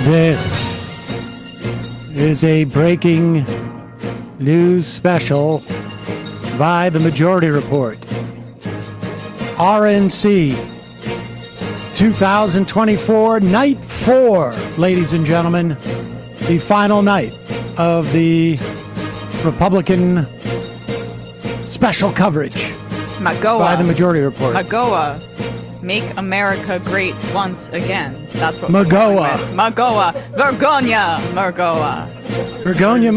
This is a breaking news special by the Majority Report. RNC 2024, Night 4, ladies and gentlemen. The final night of the Republican special coverage by the Majority Report. Magoa. Make America great once again. That's what Magoa. Magoa. Vergonia. Magoa. Vergonia.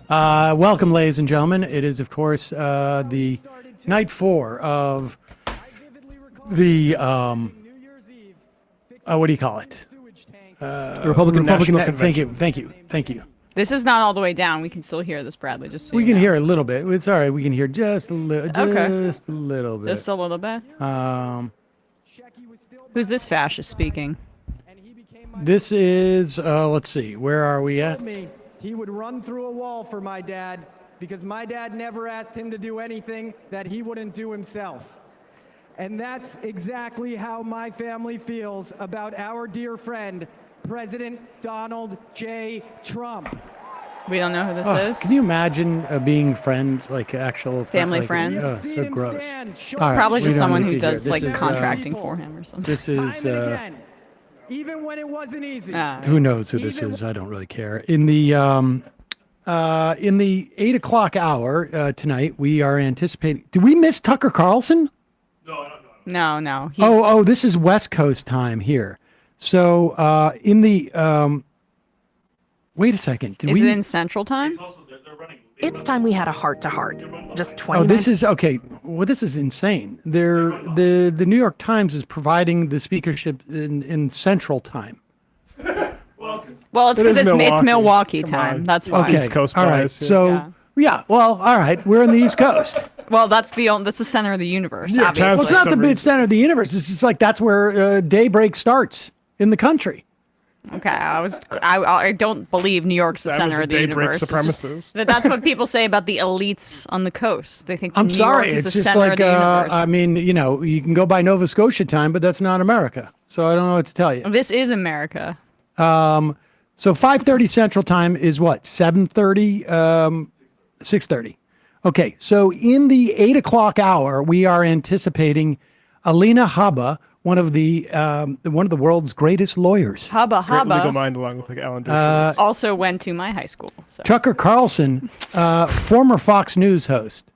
Magoa. Welcome, ladies and gentlemen. It is, of course, the night 4 of the, what do you call it? Republican National Convention. Convention. Thank you. This is not all the way down. We can still hear this, Bradley. Just so We you can know. hear a little bit. It's all right. We can hear just a little, Okay. just a little bit. Just a little bit. Who's this fascist speaking? This is, let's see, where are we at? Told me he would run through a wall for my dad because my dad never asked him to do anything that he wouldn't do himself. And that's exactly how my family feels about our dear friend, President Donald J. Trump. We don't know who this Oh, is. can you imagine being friends, like actual Family like, friends? Oh, so gross. All right, Probably we just don't someone need who to hear. does This like is, contracting for him or something. This is, Time and again, even when it wasn't easy. who knows who this is? I don't really care. In the 8 o'clock hour tonight, we are anticipating. Did we miss Tucker Carlson? No. Oh, this is West Coast time here. So in the wait a second. Is it in Central Time? It's time we had a heart-to-heart. Just 20 Oh, this is okay. Well, this is insane. The New York Times is providing the speakership in Central Time. Well, it's because it's Milwaukee Come time. on. That's why. Okay, East Coast all right. bias, yeah. So yeah, well, all right. We're in the East Coast. Well, that's the center of the universe. Yeah, obviously. Well, it's not the some big reason. center of the universe. It's just like that's where daybreak starts in the country. Okay, I don't believe New York's the That center was of the daybreak universe. It's just- supremacist. that's what people say about the elites on the coast. They think I'm New sorry. York is It's the just center like of the universe. I mean, you know, you can go by Nova Scotia time, but that's not America. So I don't know what to tell you. This is America. So 5:30 Central Time is what? 7:30, 6:30. Okay, so in the 8 o'clock hour, we are anticipating Alina Habba, one of the world's greatest lawyers. Habba Great legal Habba mind along with like Alan Dershowitz. also went to my high school. So. Tucker Carlson, former Fox News host.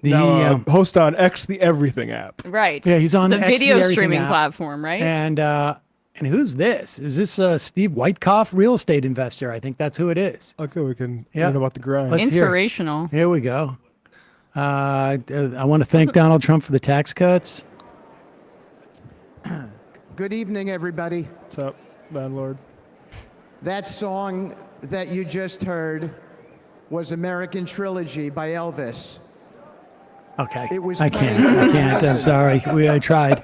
The Now, host on X, the Everything app. Right. Yeah, he's on the X, the video Everything streaming app. platform, right? and who's this? Is this Steve Whitekoff, real estate investor? I think that's who it is. Okay, we can Yeah. learn about the grind. Let's hear it. Inspirational. Here we go. I want to thank Donald Trump for the tax cuts. Good evening, everybody. What's up, landlord? That song that you just heard was American Trilogy by Elvis. Okay. It was I can't. I'm sorry. I tried.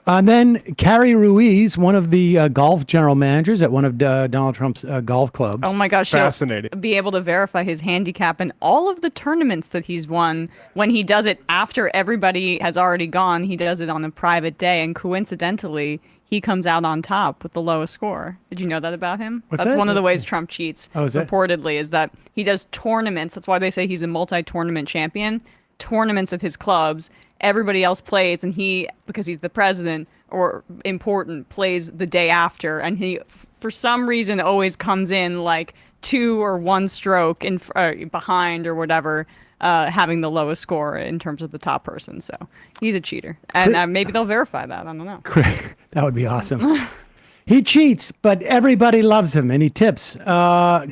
And then Carrie Ruiz, one of the golf general managers at one of Donald Trump's golf clubs. Oh my gosh, he'll Fascinating. be able to verify his handicap in all of the tournaments that he's won. When he does it after everybody has already gone, he does it on a private day, and coincidentally, he comes out on top with the lowest score. Did you know that about him? What's That's that? one of the ways Trump cheats, Oh, is it? reportedly, is that he does tournaments. That's why they say he's a multi-tournament champion. Tournaments at his clubs. Everybody else plays, and he, because he's the president or important, plays the day after, and he, for some reason, always comes in like 2 or 1 stroke in behind or whatever, having the lowest score in terms of the top person. So he's a cheater, and maybe they'll verify that. I don't know. That would be awesome. He cheats, but everybody loves him, and he tips.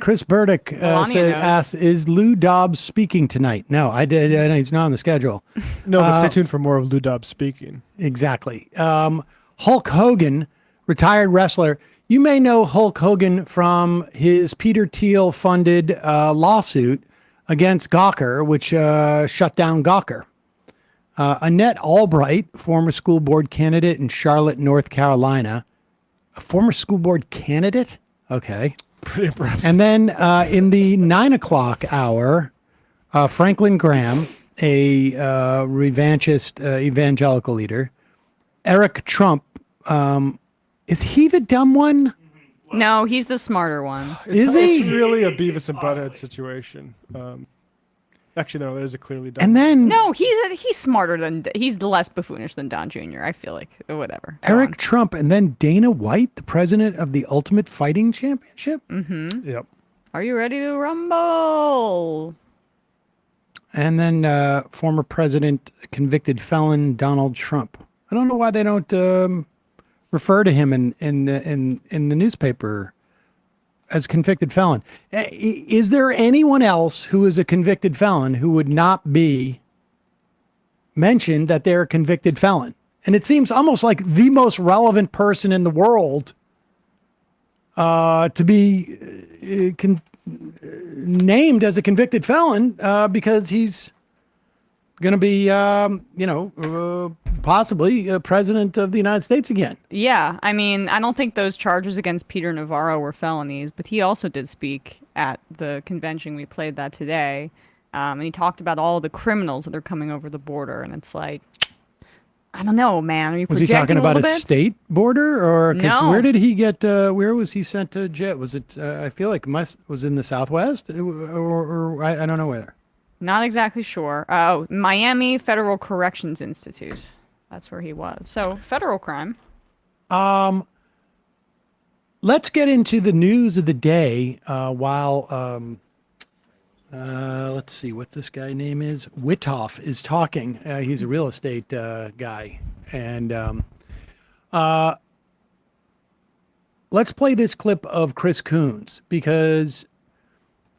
Chris Burdick asks, "Is Lou Dobbs speaking tonight?" No, I did. He's not on the schedule. No, but stay tuned for more of Lou Dobbs speaking. Exactly. Hulk Hogan, retired wrestler. You may know Hulk Hogan from his Peter Thiel-funded lawsuit against Gawker, which shut down Gawker. Annette Albright, former school board candidate in Charlotte, North Carolina. A former school board candidate? Okay. Pretty impressive. And then in the 9 o'clock hour, Franklin Graham, a revanchist evangelical leader, Eric Trump, Is he the dumb one? No, he's the smarter one. Is It's he? really a Beavis and Butthead situation. Actually, no, there's a clearly done. And then No, he's smarter than he's less buffoonish than Don Jr. I feel like whatever. Go Eric on. Trump, and then Dana White, the president of the Ultimate Fighting Championship. Yep. Are you ready to rumble? And then former president, convicted felon Donald Trump. I don't know why they don't refer to him in the newspaper as convicted felon. Is there anyone else who is a convicted felon who would not be mentioned that they're a convicted felon? And it seems almost like the most relevant person in the world to be named as a convicted felon because he's going to be, possibly president of the United States again. Yeah, I mean, I don't think those charges against Peter Navarro were felonies, but he also did speak at the convention. We played that today, and he talked about all the criminals that are coming over the border, and it's like, I don't know, man. Are you Was he projecting talking about little a bit? state border, or 'cause No. where did he get? Where was he sent to jail? Was it? I feel like was in the Southwest, or I don't know where. Not exactly sure. Oh, Miami Federal Corrections Institute. That's where he was. So federal crime. Let's get into the news of the day. Let's see what this guy name is. Withoff is talking. He's a real estate guy, and let's play this clip of Chris Coons because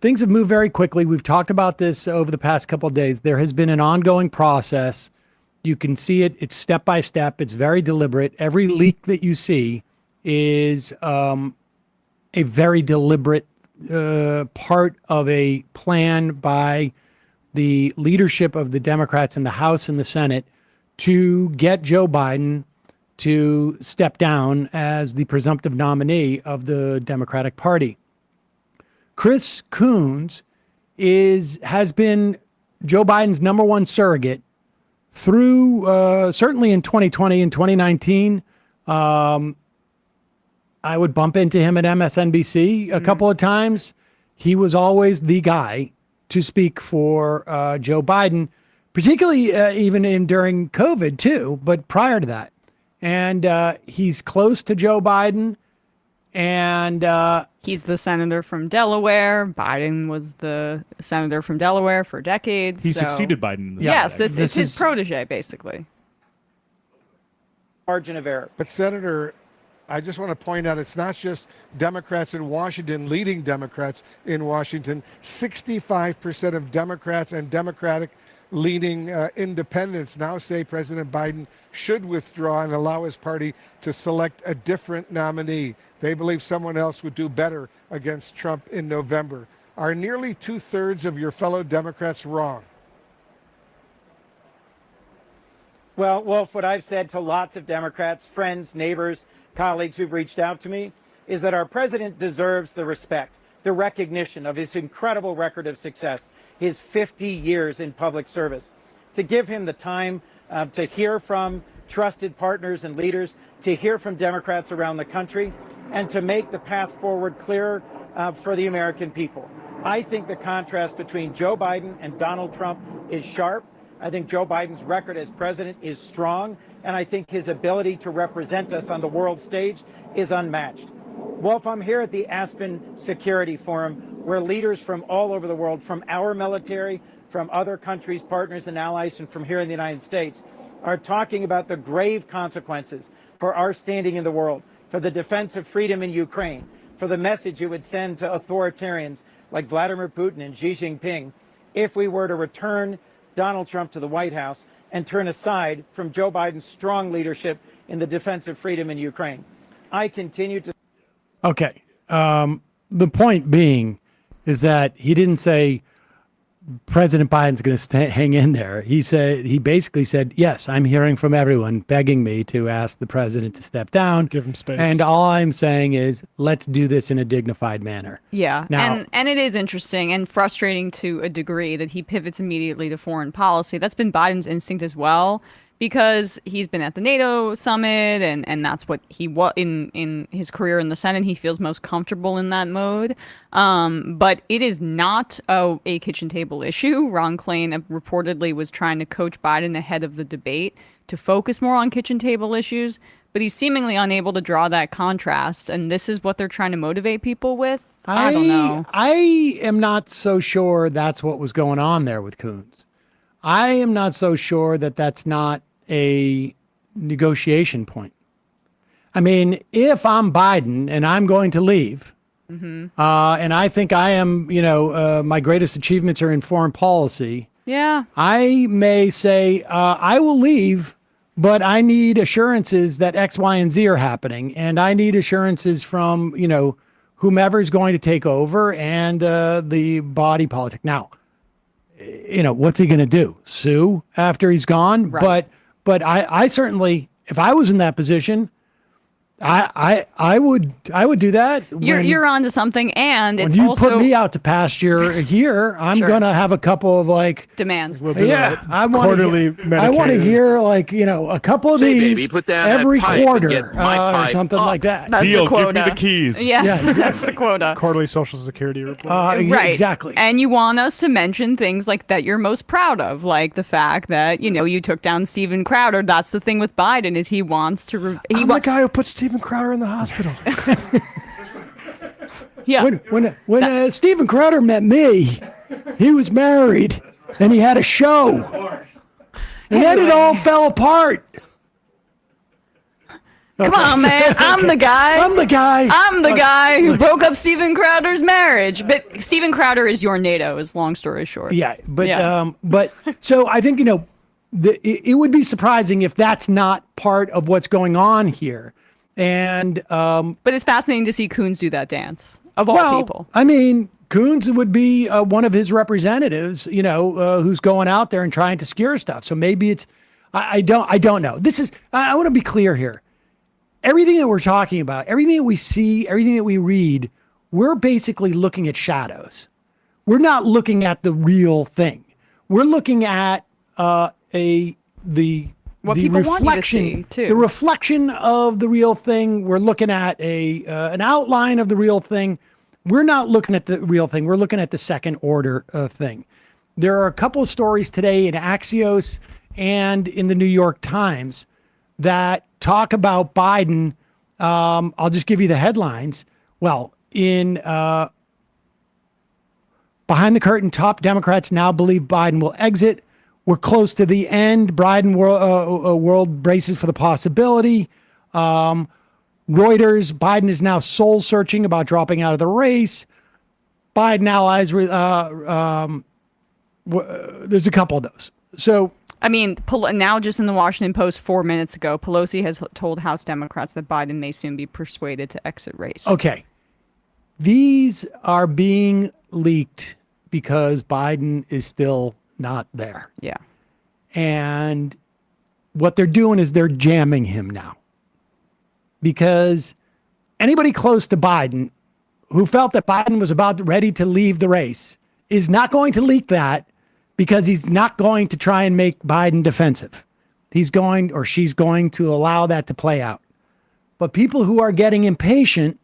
things have moved very quickly. We've talked about this over the past couple of days. There has been an ongoing process. You can see it. It's step by step. It's very deliberate. Every leak that you see is a very deliberate part of a plan by the leadership of the Democrats in the House and the Senate to get Joe Biden to step down as the presumptive nominee of the Democratic Party. Chris Coons has been Joe Biden's number one surrogate through certainly in 2020 and 2019. I would bump into him at MSNBC a couple of times. He was always the guy to speak for Joe Biden, particularly even during COVID too, but prior to that. And he's close to Joe Biden. And He's the senator from Delaware. Biden was the senator from Delaware for decades. He so- succeeded Biden in the Yes, Senate. it's his protege, basically. Margin of error. But Senator, I just want to point out it's not just Democrats in Washington, leading Democrats in Washington. 65% of Democrats and Democratic leading independents now say President Biden should withdraw and allow his party to select a different nominee. They believe someone else would do better against Trump in November. Are nearly 2/3 of your fellow Democrats wrong? Well, Wolf, what I've said to lots of Democrats, friends, neighbors, colleagues who've reached out to me, is that our president deserves the respect, the recognition of his incredible record of success, his 50 years in public service. To give him the time to hear from trusted partners and leaders, to hear from Democrats around the country, and to make the path forward clearer for the American people. I think the contrast between Joe Biden and Donald Trump is sharp. I think Joe Biden's record as president is strong, and I think his ability to represent us on the world stage is unmatched. Wolf, I'm here at the Aspen Security Forum, where leaders from all over the world, from our military, from other countries, partners and allies, and from here in the United States, are talking about the grave consequences for our standing in the world, for the defense of freedom in Ukraine, for the message it would send to authoritarians like Vladimir Putin and Xi Jinping if we were to return Donald Trump to the White House and turn aside from Joe Biden's strong leadership in the defense of freedom in Ukraine. I continue to... Okay. The point being is that he didn't say President Biden's going to hang in there. He basically said, yes, I'm hearing from everyone begging me to ask the president to step down. Give him space. And all I'm saying is, let's do this in a dignified manner. Yeah, Now- and it is interesting and frustrating to a degree that he pivots immediately to foreign policy. That's been Biden's instinct as well. because he's been at the NATO summit, and that's what he in his career in the Senate. He feels most comfortable in that mode. But it is not a kitchen table issue. Ron Klain reportedly was trying to coach Biden ahead of the debate to focus more on kitchen table issues, but he's seemingly unable to draw that contrast. And this is what they're trying to motivate people with. I don't know. I am not so sure that's what was going on there with Coons. I am not so sure that that's not a negotiation point. I mean, if I'm Biden and I'm going to leave, and I think I am, my greatest achievements are in foreign policy. Yeah. I may say, I will leave, but I need assurances that X, Y, and Z are happening. And I need assurances from, whomever's going to take over and the body politic. Now, what's he going to do? Sue after he's gone? Right. But I certainly, if I was in that position, I would do that. You're onto something, and it's when you also put me out to pasture here, I'm Sure. gonna have a couple of demands. We'll do yeah, a I want quarterly to. I want to Medicaid. hear a couple of Say, these baby, put down that every pipe and quarter get my or pipe something up. like that. That's Deal, the quota. give me the keys. Yes, Yeah. that's the quota. Quarterly Social Security report. Right. Exactly. And you want us to mention things like that you're most proud of, like the fact that, you took down Steven Crowder. That's the thing with Biden is he wants to I'm the guy who put Steven Crowder in the hospital. yeah. When Steven Crowder met me, he was married and he had a show, and then it all fell apart. Come on, man. I'm the guy. I'm the guy. I'm the guy who broke up Steven Crowder's marriage. But Steven Crowder is your NATO, is long story short. Yeah, but Yeah. but so I think it would be surprising if that's not part of what's going on here. And But it's fascinating to see Coons do that dance, of all people. I mean, Coons would be one of his representatives, who's going out there and trying to secure stuff. So maybe it's I don't know. This is I want to be clear here. Everything that we're talking about, everything that we see, everything that we read, we're basically looking at shadows. We're not looking at the real thing. We're looking at What people want you to see, too. the reflection of the real thing. We're looking at an outline of the real thing. We're not looking at the real thing. We're looking at the second order thing. There are a couple of stories today in Axios and in the New York Times that talk about Biden. I'll just give you the headlines. Well, in behind the curtain, top Democrats now believe Biden will exit. We're close to the end. Biden world braces for the possibility. Reuters, Biden is now soul searching about dropping out of the race. Biden allies, there's a couple of those. So, I mean, now just in the Washington Post 4 minutes ago, Pelosi has told House Democrats that Biden may soon be persuaded to exit race. okay. These are being leaked because Biden is still not there. Yeah. And what they're doing is they're jamming him now. Because anybody close to Biden who felt that Biden was about ready to leave the race is not going to leak that, because he's not going to try and make Biden defensive. He's going, or she's going, to allow that to play out. But people who are getting impatient,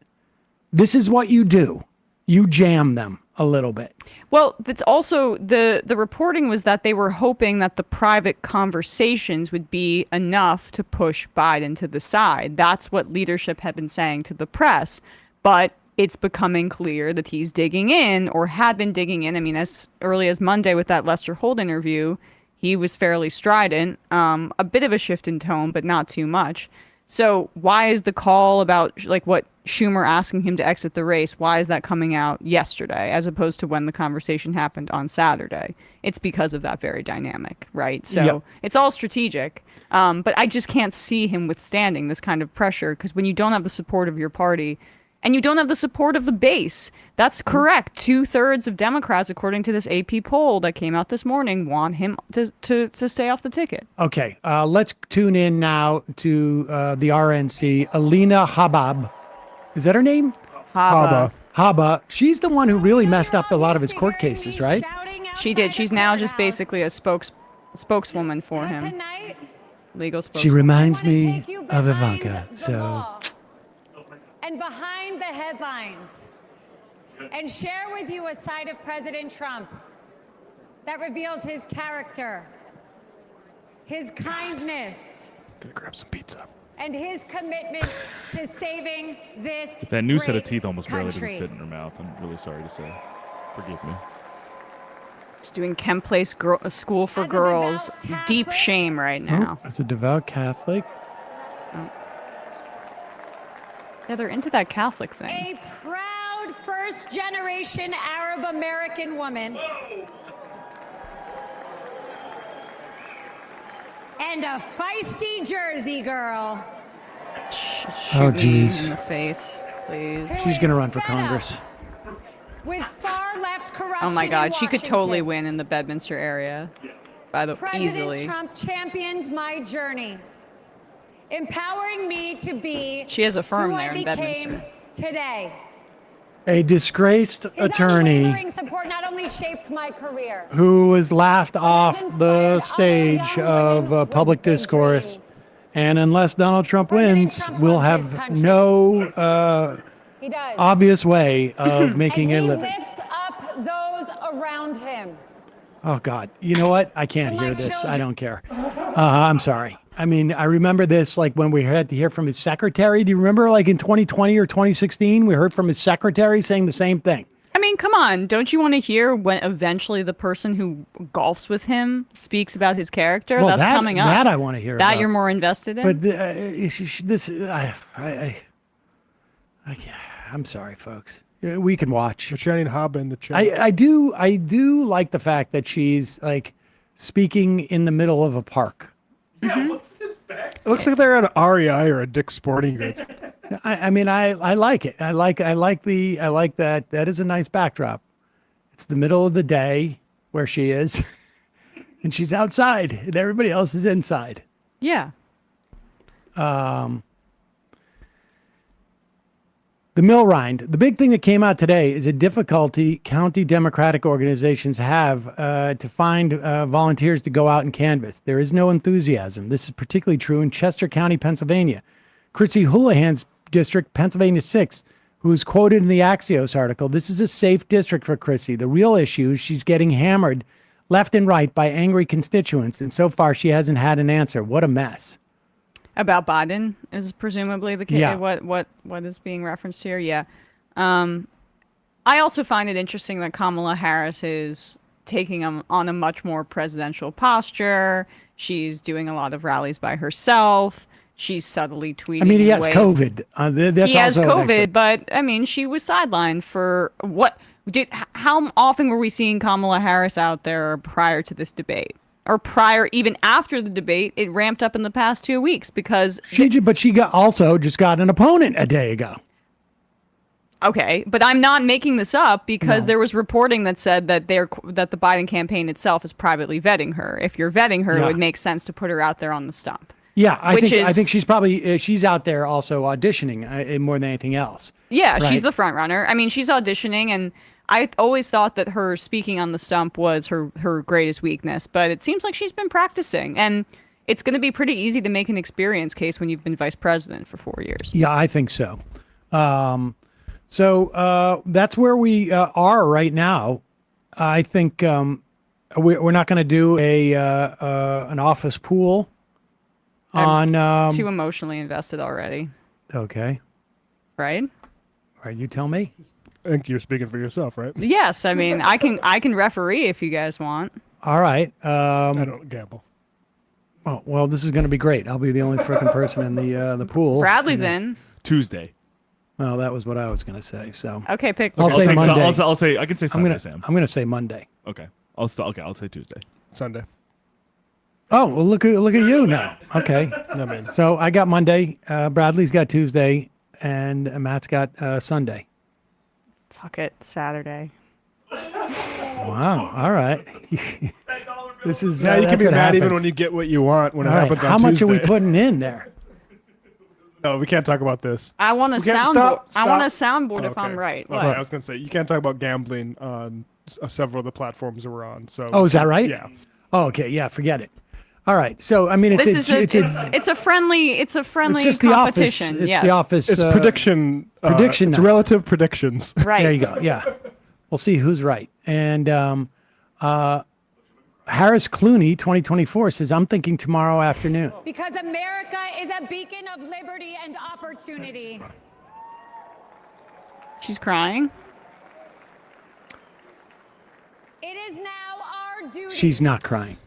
this is what you do. You jam them a little bit. Well, that's also the reporting was that they were hoping that the private conversations would be enough to push Biden to the side. That's what leadership had been saying to the press. But it's becoming clear that he's digging in, or had been digging in. I mean, as early as Monday with that Lester Holt interview, he was fairly strident, a bit of a shift in tone, but not too much. So why is the call about what Schumer asking him to exit the race, why is that coming out yesterday as opposed to when the conversation happened on Saturday? It's because of that very dynamic, right? So It's all strategic. But I just can't see him withstanding this kind of pressure, because when you don't have the support of your party, and you don't have the support of the base. That's correct. 2/3 of Democrats, according to this AP poll that came out this morning, want him to stay off the ticket. Okay, let's tune in now to the RNC. Alina Habba. Is that her name? Habba. Habba. She's the one who really messed up a lot of his court cases, right? She did. She's now just basically a spokeswoman for him. legal spokesman. She reminds I wanna me take you of behind Ivanka. the So law and behind the headlines and share with you a side of President Trump that reveals his character, his kindness, Gonna grab some pizza. and his commitment to saving this That new set of great teeth almost barely doesn't country. fit in her mouth. I'm really sorry to say. Forgive me. She's doing Kemp Place School for As a Girls. devout Deep Catholic- shame right now. as a devout Catholic, Yeah, they're into that Catholic thing. A proud first-generation Arab-American woman and a feisty Jersey girl. Oh, Shoot me geez. in the face, please. she's going to run for Congress. With far-left corruption Oh my God, in she could totally Washington. win in the Bedminster area. By the President easily. Trump championed my journey, empowering me to be She has a firm who there I in became Bedminster. today. A disgraced His attorney unwavering support not only shaped my career, who was laughed off the inspired stage other young of women with public big discourse. dreams. And unless Donald Trump President wins, Trump we'll loves his have country. no He does. obvious way of making a and he living. lifts up those around him. Oh God! You know what? I can't To my hear this. I children. don't care. I'm sorry. I mean, I remember this like when we had to hear from his secretary. Do you remember, like in 2020 or 2016, we heard from his secretary saying the same thing? I mean, come on. Don't you want to hear when eventually the person who golfs with him speaks about his character? Well, That's that- coming up. that I wanna hear That about. you're more invested in? But this, I'm sorry, folks. We can watch. We're chatting Habba in the chat. I do like the fact that she's like speaking in the middle of a park. It looks like they're at an REI or a Dick's Sporting Goods. I mean, I like it. I like that. That is a nice backdrop. It's the middle of the day where she is, and she's outside, and everybody else is inside. yeah. The mill rind. The big thing that came out today is a difficulty county Democratic organizations have to find volunteers to go out and canvass. There is no enthusiasm. This is particularly true in Chester County, Pennsylvania. Chrissy Houlihan's district, Pennsylvania 6, who's quoted in the Axios article. This is a safe district for Chrissy. The real issue is she's getting hammered left and right by angry constituents, and so far she hasn't had an answer. What a mess. About Biden is presumably the case. Yeah. What is being referenced here? Yeah. I also find it interesting that Kamala Harris is taking on a much more presidential posture. She's doing a lot of rallies by herself. She's subtly tweeting. I mean, he in has ways- COVID. That's He has also an COVID, but I mean, she was sidelined for what? How often were we seeing Kamala Harris out there prior to this debate? Or prior, even after the debate, it ramped up in the past 2 weeks because She just got an opponent a day ago. okay, but I'm not making this up because there was reporting that said that that the Biden campaign itself is privately vetting her. If you're vetting her, it Yeah. would make sense to put her out there on the stump. Yeah, I Which think is- she's probably she's out there also auditioning more than anything else. Yeah, Right. she's the front runner. I mean, she's auditioning, and I always thought that her speaking on the stump was her greatest weakness, but it seems like she's been practicing, and it's going to be pretty easy to make an experience case when you've been vice president for 4 years. Yeah, I think so. So that's where we are right now. I think we're not going to do an office pool on. Too emotionally invested already, Okay, right? all right. You tell me. I think you're speaking for yourself, right? Yes, I mean, I can referee if you guys want. All right. I don't gamble. Oh, well, this is going to be great. I'll be the only freaking person in the pool. Bradley's in. Tuesday. Well, that was what I was going to say. So Okay, pick. I'll say take Monday. I'll say. I can say Sunday, Sam. I'm going to say Monday. Okay. I'll say Tuesday. Sunday. Oh, well, look at you now. Okay. I mean, So I got Monday. Bradley's got Tuesday, and Matt's got Sunday. Fuck it, Saturday. Wow. All right. This is yeah, you can that's be what mad even happens. when you get what you want when it All right, happens on how much Tuesday. are we putting in there? No, we can't talk about this. I want a can't- soundboard. stop, I want a stop. soundboard if I'm Okay. right. Okay, What? I was gonna say you can't talk about gambling on several of the platforms that we're on. So Oh, is that right? Yeah. Oh, okay. Yeah, forget it. All right. So I mean, it's it's a friendly it's just competition. The office. It's yes. the office. It's prediction. Prediction It's night. relative predictions. Right. There you go. Yeah. We'll see who's right. And Harris Clooney, 2024, says, I'm thinking tomorrow afternoon. Because America is a beacon of liberty and opportunity. She's crying. It is now our duty. She's not crying.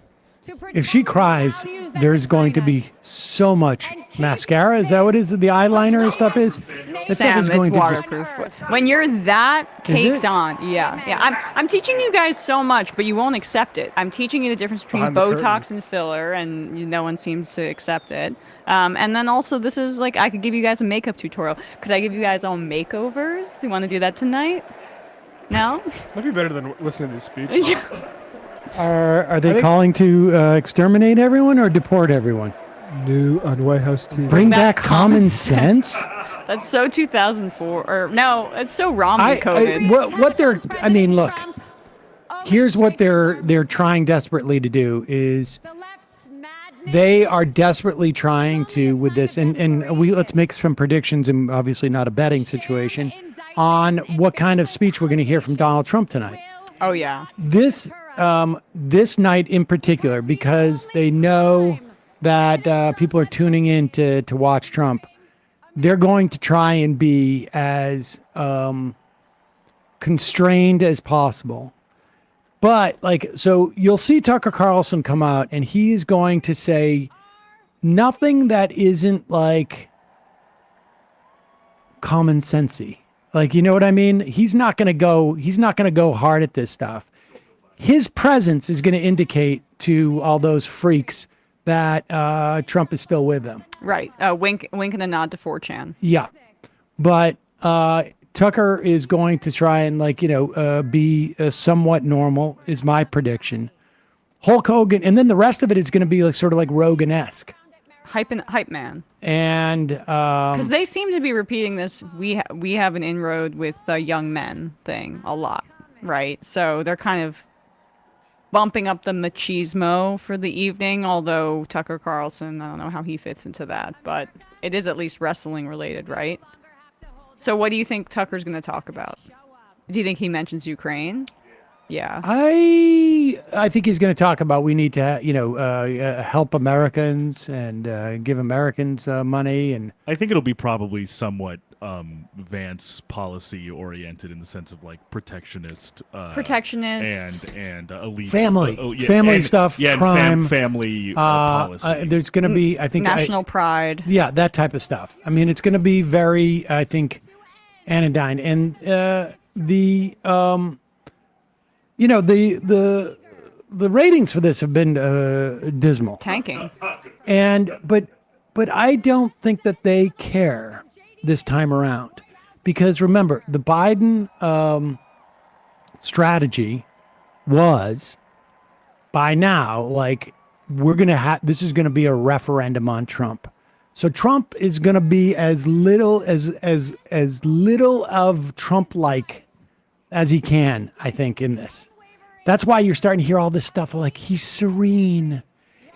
to If she protect the cries, values that there's going to define be us. so much And keep mascara. Is that what it is? The eyeliner and stuff is? That stuff Sam, is it's going to just- waterproof. When you're that Is caked it? on, yeah. I'm teaching you guys so much, but you won't accept it. I'm teaching you the difference between Behind the Botox curtain. and filler, and no one seems to accept it. And then also, this is like I could give you guys a makeup tutorial. Could I give you guys all makeovers? You want to do that tonight? No. That'd be better than listening to his speech. Are they calling to exterminate everyone or deport everyone? New on White House TV. Bring back common sense? That's so 2004. Or no, it's so Romney COVID. What they're, I mean, look, here's what they're trying desperately to do is The left's madness. they are desperately trying to with this, and let's make some predictions, and obviously not a betting situation, on what kind of speech we're going to hear from Donald Trump tonight. Oh yeah. This night in particular, because they know that people are tuning in to watch Trump, they're going to try and be as constrained as possible. But so you'll see Tucker Carlson come out, and he's going to say nothing that isn't like common sensey. You know what I mean? He's not going to go hard at this stuff. His presence is going to indicate to all those freaks that Trump is still with them. Right. Wink and a nod to 4chan. Yeah. But Tucker is going to try and be somewhat normal is my prediction. Hulk Hogan, and then the rest of it is going to be sort of like Rogan-esque. Hype man. And Because they seem to be repeating this we have an inroad with the young men thing a lot, right? So they're kind of bumping up the machismo for the evening, although Tucker Carlson, I don't know how he fits into that, but it is at least wrestling related, right? So what do you think Tucker's going to talk about? Do you think he mentions Ukraine? Yeah. I think he's going to talk about we need to help Americans and give Americans money, and I think it'll be probably somewhat Vance policy oriented in the sense of protectionist and elite family stuff, crime, family policy. There's going to be, I think, national pride. Yeah, that type of stuff. I mean, it's going to be very, I think, anodyne, and the ratings for this have been dismal, Tanking. but I don't think that they care this time around, because remember, the Biden strategy was by now we're gonna have this is gonna be a referendum on Trump. So Trump is gonna be as little of Trump-like as he can, I think, in this. That's why you're starting to hear all this stuff he's serene.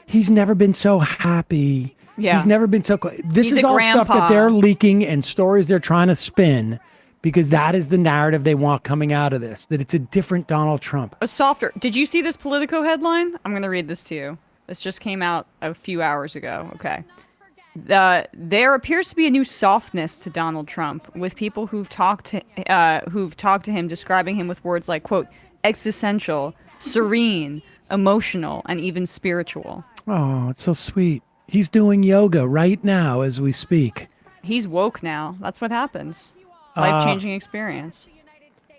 He's never been so happy. Yeah. He's never been so... This He's is a all stuff grandpa. that they're leaking and stories they're trying to spin, because that is the narrative they want coming out of this, that it's a different Donald Trump. A softer. Did you see this Politico headline? I'm going to read this to you. This just came out a few hours ago. Okay. There appears to be a new softness to Donald Trump, with people who've talked to him describing him with words like, quote, existential, serene, emotional, and even spiritual. Oh, it's so sweet. He's doing yoga right now as we speak. He's woke now. That's what happes. Life-changing experience.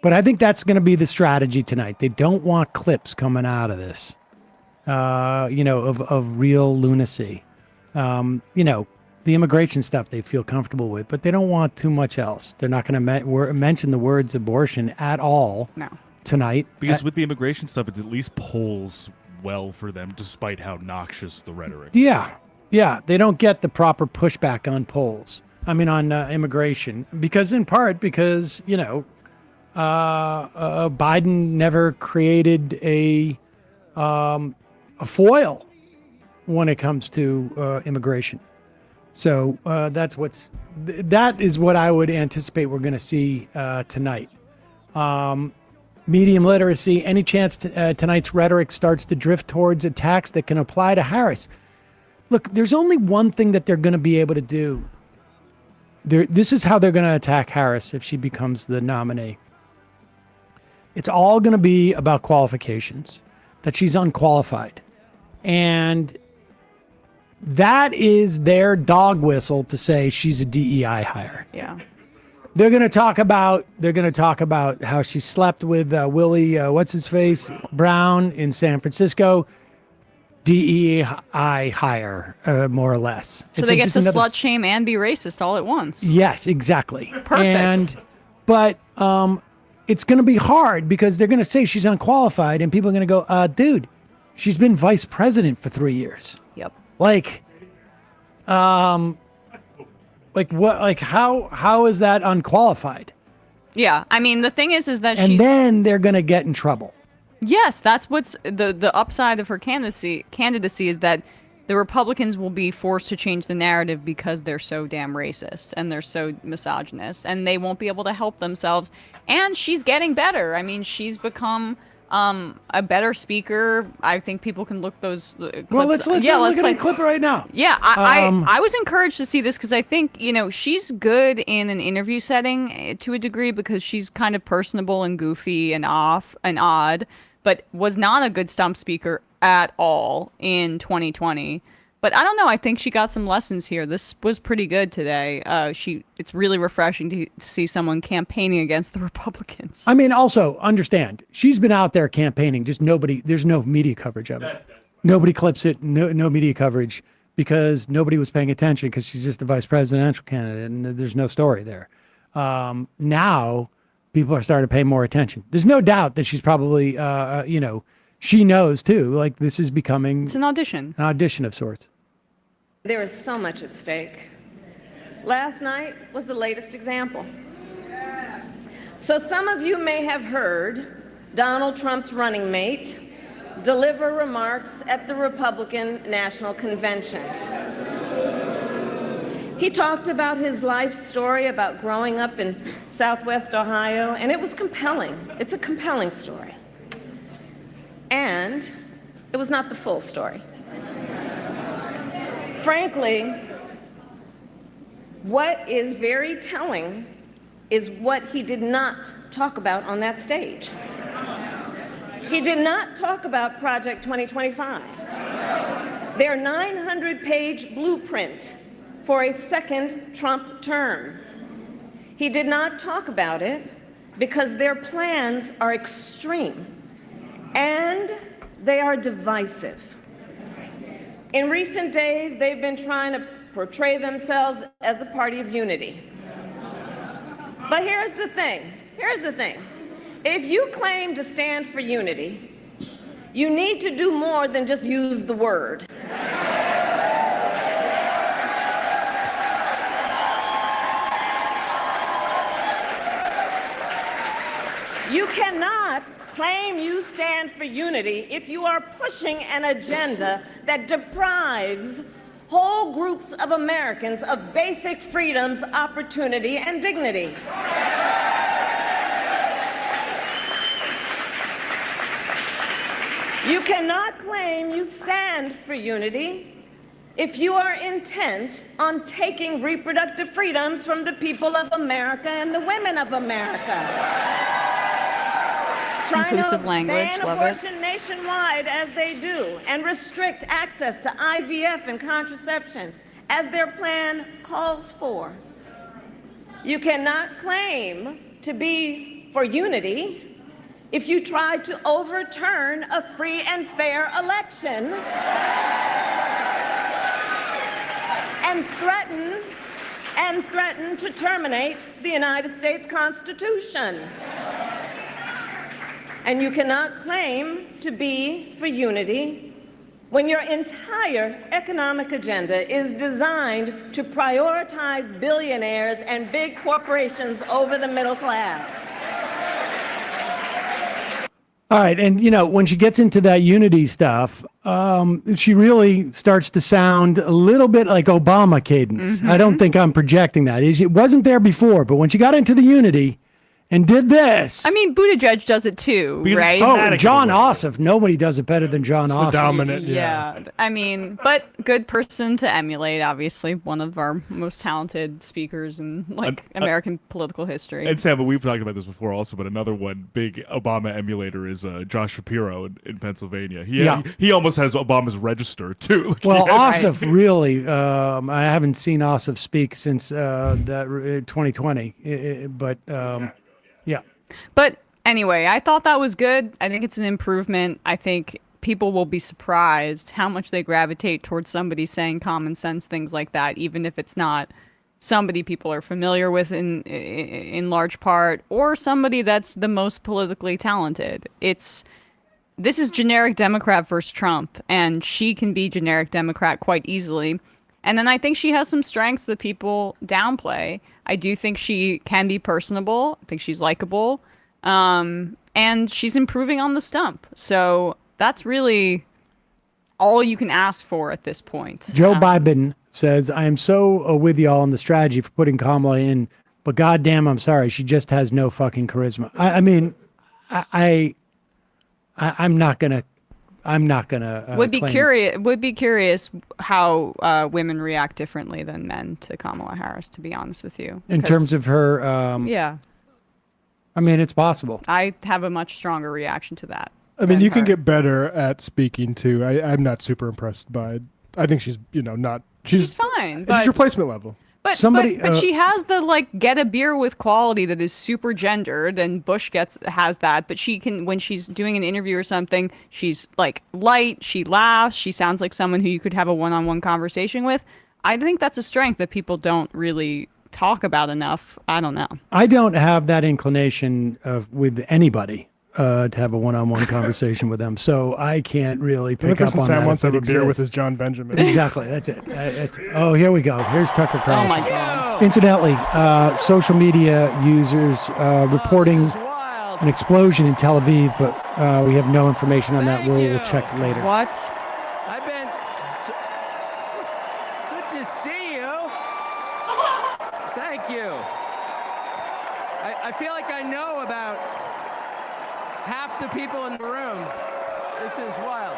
But I think that's going to be the strategy tonight. They don't want clips coming out of this, of real lunacy. The immigration stuff they feel comfortable with, but they don't want too much else. They're not going to mention the words abortion at all tonight. Because with the immigration stuff, it at least polls well for them, despite how noxious the rhetoric is. Yeah, they don't get the proper pushback on polls. I mean, on immigration, in part because Biden never created a foil when it comes to immigration. So that is what I would anticipate we're going to see tonight. Medium literacy, any chance tonight's rhetoric starts to drift towards attacks that can apply to Harris. Look, there's only one thing that they're going to be able to do. This is how they're going to attack Harris if she becomes the nominee. It's all going to be about qualifications, that she's unqualified. And that is their dog whistle to say she's a DEI hire. Yeah. They're going to talk about how she slept with Willie, what's his face, Brown in San Francisco. DEI hire, more or less. So they get to slut shame and be racist all at once. Yes, exactly. Perfect. But it's going to be hard because they're going to say she's unqualified, and people are going to go, dude, she's been vice president for 3 years. Yep. How is that unqualified? Yeah, I mean, the thing is that and then they're going to get in trouble. Yes, that's what's the upside of her candidacy is that the Republicans will be forced to change the narrative because they're so damn racist and they're so misogynist, and they won't be able to help themselves. And she's getting better. I mean, she's become a better speaker. I think people can look those clips. Well, let's look at a clip right now. Yeah, I was encouraged to see this because I think, she's good in an interview setting to a degree because she's kind of personable and goofy and odd, but was not a good stump speaker at all in 2020. But I don't know. I think she got some lessons here. This was pretty good today. It's really refreshing to see someone campaigning against the Republicans. I mean, also understand she's been out there campaigning. Just there's no media coverage of it. Nobody clips it. No media coverage because nobody was paying attention because she's just a vice presidential candidate and there's no story there. Now people are starting to pay more attention. There's no doubt that she's probably, she knows too. Like this is becoming. It's an audition. An audition of sorts. There is so much at stake. Last night was the latest example. So some of you may have heard Donald Trump's running mate deliver remarks at the Republican National Convention. He talked about his life story about growing up in Southwest Ohio, and it was compelling. It's a compelling story. And it was not the full story. Frankly, what is very telling is what he did not talk about on that stage. He did not talk about Project 2025, their 900-page blueprint for a second Trump term. He did not talk about it because their plans are extreme and they are divisive. In recent days, they've been trying to portray themselves as the party of unity. But here's the thing. If you claim to stand for unity, you need to do more than just use the word. You cannot claim you stand for unity if you are pushing an agenda that deprives whole groups of Americans of basic freedoms, opportunity, and dignity. You cannot claim you stand for unity if you are intent on taking reproductive freedoms from the people of America and the women of America. Inclusive language, ban abortion nationwide as they do and restrict access to IVF and contraception as their plan calls for. You cannot claim to be for unity if you try to overturn a free and fair election and threaten to terminate the United States Constitution. And you cannot claim to be for unity when your entire economic agenda is designed to prioritize billionaires and big corporations over the middle class. All right. And, when she gets into that unity stuff, she really starts to sound a little bit like Obama cadence. I don't think I'm projecting that. It wasn't there before, but when she got into the unity and did this. I mean, Buttigieg does it too, right? Oh, and John Ossoff. Nobody does it better than John Ossoff. The dominant, Yeah. I mean, but good person to emulate, obviously. One of our most talented speakers in American political history. And Sam, we've talked about this before also, but another one big Obama emulator is Josh Shapiro in Pennsylvania. He almost has Obama's register too. Like, well, Ossoff really, I haven't seen Ossoff speak since 2020, but yeah. But anyway, I thought that was good. I think it's an improvement. I think people will be surprised how much they gravitate towards somebody saying common sense things like that, even if it's not somebody people are familiar with in large part, or somebody that's the most politically talented. This is generic Democrat versus Trump, and she can be generic Democrat quite easily. And then I think she has some strengths that people downplay. I do think she can be personable. I think she's likable. And she's improving on the stump. So that's really all you can ask for at this point. Joe Biden says, I am so with y'all on the strategy for putting Kamala in, but goddamn, I'm sorry. She just has no fucking charisma. I'm not gonna would be curious how women react differently than men to Kamala Harris, to be honest with you. In terms of her yeah. I mean, it's possible. I have a much stronger reaction to that. I mean, you can get better at speaking too. I'm not super impressed by it. I think she's, not she's fine. She's replacement level. But she has the get a beer with quality that is super gendered, and Bush has that. But she can, when she's doing an interview or something, she's light. She laughs. She sounds like someone who you could have a one-on-one conversation with. I think that's a strength that people don't really talk about enough. I don't know. I don't have that inclination with anybody to have a one-on-one conversation with them, so I can't really pick up on Sam that. wants to have a beer with his John Benjamin. Exactly, that's it. Oh, here we go. Here's Tucker Carlson. Oh my God. Incidentally, social media users reporting an explosion in Tel Aviv, but we have no information on that. We'll check later. What? I've been good to see you. Thank you. I feel like I know about half the people in the room. This is wild.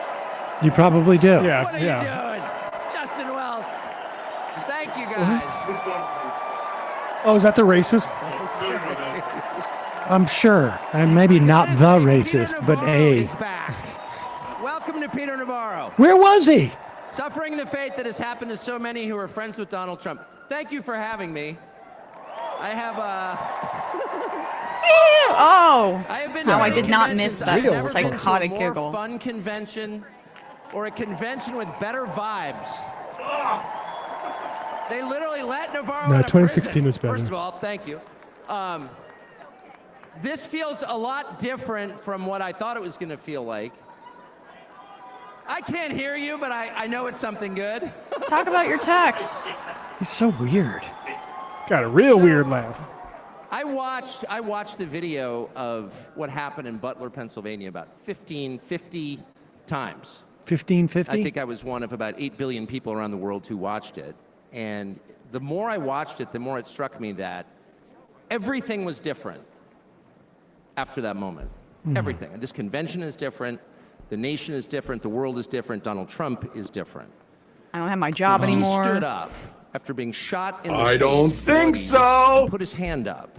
You probably do. Yeah, What are you doing? Justin Wells. Thank you, guys. Oh, is that the racist? I'm sure. And maybe not the racist, but a. Welcome to Peter Navarro. Where was he? Suffering the fate that has happened to so many who are friends with Donald Trump. Thank you for having me. I have I have been. No, I did not miss that I've never psychotic been to a giggle. more fun convention, or a convention with better vibes. They literally let Navarro. No, out of 2016 prison. was better. First of all, thank you. This feels a lot different from what I thought it was going to feel like. I can't hear you, but I know it's something good. Talk about your text. He's so weird. Got a real weird laugh. I watched the video of what happened in Butler, Pennsylvania about 50 times. 1550? I think I was one of about 8 billion people around the world who watched it. And the more I watched it, the more it struck me that everything was different after that moment. Everything. And this convention is different. The nation is different. The world is different. Donald Trump is different. I don't have my job He anymore. stood up after being shot in the face. I don't think bloody, so. Put his hand up.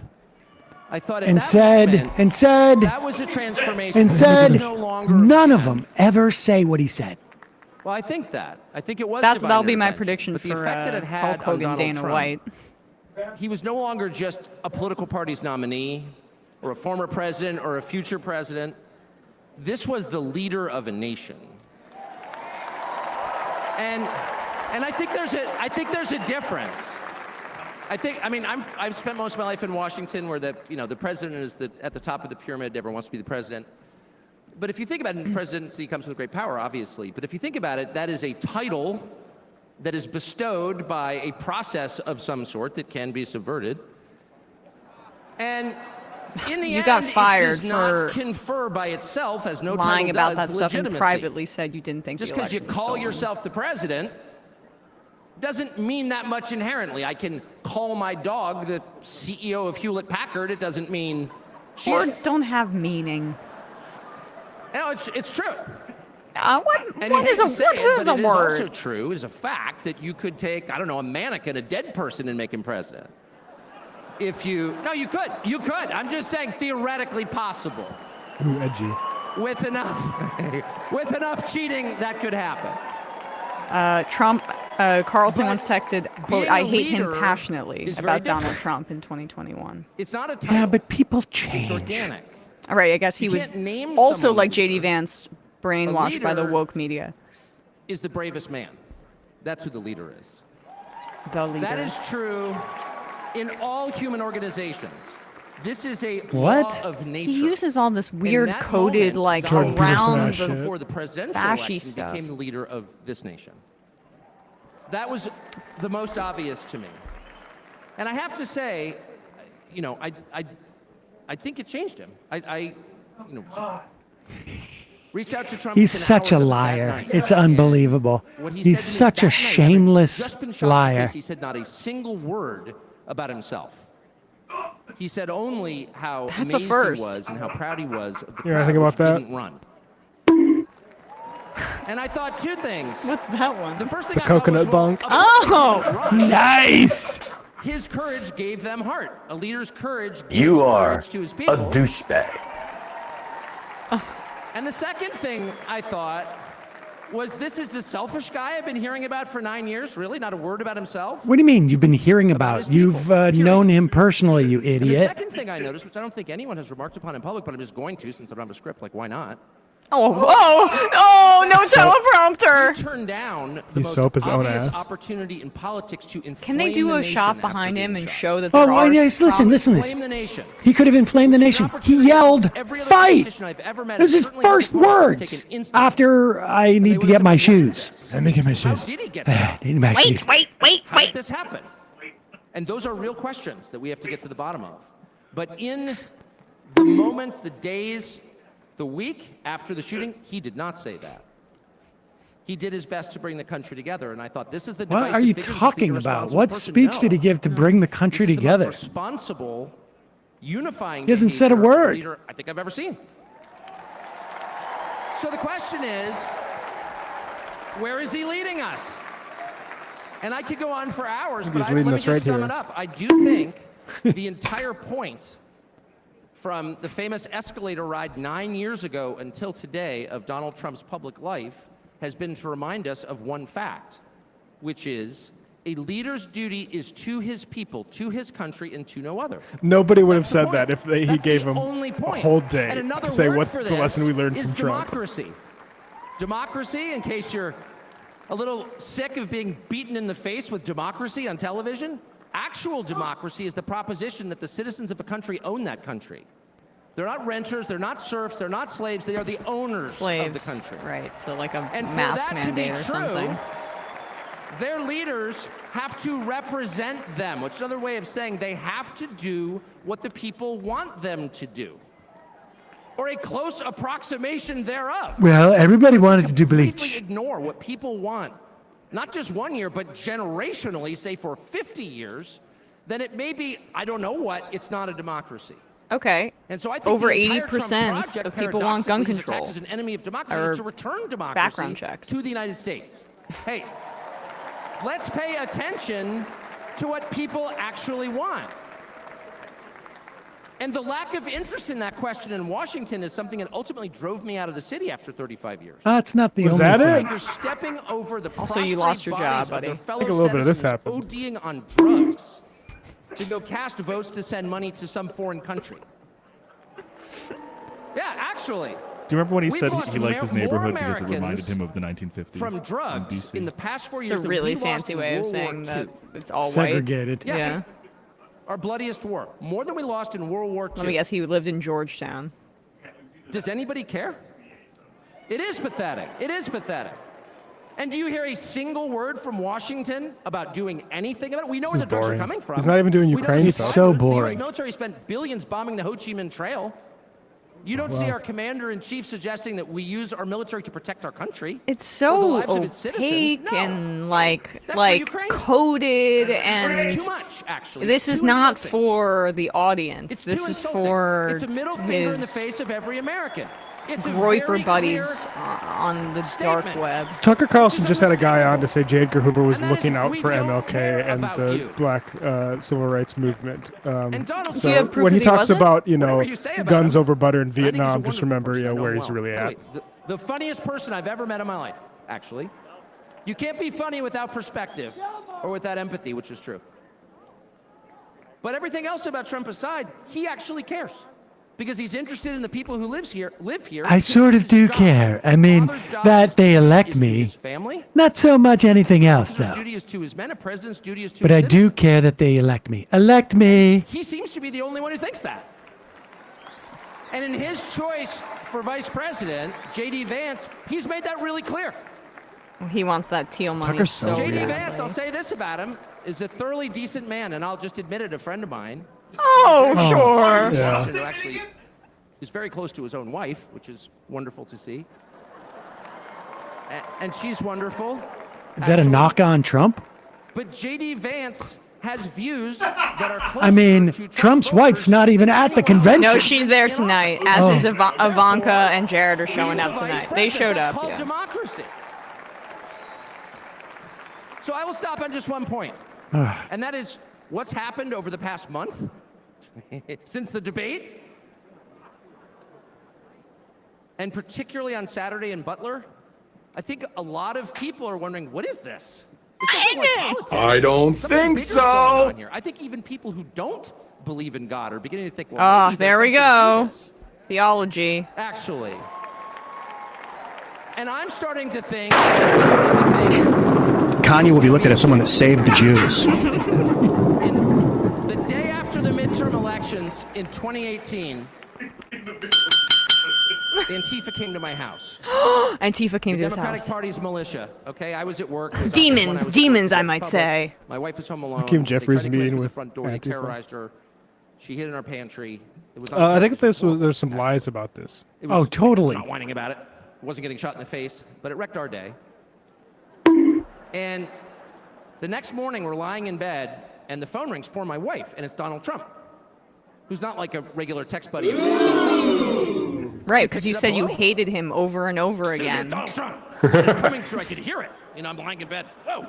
I thought at And that said, moment, and said, that was a transformation. and He said, was no longer none of them ever say what he said. Well, I think that. I think it was divine That'll be my intervention. prediction But the for effect that it had Hulk on Hogan, Donald Dana Trump, White. He was no longer just a political party's nominee or a former president or a future president. This was the leader of a nation. And I think there's a difference. I've spent most of my life in Washington, where the president is at the top of the pyramid. Everyone wants to be the president. But if you think about it, the presidency comes with great power, obviously. But if you think about it, that is a title that is bestowed by a process of some sort that can be subverted. And in the You end, got fired it does not for confer by itself, as no lying title about does, that stuff and legitimacy. privately said you didn't think Just the because you election was call stolen. yourself the president doesn't mean that much inherently. I can call my dog the CEO of Hewlett Packard. It doesn't mean she Words is. don't have meaning. No, it's true. What you hate is to a say what it, is but a it word? is also true, is a fact that you could take, I don't know, a mannequin, a dead person, and make him president. If you, no, you could. I'm just saying theoretically possible. Ooh, edgy. With enough cheating, that could happen. Trump, Carlson But once texted, quote, being I a hate him leader passionately is very about Donald different. Trump in 2021. It's not a title. Yeah, but people It's change. organic. All right, I guess he You was can't name also someone like a J.D. leader. Vance, brainwashed by the leader woke media. Is the bravest man. That's who the leader is. The leader. That is true in all human organizations. This is a What? law of nature. He uses all this In weird that coded, moment, like, Jordan Peterson around ass shit. before the presidential fashy election stuff. became the leader of this nation. That was the most obvious to me. And I have to say, you know, I think it changed him. Reached out to Trump. He's within such a hours of that liar. night. It's unbelievable. What he He's said to me such a that night, having shameless just been shot in the liar. face, he said not a single word about himself. He said only how That's a amazed first. he was and how proud he was of the Yeah, I crowd think about which that. didn't run. And I thought two things. What's that one? The first thing The I thought coconut was, well, bunk. of course they didn't run. Nice. His courage gave them heart. A leader's courage gives You are courage to his people. a douchebag. And the second thing I thought was, this is the selfish guy I've been hearing about for 9 years? Really? Not a word about himself? What do you mean you've been hearing about? his You've people, period. known him personally, you And the idiot. second thing I noticed, which I don't think anyone has remarked upon in public, but I'm just going to since I don't have a script, like, why not? Oh, no teleprompter. He turned down the He most soap his own obvious ass. opportunity in politics to inflame Can they do the a nation shot after behind him being and shot. show that Oh, there why, are yes, listen to this. Inflame the nation. He could have inflamed the nation. He yelled, Every other fight. politician I've ever met, Those are his certainly first before, has words taken instant after I They need to would get have my said, "What is shoes. this? Let me get my How shoes. did he get I shot? need my shoes. How did this happen? And those are real questions that we have to get to the bottom of. But in the moments, the days, the week after the shooting, he did not say that. He did his best to bring the country together, and I thought, this is the What divisive are you figure, this is the talking about? irresponsible What person. speech No. did he give to bring the country This is the most together? responsible, unifying He hasn't said a behavior of word. leader I think I've ever seen. So the question is, where is he leading us? And I could go on for hours, I think but he's let leading me us just right sum here. it up. I do think the entire point from the famous escalator ride 9 years ago until today of Donald Trump's public life has been to remind us of one fact, which is a leader's duty is to his people, to his country, and to no other. Nobody would have That's the said that point. if he That's gave the him only a point. whole day And another to say word what's for the this lesson we learned is from Trump. democracy. Democracy, in case you're a little sick of being beaten in the face with democracy on television, actual democracy is the proposition that the citizens of a country own that country. They're not renters, they're not serfs, they're not slaves, they are the owners of the country. Right, so like a And for mask that to be mandate or something. true, their leaders have to represent them, which is another way of saying they have to do what the people want them to do, or a close approximation thereof. Well, everybody wanted to do Completely bleach. ignore what people want, not just 1 year, but generationally, say for 50 years, then it may be, I don't know what, it's not a democracy. Okay. And so I think Over the entire 80% Trump project, of people want gun paradoxically, is control. attacked as an enemy of democracy, Or is to return democracy background checks. to the United States. Hey, let's pay attention to what people actually want. And the lack of interest in that question in Washington is something that ultimately drove me out of the city after 35 years. That's not the Was only that thing. it? You're stepping over the Also, you prostrate lost your bodies job, of buddy. their I fellow think a little bit of this citizens happened. ODing on drugs to go cast votes to send money to some foreign country. Yeah, actually. Do you remember when he We've said lost he liked his more neighborhood because it Americans reminded him of the 1950s from in drugs DC? in the past 4 It's years a than really we lost fancy in way of World War saying that II. it's all Segregated. white. Yeah. Our bloodiest war. More than we lost in World War II. Let me guess, he lived in Georgetown. Does anybody care? It is pathetic. It is pathetic. And do you hear a single word from Washington about doing anything about it? We know where the drugs are boring. coming from. He's not even doing Ukraine It's stuff. so The boring. U.S. military spent billions bombing the Ho Chi Minh Trail. You don't see our commander-in-chief suggesting that we use our military to protect our country. It's or the so lives of its citizens. opaque No. and like That's for Ukraine. coded, Or and it's too much, actually. this It's is too not insulting. for the audience. It's This too is insulting. for It's a middle finger in the his face of every American. It's a Groiper very buddies clear on the dark statement. web. Tucker Carlson just had a guy on to say J. Edgar Hoover was And that is, looking out we for don't MLK care and about the you. black civil rights movement. And Donald So Do you have proof when he that he talks wasn't? about, Whatever you say about guns him, over butter in I think he's a Vietnam, just wonderful remember, person. I know where him he's well. really at. Anyway, the funniest person I've ever met in my life, actually. You can't be funny without perspective or without empathy, which is true. But everything else about Trump aside, he actually cares. Because he's interested in the people who live here. I sort of do care. I mean, that they elect me. His family. Not so much anything else, His though. duty is to his men. A president's duty is to But his I citizens. do care that they elect me. Elect me. He seems to be the only one who thinks that. And in his choice for vice president, J.D. Vance, he's made that really clear. He wants that teal money Tucker's so so J.D. Yeah. Vance, I'll say this about him, is a thoroughly decent man, and I'll just admit it, a friend of mine. Oh, sure. Yeah. Who actually is very close to his own wife, which is wonderful to see. And she's wonderful. Is that a actually. knock on Trump? But J.D. Vance has views that are closer I mean, to Trump's wife's voters not even than at the anyone else. convention. No, she's there tonight, as Oh. is Ivanka and Jared are showing He's up the vice tonight. They president. showed That's up, called yeah. democracy. So I will stop on just one point, and that is what's happened over the past month since the debate, and particularly on Saturday in Butler. I think a lot of people are wondering, what is this? This doesn't look like politics. I don't Something think bigger's going so. on here. I think even people who don't believe in God are beginning to think, well, Ah, maybe there there's we something to go. this. Theology. Actually. And I'm starting to think, Kanye will be looked at as someone that saved the Jews. the day after the midterm elections in 2018, Antifa came to my house. Antifa came The to his Democratic house. Party's militia. Okay, I was at work. It was Demons, when I was demons, in I might public. say. My wife was home alone. Hakeem They Jeffries tried to get meeting through with the front door. They Antifa. terrorized her. She hid in our pantry. It was. On I think television. there's some lies about this. It was- Oh, totally. I'm not whining about it. Wasn't getting shot in the face, but it wrecked our day. And the next morning, we're lying in bed, and the phone rings for my wife, and it's Donald Trump, who's not like a regular text buddy. Right, because you Picks it said up, you hello? hated him over and over Says, again. "It's Donald Trump." And it's coming through. I could hear it. You know, I'm lying in bed. Whoa.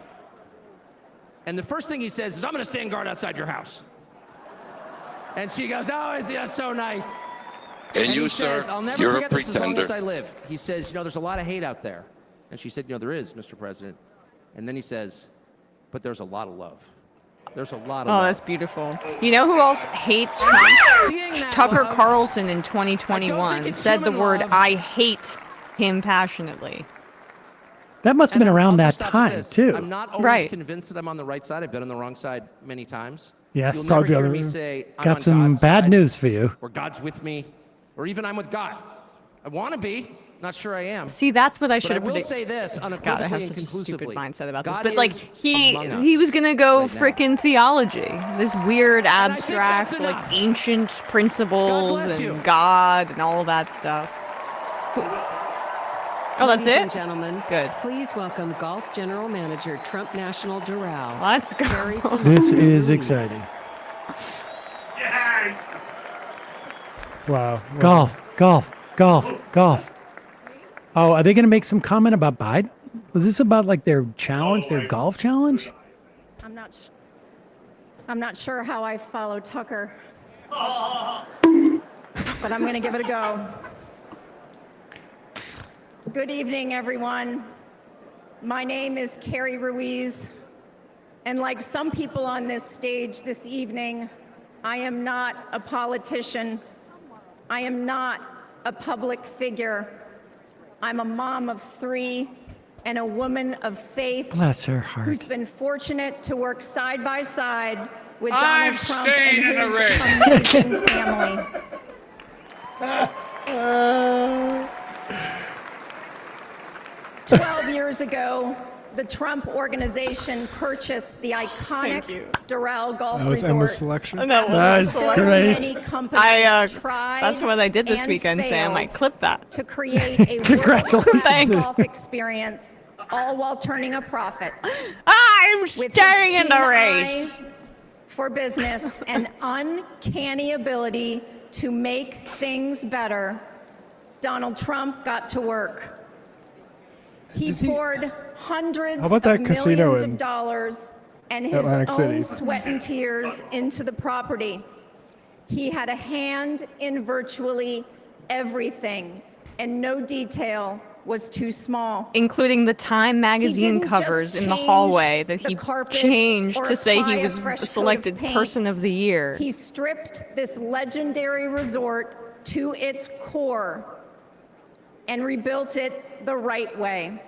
And the first thing he says is, "I'm going to stand guard outside your house." And she goes, "Oh, that's so nice." And you, he sir, says, "I'll never you're a forget this as long as I pretender. live." He says, "You know, there's a lot of hate out there." And she said, "You know, there is, Mr. President." And then he says, "But there's a lot of love. There's a lot of Oh, love." that's beautiful. You know who else hates Trump? Seeing that Tucker love, Carlson in I 2021 don't think it's said the human word, love. I hate him passionately. That must have been and around I'll that just stop with time, this. too. I'm not always Right. convinced that I'm on the right side. I've been on the wrong side many times. Yes, You'll probably never hear other- me say, "I'm Got on some God's bad side," news for you. or "God's with me," or even "I'm with God." I want to be. Not sure I am. See, that's what I But should I have will predicted. say this God, I unequivocally have and such a stupid conclusively. mindset about this. God But like is he among us was gonna go right now. frickin' theology. This weird I think abstract, that's like enough. ancient principles bless and you. God and all that stuff. Oh, that's Ladies it? and gentlemen, Good. please welcome Golf General Manager Trump National Doral. Let's go. Carrie This is Ruiz. exciting. Wow. Golf. Oh, are they going to make some comment about Biden? Was this about like their challenge, their golf challenge? I'm not sure how I follow Tucker, but I'm going to give it a go. Good evening, everyone. My name is Carrie Ruiz, and like some people on this stage this evening, I am not a politician. I am not a public figure. I'm a mom of 3 and a woman of faith Bless her who's heart. been fortunate to work side by side with I'm Donald Trump staying and in the his race. amazing family. 12 years years ago, the Trump organization purchased the iconic Doral Golf That was Emma's Resort. selection. That's So great. many companies tried That's what I did this and weekend, Sam. I failed clipped that. to create a Congratulations. world-class Thanks. golf experience, all while turning a profit. I'm With his staying in the keen race. eye for business and uncanny ability to make things better, Donald Trump got to work. He poured hundreds How about that of casino millions in of dollars and his Atlantic own City? sweat and tears into the property. He had a hand in virtually everything, and no detail was too small. Including the Time magazine didn't just covers in the change hallway that the he carpet changed or to say apply he a was fresh coat of selected paint. Person of the Year. He stripped this legendary resort to its core and rebuilt it the right way.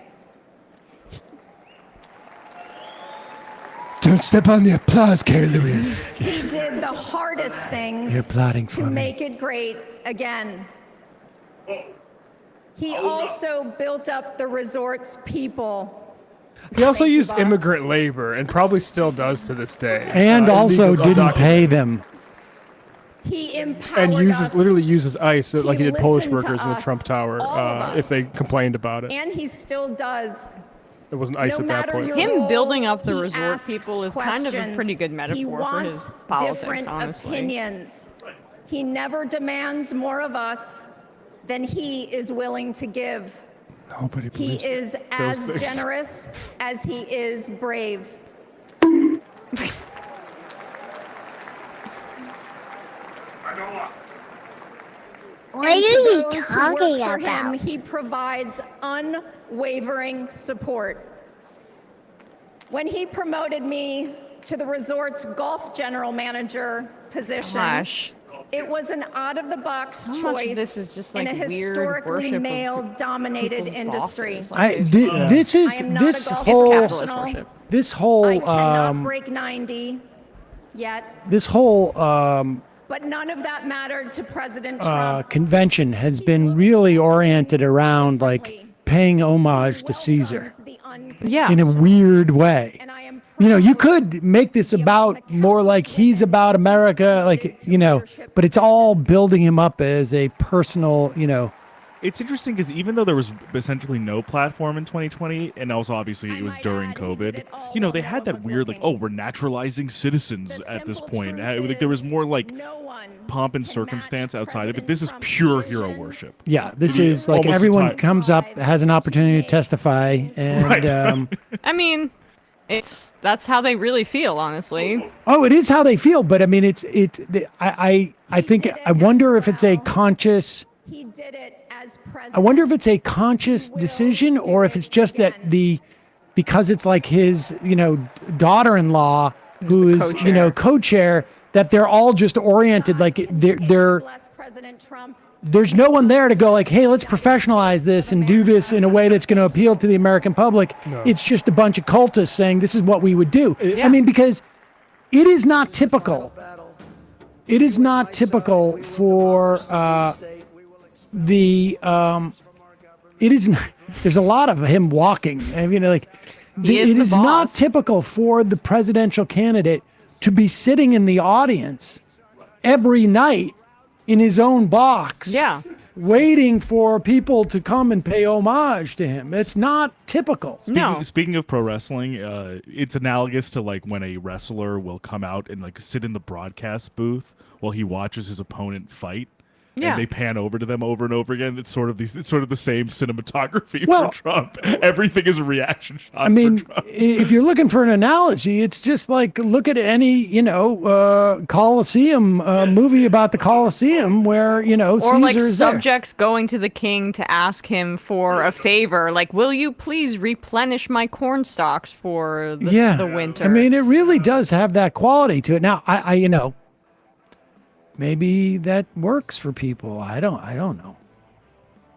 Don't step on the applause, Carrie Ruiz. He did the hardest things You're applauding to for me. make it great again. He also built up the resort's people. He also Thank you, used boss. immigrant labor and probably still does to this day. And also illegal didn't undocumented. pay them. He empowered And us, literally uses ICE like he did Polish listened to workers in the us, Trump Tower all of if they us. complained about it. and he still does. It wasn't ICE No at that matter point. your Him role, building up the he resort asks people is kind of a questions. pretty good He metaphor for wants his politics, different honestly. opinions. He never demands more of us than he is willing to give. Nobody He believes is those as things. generous as he is brave. What And are to you those who work talking for him, about? he provides unwavering support. When he promoted me to the resort's golf general manager position, Gosh. it was an out-of-the-box How much choice of this is just, in like, a weird historically worship of male-dominated people's industry. bosses? Like, This is I am not a this golf whole capitalist professional. worship. this whole I cannot break 90 yet, this whole but none of that mattered to President Trump. convention has been really oriented around like paying homage to Caesar Yeah. in a weird way. And I am You know, you could make this about more like he's about America, like, you know, but it's all building him up as a personal, you know. It's interesting because even though there was essentially no platform in 2020, and also obviously it was during COVID, you know, they had that weird, like, oh, we're naturalizing citizens at this point. Like, there was more, like, pomp and circumstance outside of it. This is pure hero worship. Yeah, this To me, is like almost everyone entire- comes up, has an opportunity to testify, and Right. I mean, that's how they really feel, honestly. oh, it is how they feel. But I mean, I think I wonder if it's a conscious. He did it as president. I wonder if it's a conscious decision or if it's just that because it's like his, you know, daughter-in-law who is, you know, co-chair, that they're all just oriented like they're Bless President Trump. there's no one there to go like, hey, let's professionalize this and do this in a way that's going to appeal to the American public. No. It's just a bunch of cultists saying this is what we would do. I mean, because it is not typical. It is not typical for it is not, there's a lot of him walking. I mean, like it is not typical for the presidential candidate to be sitting in the audience every night in his own box. Yeah. Waiting for people to come and pay homage to him. It's not typical. Speaking of pro wrestling, it's analogous to like when a wrestler will come out and like sit in the broadcast booth while he watches his opponent fight. Yeah. And they pan over to them over and over again. It's sort of the same cinematography Well- for Trump. Everything is a reaction shot. I mean, for Trump. if you're looking for an analogy, it's just like look at any, you know, Colosseum movie about the Colosseum where, you know, Or Caesar like is there. subjects going to the king to ask him for a favor, like, will you please replenish my corn stalks for the winter? I mean, it really does have that quality to it. Now, I you know, maybe that works for people. I don't know.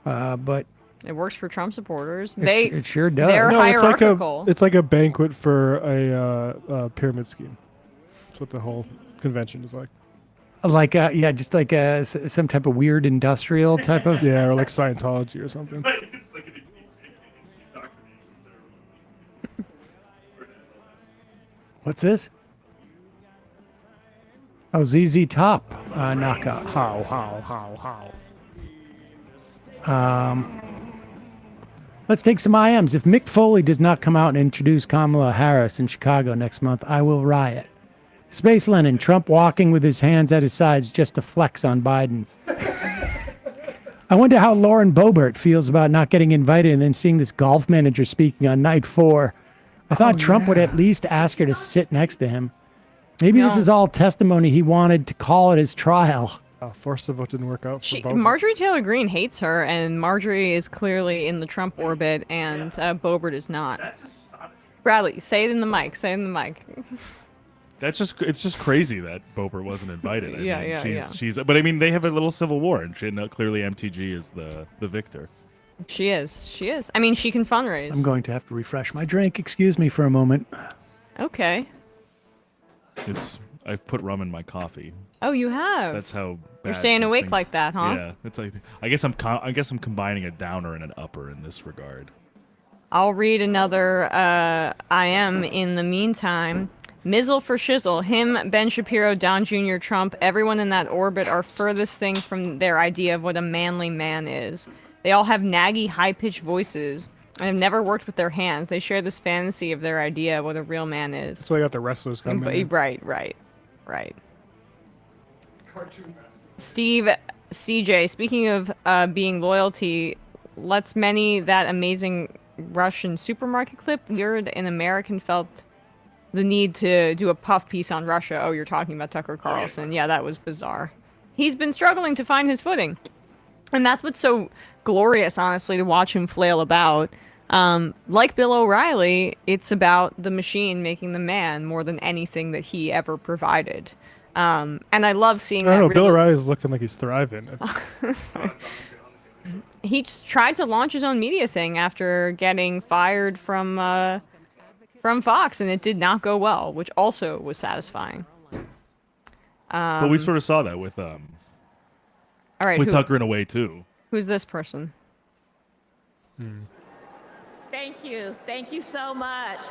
But it works for Trump supporters. it sure does. They're No, hierarchical. it's like a banquet for a pyramid scheme. That's what the whole convention is like. Like just like some type of weird industrial type of. Yeah, or like Scientology or something. What's this? Oh, ZZ Top knockout. Let's take some IMs. If Mick Foley does not come out and introduce Kamala Harris in Chicago next month, I will riot. Space Lennon, Trump walking with his hands at his sides just to flex on Biden. I wonder how Lauren Boebert feels about not getting invited and then seeing this golf manager speaking on night 4. I thought Trump would at least ask her to sit next to him. Maybe this is all testimony he wanted to call at his trial. Forced the vote didn't work out for Boebert. Marjorie Taylor Greene hates her, and Marjorie is clearly in the Trump orbit, and Boebert is not. Bradley, say it in the mic. Say it in the mic. It's just crazy that Boebert wasn't invited. I mean, she's but I mean they have a little civil war, and clearly MTG is the victor. She is. I mean, she can fundraise. I'm going to have to refresh my drink. Excuse me for a moment. Okay. I've put rum in my coffee. Oh, you have. That's how bad you're staying these awake things- like that, huh? Yeah, it's like I guess I'm combining a downer and an upper in this regard. I'll read another IM in the meantime. Mizzle for shizzle. Him, Ben Shapiro, Don Jr., Trump, everyone in that orbit are furthest thing from their idea of what a manly man is. They all have naggy, high-pitched voices and have never worked with their hands. They share this fantasy of their idea of what a real man is. That's why you got the wrestlers coming in. Right. Steve CJ, speaking of being loyalty, let's many that amazing Russian supermarket clip. Weird, an American felt the need to do a puff piece on Russia. Oh, you're talking about Tucker Carlson. Yeah, that was bizarre. He's been struggling to find his footing. And that's what's so glorious, honestly, to watch him flail about. Like Bill O'Reilly, it's about the machine making the man more than anything that he ever provided. And I love seeing that. I don't know, Bill O'Reilly's looking like he's thriving. He just tried to launch his own media thing after getting fired from Fox, and it did not go well, which also was satisfying. But we sort of saw that with all right, with Tucker in a way too. Who's this person? Thank you so much.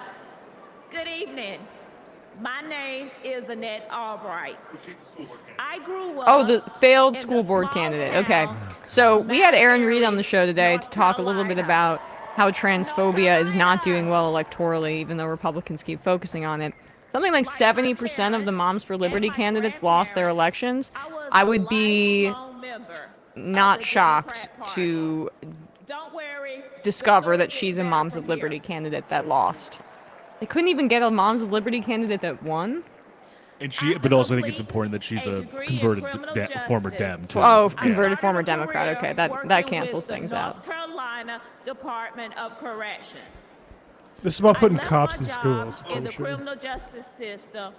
Good evening. My name is Annette Albright. I grew up. Oh, the failed school board candidate. Okay. So we had Aaron Reed on the show today to talk a little bit about how transphobia is not doing well electorally, even though Republicans keep focusing on it. Something like 70% of the Moms for Liberty candidates lost their elections. I would be not shocked to discover that she's a Moms of Liberty candidate that lost. They couldn't even get a Moms of Liberty candidate that won. And but also I think it's important that she's a converted former Dem too. Oh, converted former Democrat. Okay, that cancels things out. North Carolina Department of Corrections. This is about putting cops in schools. In the criminal justice system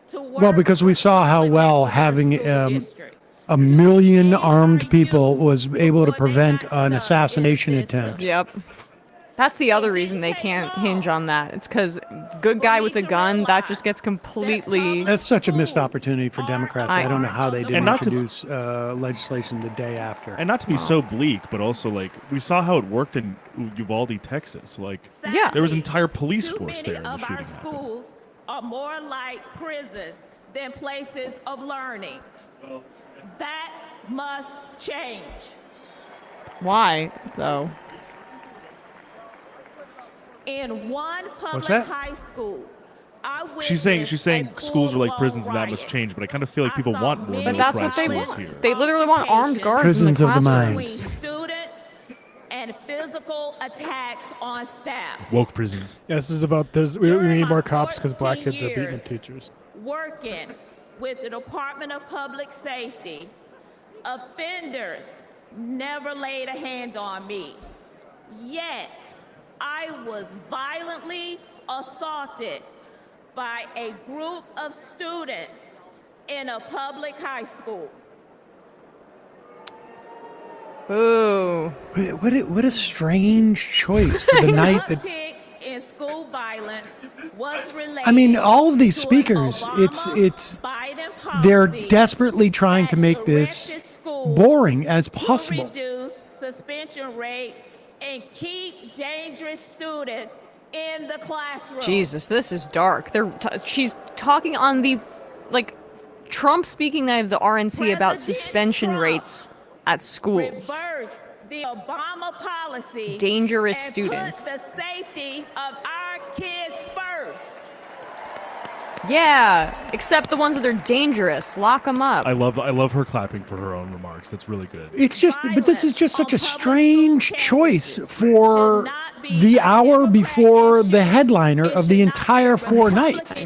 to work Well, because we saw how well having a million armed people was able to prevent an assassination attempt. Yep. That's the other reason they can't hinge on that. It's because good guy with a gun, that just gets completely... That's such a missed opportunity for Democrats. I don't know how they didn't introduce legislation the day after. And not to be so bleak, but also like we saw how it worked in Uvalde, Texas. Like there was an entire police force there. Of our schools are more like prisons than places of learning. That must change. Why, though? In one public that? high school, She's saying schools are like prisons and that must change, but I kind of feel like people want more But that's what militarized they schools want. here. They literally want armed guards Prisons in the of the classroom. minds. Students and physical attacks on staff. Woke prisons. Yeah, this is about we need more cops because black kids are beating the teachers. Working with the Department of Public Safety, offenders never laid a hand on me. Yet, I was violently assaulted by a group of students in a public high school. Ooh. What a strange choice for the night that... In school violence was related. I mean, all of these speakers, they're desperately trying to make this boring as possible. Reduce suspension rates and keep dangerous students in the classroom. Jesus, this is dark. She's talking on the, like, Trump speaking of the RNC about suspension rates at schools. Reverse the Obama policy. Dangerous and students. Put the safety of our kids first. Yeah, except the ones that are dangerous. Lock them up. I love her clapping for her own remarks. That's really good. It's just, but this is just such a strange choice for the hour before the headliner of the entire 4 nights.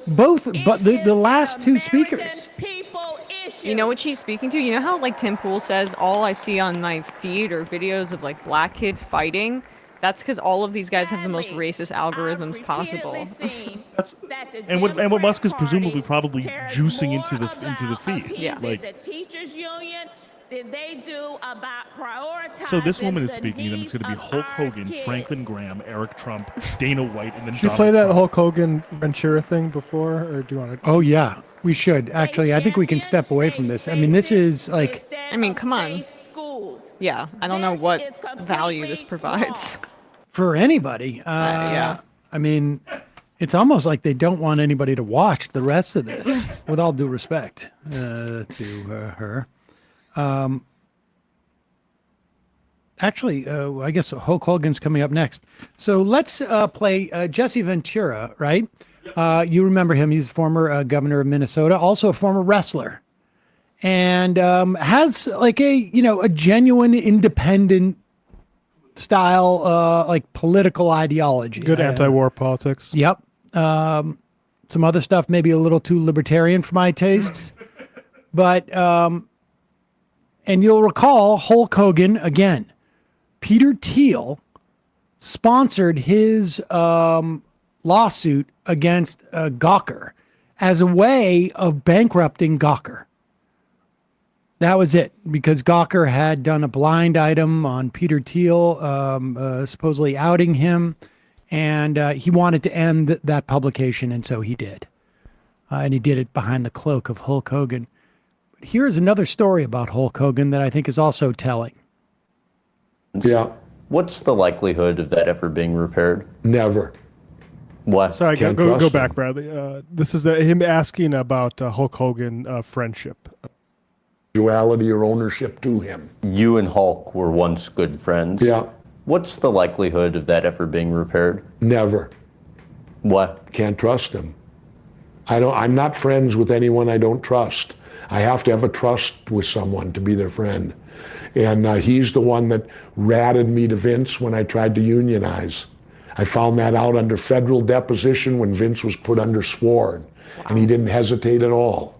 Both, but the last 2 speakers. You know what she's speaking to? You know how, like, Tim Pool says, all I see on my feed are videos of, like, black kids fighting? That's because all of these guys have the most racist algorithms possible. And what Musk is presumably probably juicing into the feed. Yeah. Like, the teachers union than they do about prioritizing. so this woman is speaking, and the it's going to be needs of Hulk our Hogan, kids. Franklin Graham, Eric Trump, Dana White, and then Did you Donald play that Trump. Hulk Hogan Ventura thing before, or do you want to? Oh yeah, we should actually. I think we can step away from this. I mean, this is like. I mean, come on. Yeah, I don't know what value this provides. For anybody. Yeah. I mean, it's almost like they don't want anybody to watch the rest of this, with all due respect to her. Actually, I guess Hulk Hogan's coming up next. So let's play Jesse Ventura, right? You remember him. He's former governor of Minnesota, also a former wrestler. And has like a genuine independent style, like political ideology. Good anti-war politics. Yep. Some other stuff maybe a little too libertarian for my tastes. But, and you'll recall Hulk Hogan, again, Peter Thiel sponsored his lawsuit against Gawker as a way of bankrupting Gawker. That was it, because Gawker had done a blind item on Peter Thiel, supposedly outing him, and he wanted to end that publication, and so he did. And he did it behind the cloak of Hulk Hogan. But here's another story about Hulk Hogan that I think is also telling. Yeah. What's the likelihood of that ever being repaired? Never. What? Sorry, go back, Bradley. This is him asking about Hulk Hogan friendship. Duality or ownership to him. You and Hulk were once good friends. Yeah. What's the likelihood of that ever being repaired? Never. What? Can't trust him. I'm not friends with anyone I don't trust. I have to have a trust with someone to be their friend. And he's the one that ratted me to Vince when I tried to unionize. I found that out under federal deposition when Vince was put under sworn. Wow. And he didn't hesitate at all.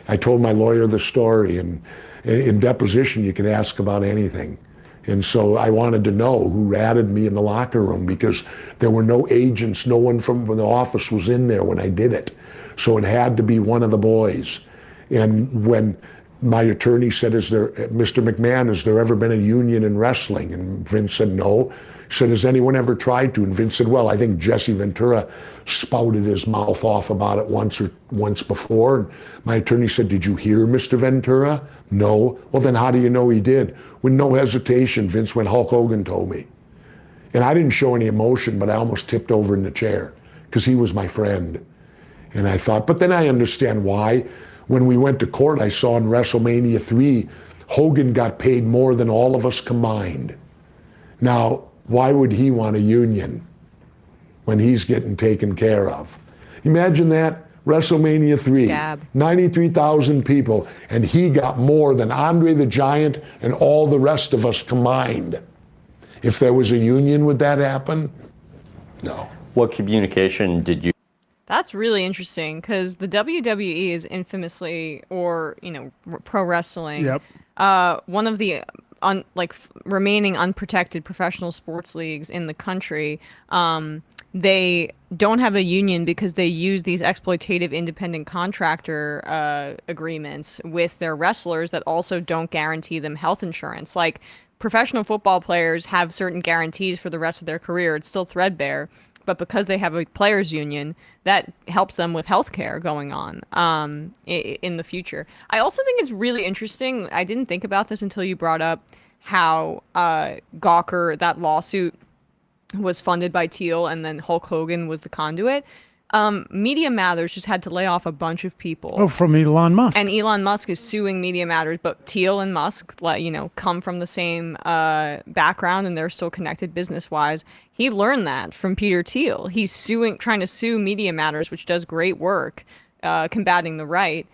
I told my lawyer the story, and in deposition you could ask about anything. And so I wanted to know who ratted me in the locker room, because there were no agents, no one from the office was in there when I did it. So it had to be one of the boys. And when my attorney said, Mr. McMahon, has there ever been a union in wrestling? And Vince said, no. He said, has anyone ever tried to? And Vince said, well, I think Jesse Ventura spouted his mouth off about it once before. And my attorney said, did you hear Mr. Ventura? No. Well, then how do you know he did? With no hesitation, Vince went, Hulk Hogan told me. And I didn't show any emotion, but I almost tipped over in the chair because he was my friend. And I thought, but then I understand why. When we went to court, I saw in WrestleMania 3, Hogan got paid more than all of us combined. Now, why would he want a union when he's getting taken care of? Imagine that, WrestleMania 3, 93,000 people, and he got more than Andre the Giant and all the rest of us combined. If there was a union, would that happen? No. What communication did you... That's really interesting, because the WWE is infamously, or pro wrestling, one of the remaining unprotected professional sports leagues in the country. They don't have a union because they use these exploitative independent contractor agreements with their wrestlers that also don't guarantee them health insurance. Like, professional football players have certain guarantees for the rest of their career. It's still threadbare. But because they have a players union, that helps them with health care going on in the future. I also think it's really interesting. I didn't think about this until you brought up how Gawker, that lawsuit was funded by Teal, and then Hulk Hogan was the conduit. Media Matters just had to lay off a bunch of people. Oh, from Elon Musk. And Elon Musk is suing Media Matters, but Teal and Musk, come from the same background, and they're still connected business-wise. He learned that from Peter Thiel. He's trying to sue Media Matters, which does great work combating the right,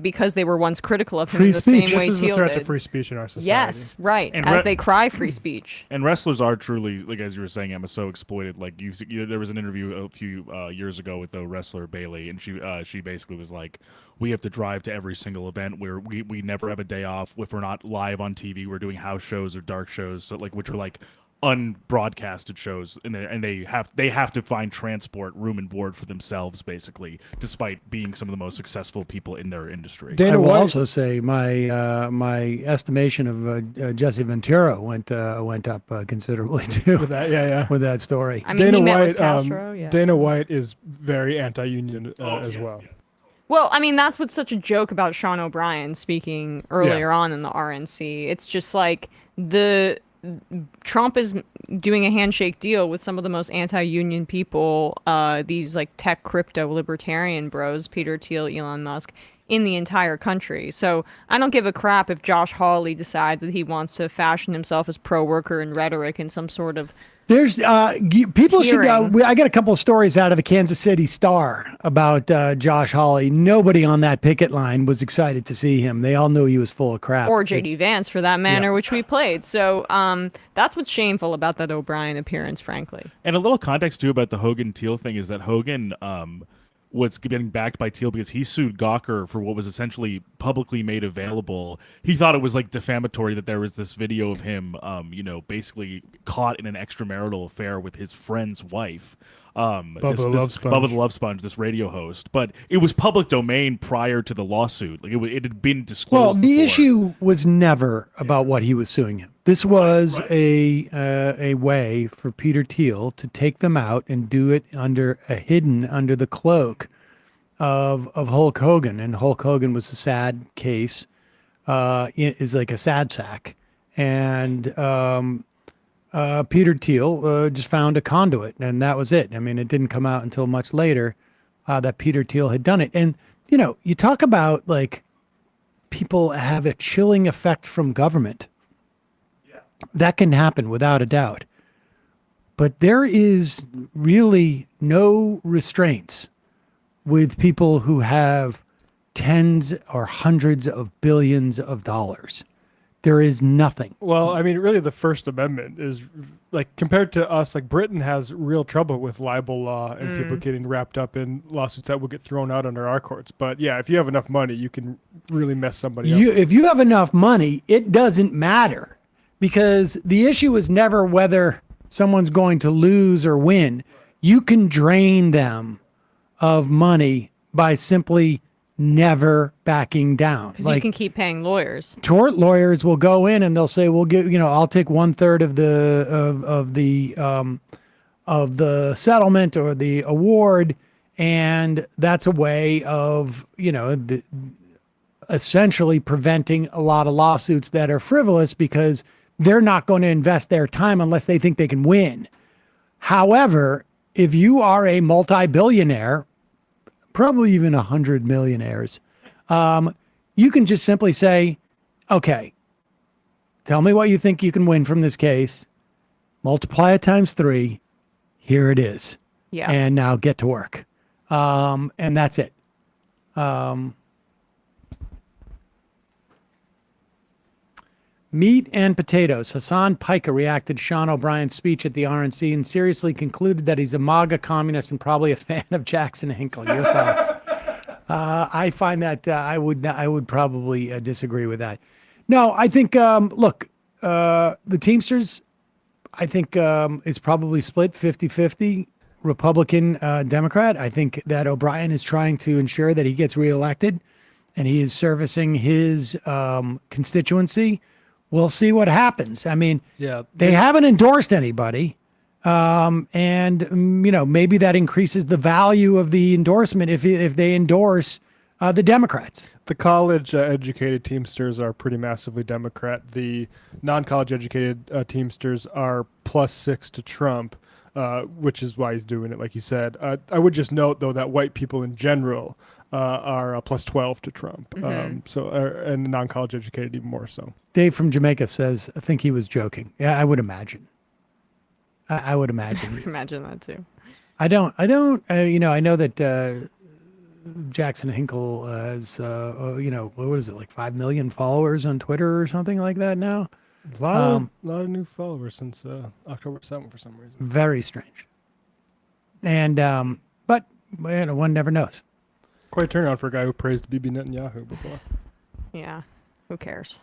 because they were once critical of him in the same way This is a Teal threat did. to free speech in our society. Yes, right. And as they cry free speech. And wrestlers are truly, like as you were saying, Emma, so exploited. Like there was an interview a few years ago with the wrestler Bailey, and she basically was like, "We have to drive to every single event where we never have a day off. If we're not live on TV, we're doing house shows or dark shows, so which are like unbroadcasted shows, and they have to find transport, room and board for themselves, basically, despite being some of the most successful people in their industry." I will also say my estimation of Jesse Ventura went up considerably too with that, with that story. I mean, Dana he met White, with Castro, yeah. Dana White is very anti-union as well. Well, I mean, that's what's such a joke about Sean O'Brien speaking earlier on in the RNC. It's just like Trump is doing a handshake deal with some of the most anti-union people, these like tech crypto libertarian bros, Peter Thiel, Elon Musk, in the entire country. So I don't give a crap if Josh Hawley decides that he wants to fashion himself as pro-worker and rhetoric in some sort of There's people should. hearing. I got a couple of stories out of the Kansas City Star about Josh Hawley. Nobody on that picket line was excited to see him. They all knew he was full of crap. Or JD Vance, for that matter, which we played. So that's what's shameful about that O'Brien appearance, frankly. And a little context too about the Hogan Teal thing is that Hogan was getting backed by Teal because he sued Gawker for what was essentially publicly made available. He thought it was like defamatory that there was this video of him, basically caught in an extramarital affair with his friend's wife. Bubba the Love Sponge, this radio host. But it was public domain prior to the lawsuit. Like it had been disclosed. Well, the before. issue was never about what he was suing him. This was a way for Peter Thiel to take them out and do it hidden under the cloak of Hulk Hogan. And Hulk Hogan was a sad case, is like a sad sack. And Peter Thiel just found a conduit, and that was it. I mean, it didn't come out until much later that Peter Thiel had done it. And, you talk about like people have a chilling effect from government. That can happen without a doubt. But there is really no restraints with people who have tens or hundreds of billions of dollars. There is nothing. Well, I mean, really, the First Amendment is like compared to us. Like Britain has real trouble with libel law and people getting wrapped up in lawsuits that will get thrown out under our courts. But yeah, if you have enough money, you can really mess somebody up. If you have enough money, it doesn't matter, because the issue is never whether someone's going to lose or win. You can drain them of money by simply never backing down. Because you can keep paying lawyers. Tort lawyers will go in and they'll say, "We'll give, I'll take 1/3 of the settlement or the award," and that's a way of essentially preventing a lot of lawsuits that are frivolous, because they're not going to invest their time unless they think they can win. However, if you are a multi-billionaire, probably even 100 millionaires, you can just simply say, okay, tell me what you think you can win from this case, multiply it times 3, here it is. Yeah. And now get to work. And that's it. Meat and potatoes. Hassan Piker reacted to Sean O'Brien's speech at the RNC and seriously concluded that he's a MAGA communist and probably a fan of Jackson Hinkle. Your thoughts? I find that I would probably disagree with that. No, I think the Teamsters, I think is probably split 50-50 Republican Democrat. I think that O'Brien is trying to ensure that he gets reelected and he is servicing his constituency. We'll see what happens. I mean, they haven't endorsed anybody. And maybe that increases the value of the endorsement if they endorse the Democrats. The college educated Teamsters are pretty massively Democrat. The non-college educated Teamsters are +6 to Trump. which is why he's doing it, like you said. I would just note, though, that white people in general are plus 12 to Trump. And non-college educated even more so. Dave from Jamaica says, I think he was joking. Yeah, I would imagine. I would imagine. Imagine that too. I don't, I know that Jackson Hinkle has, what is it, like 5 million followers on Twitter or something like that now? A lot of new followers since October 7th for some reason. Very strange. And, but, one never knows. Quite a turnaround for a guy who praised Bibi Netanyahu before. Yeah, who cares?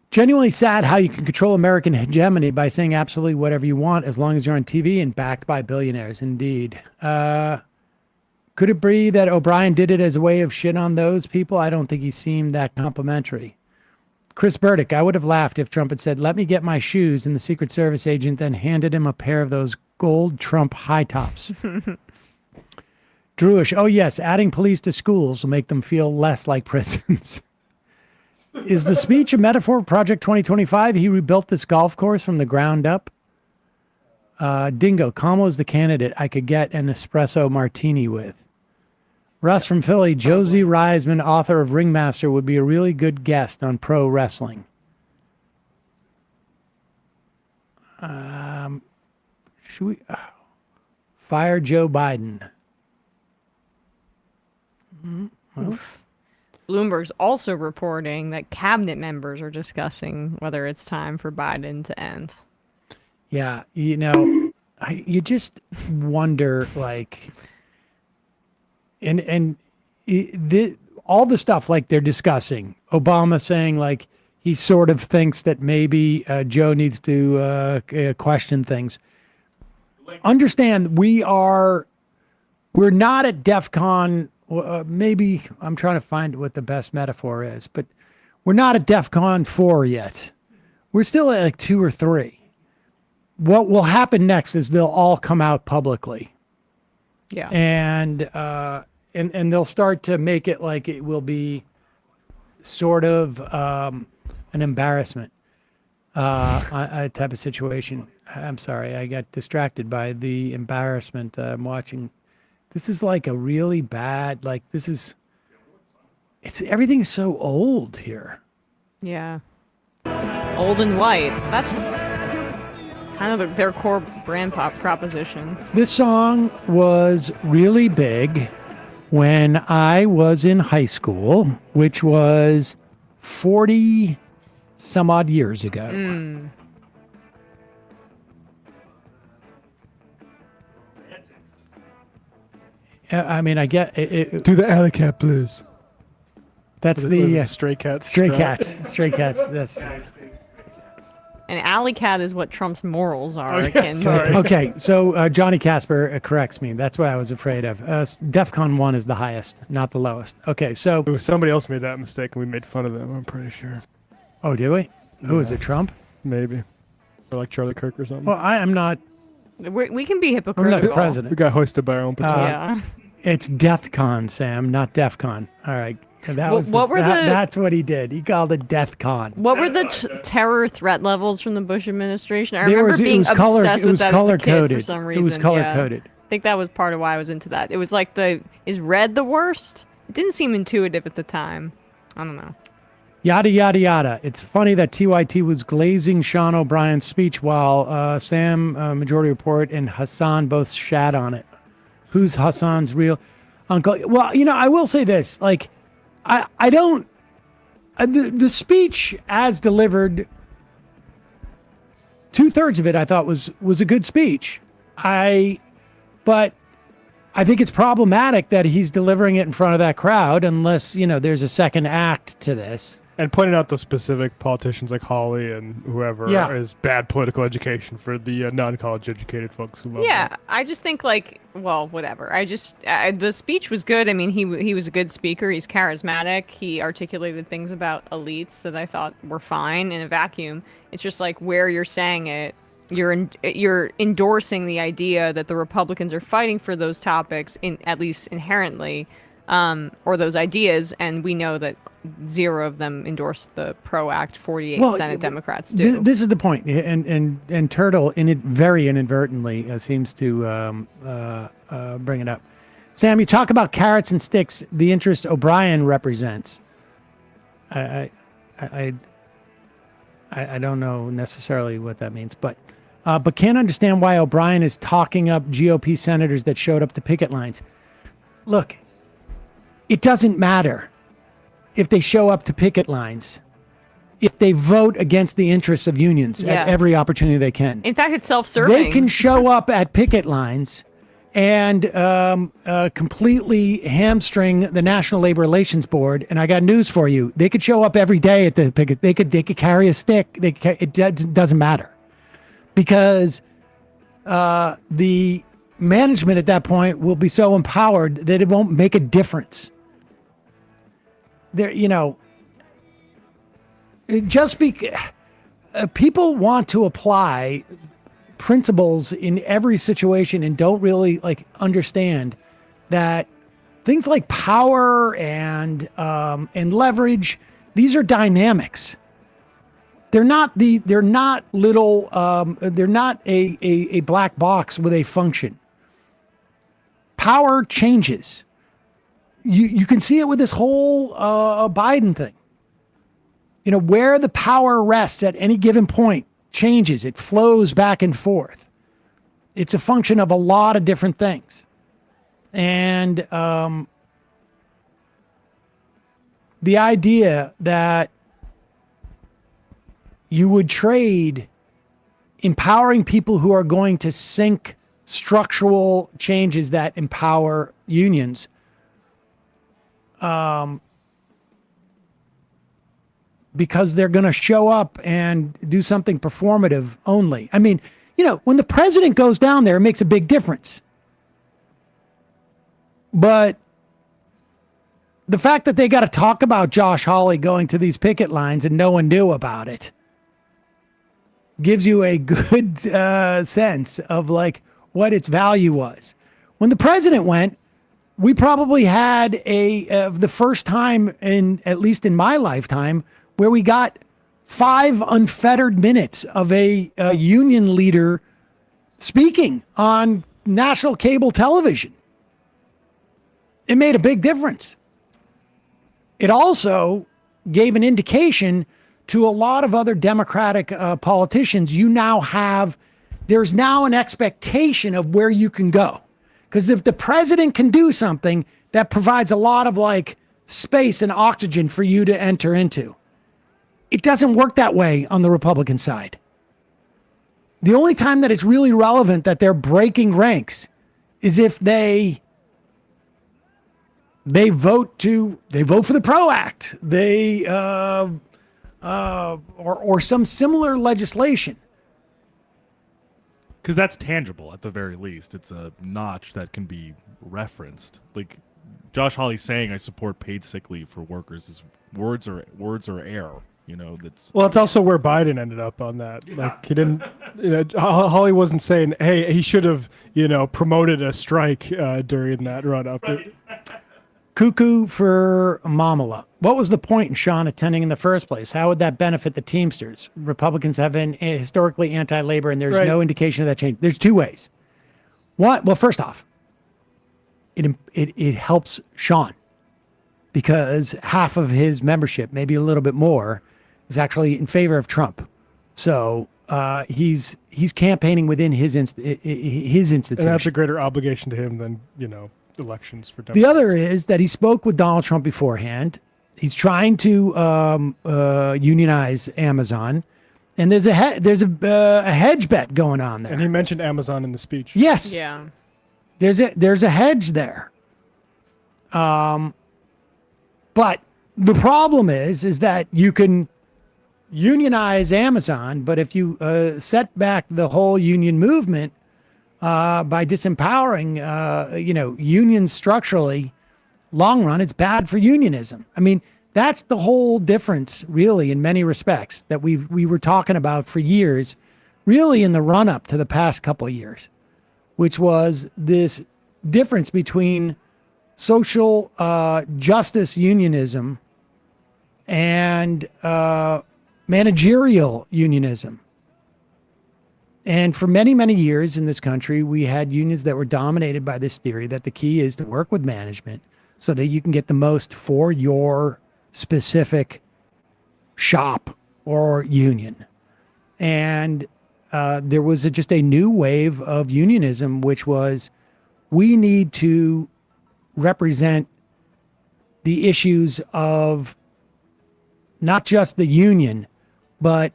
Genuinely sad how you can control American hegemony by saying absolutely whatever you want as long as you're on TV and backed by billionaires. Indeed. Could it be that O'Brien did it as a way of shit on those people? I don't think he seemed that complimentary. Chris Burdick, I would have laughed if Trump had said, let me get my shoes, and the Secret Service agent then handed him a pair of those gold Trump high tops. Drewish, oh yes, adding police to schools will make them feel less like prisons. Is the speech a metaphor for Project 2025? He rebuilt this golf course from the ground up. Dingo, Kamala is the candidate I could get an espresso martini with. Russ from Philly, Josie Reisman, author of Ringmaster, would be a really good guest on pro wrestling. Should we fire Joe Biden? Well. Bloomberg's also reporting that cabinet members are discussing whether it's time for Biden to end. Yeah, you just wonder, like, all the stuff like they're discussing. Obama saying like he sort of thinks that maybe Joe needs to question things. Understand, we're not at DEF CON. Maybe I'm trying to find what the best metaphor is, but we're not at DEF CON 4 yet. We're still at like 2 or 3. What will happen next is they'll all come out publicly. Yeah. And they'll start to make it like it will be sort of an embarrassment a type of situation. I'm sorry, I got distracted by the embarrassment I'm watching. This is like a really bad, like everything's so old here. Yeah. Old and white. That's kind of their core brand pop proposition. This song was really big when I was in high school, which was 40 some odd years ago. I mean, I get it. Do the Alley Cat Blues. That's the Stray Cats. Stray Cats. Stray Cats. That's. An alley cat is what Trump's morals are. Okay, so Johnny Casper corrects me. That's what I was afraid of. DEFCON 1 is the highest, not the lowest. Okay, so somebody else made that mistake and we made fun of them, I'm pretty sure. Oh, did we? Who is it, Trump? Maybe. Or like Charlie Kirk or something. Well, I am not. We can be hypocritical. I'm not the president. We got hoisted by our own petard. Yeah. It's DEFCON, Sam, not DEFCON. All right. That's what he did. He called it DEFCON. What were the terror threat levels from the Bush administration? I remember being obsessed with that as a kid for some reason. It was color-coded. I think that was part of why I was into that. It was like is red the worst? It didn't seem intuitive at the time. I don't know. Yada, yada, yada. It's funny that TYT was glazing Sean O'Brien's speech while Sam, Majority Report, and Hassan both shat on it. Who's Hassan's real uncle? Well, I will say this. Like, I don't... the speech as delivered, 2/3 of it I thought was a good speech. But I think it's problematic that he's delivering it in front of that crowd unless, there's a second act to this. And pointing out those specific politicians like Hawley and whoever is bad political education for the non-college educated folks who love them. I just think whatever. The speech was good. I mean, he was a good speaker. He's charismatic. He articulated things about elites that I thought were fine in a vacuum. It's just like where you're saying it, you're endorsing the idea that the Republicans are fighting for those topics, at least inherently, or those ideas, and we know that zero of them endorsed the PRO Act. 48 Well, Senate Democrats do. This is the point, and Turtle very inadvertently seems to bring it up. Sam, you talk about carrots and sticks, the interest O'Brien represents. I don't know necessarily what that means, but can't understand why O'Brien is talking up GOP senators that showed up to picket lines. Look, it doesn't matter if they show up to picket lines, if they vote against the interests of unions at every opportunity they can. In fact, it's self-serving. They can show up at picket lines and completely hamstring the National Labor Relations Board. And I got news for you: they could show up every day at the picket. They could carry a stick. It doesn't matter, because the management at that point will be so empowered that it won't make a difference. There, people want to apply principles in every situation and don't really understand that things like power and leverage, these are dynamics. They're not a black box with a function. Power changes. You can see it with this whole Biden thing. Where the power rests at any given point changes. It flows back and forth. It's a function of a lot of different things. And the idea that you would trade empowering people who are going to sink structural changes that empower unions because they're going to show up and do something performative only. I mean, when the president goes down there, it makes a big difference. But the fact that they got to talk about Josh Hawley going to these picket lines and no one knew about it gives you a good sense of what its value was. When the president went, we probably had the first time at least in my lifetime, where we got 5 unfettered minutes of a union leader speaking on national cable television. It made a big difference. It also gave an indication to a lot of other Democratic politicians. There's now an expectation of where you can go. Because if the president can do something, that provides a lot of space and oxygen for you to enter into. It doesn't work that way on the Republican side. The only time that it's really relevant that they're breaking ranks is if they vote for the PRO Act, or some similar legislation. Because that's tangible at the very least. It's a notch that can be referenced. Josh Hawley saying, "I support paid sick leave for workers," is words are air. Well, it's also where Biden ended up on that. He didn't. Hawley wasn't saying, "Hey, he should have," promoted a strike during that run up. Cuckoo for Mamala. What was the point in Sean attending in the first place? How would that benefit the Teamsters? Republicans have been historically anti-labor, and there's no indication of that change. There's 2 ways. Well, first off, it helps Sean, because half of his membership, maybe a little bit more, is actually in favor of Trump. So he's campaigning within his institution. And that's a greater obligation to him than elections for Democrats. The other is that he spoke with Donald Trump beforehand. He's trying to unionize Amazon, and there's a hedge bet going on there. And he mentioned Amazon in the speech. Yes. Yeah. There's a hedge there. But the problem is that you can unionize Amazon, but if you set back the whole union movement by disempowering, unions structurally, long run, it's bad for unionism. I mean, that's the whole difference, really, in many respects, that we were talking about for years, really in the run up to the past couple of years, which was this difference between social justice unionism and managerial unionism. And for many, many years in this country, we had unions that were dominated by this theory that the key is to work with management so that you can get the most for your specific shop or union. And there was just a new wave of unionism, which was we need to represent the issues of not just the union, but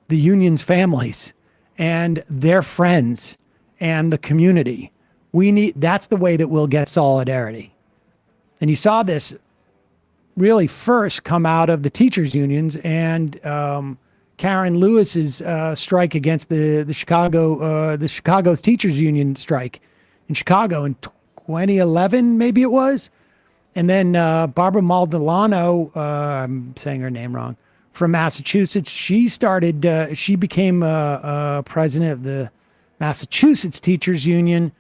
the union's families and their friends and the community. That's the way that we'll get solidarity. And you saw this really first come out of the teachers unions and Karen Lewis's strike against the Chicago's teachers union strike in Chicago in 2011, maybe it was. And then Barbara Maldonado, I'm saying her name wrong, from Massachusetts, she became president of the Massachusetts Teachers Union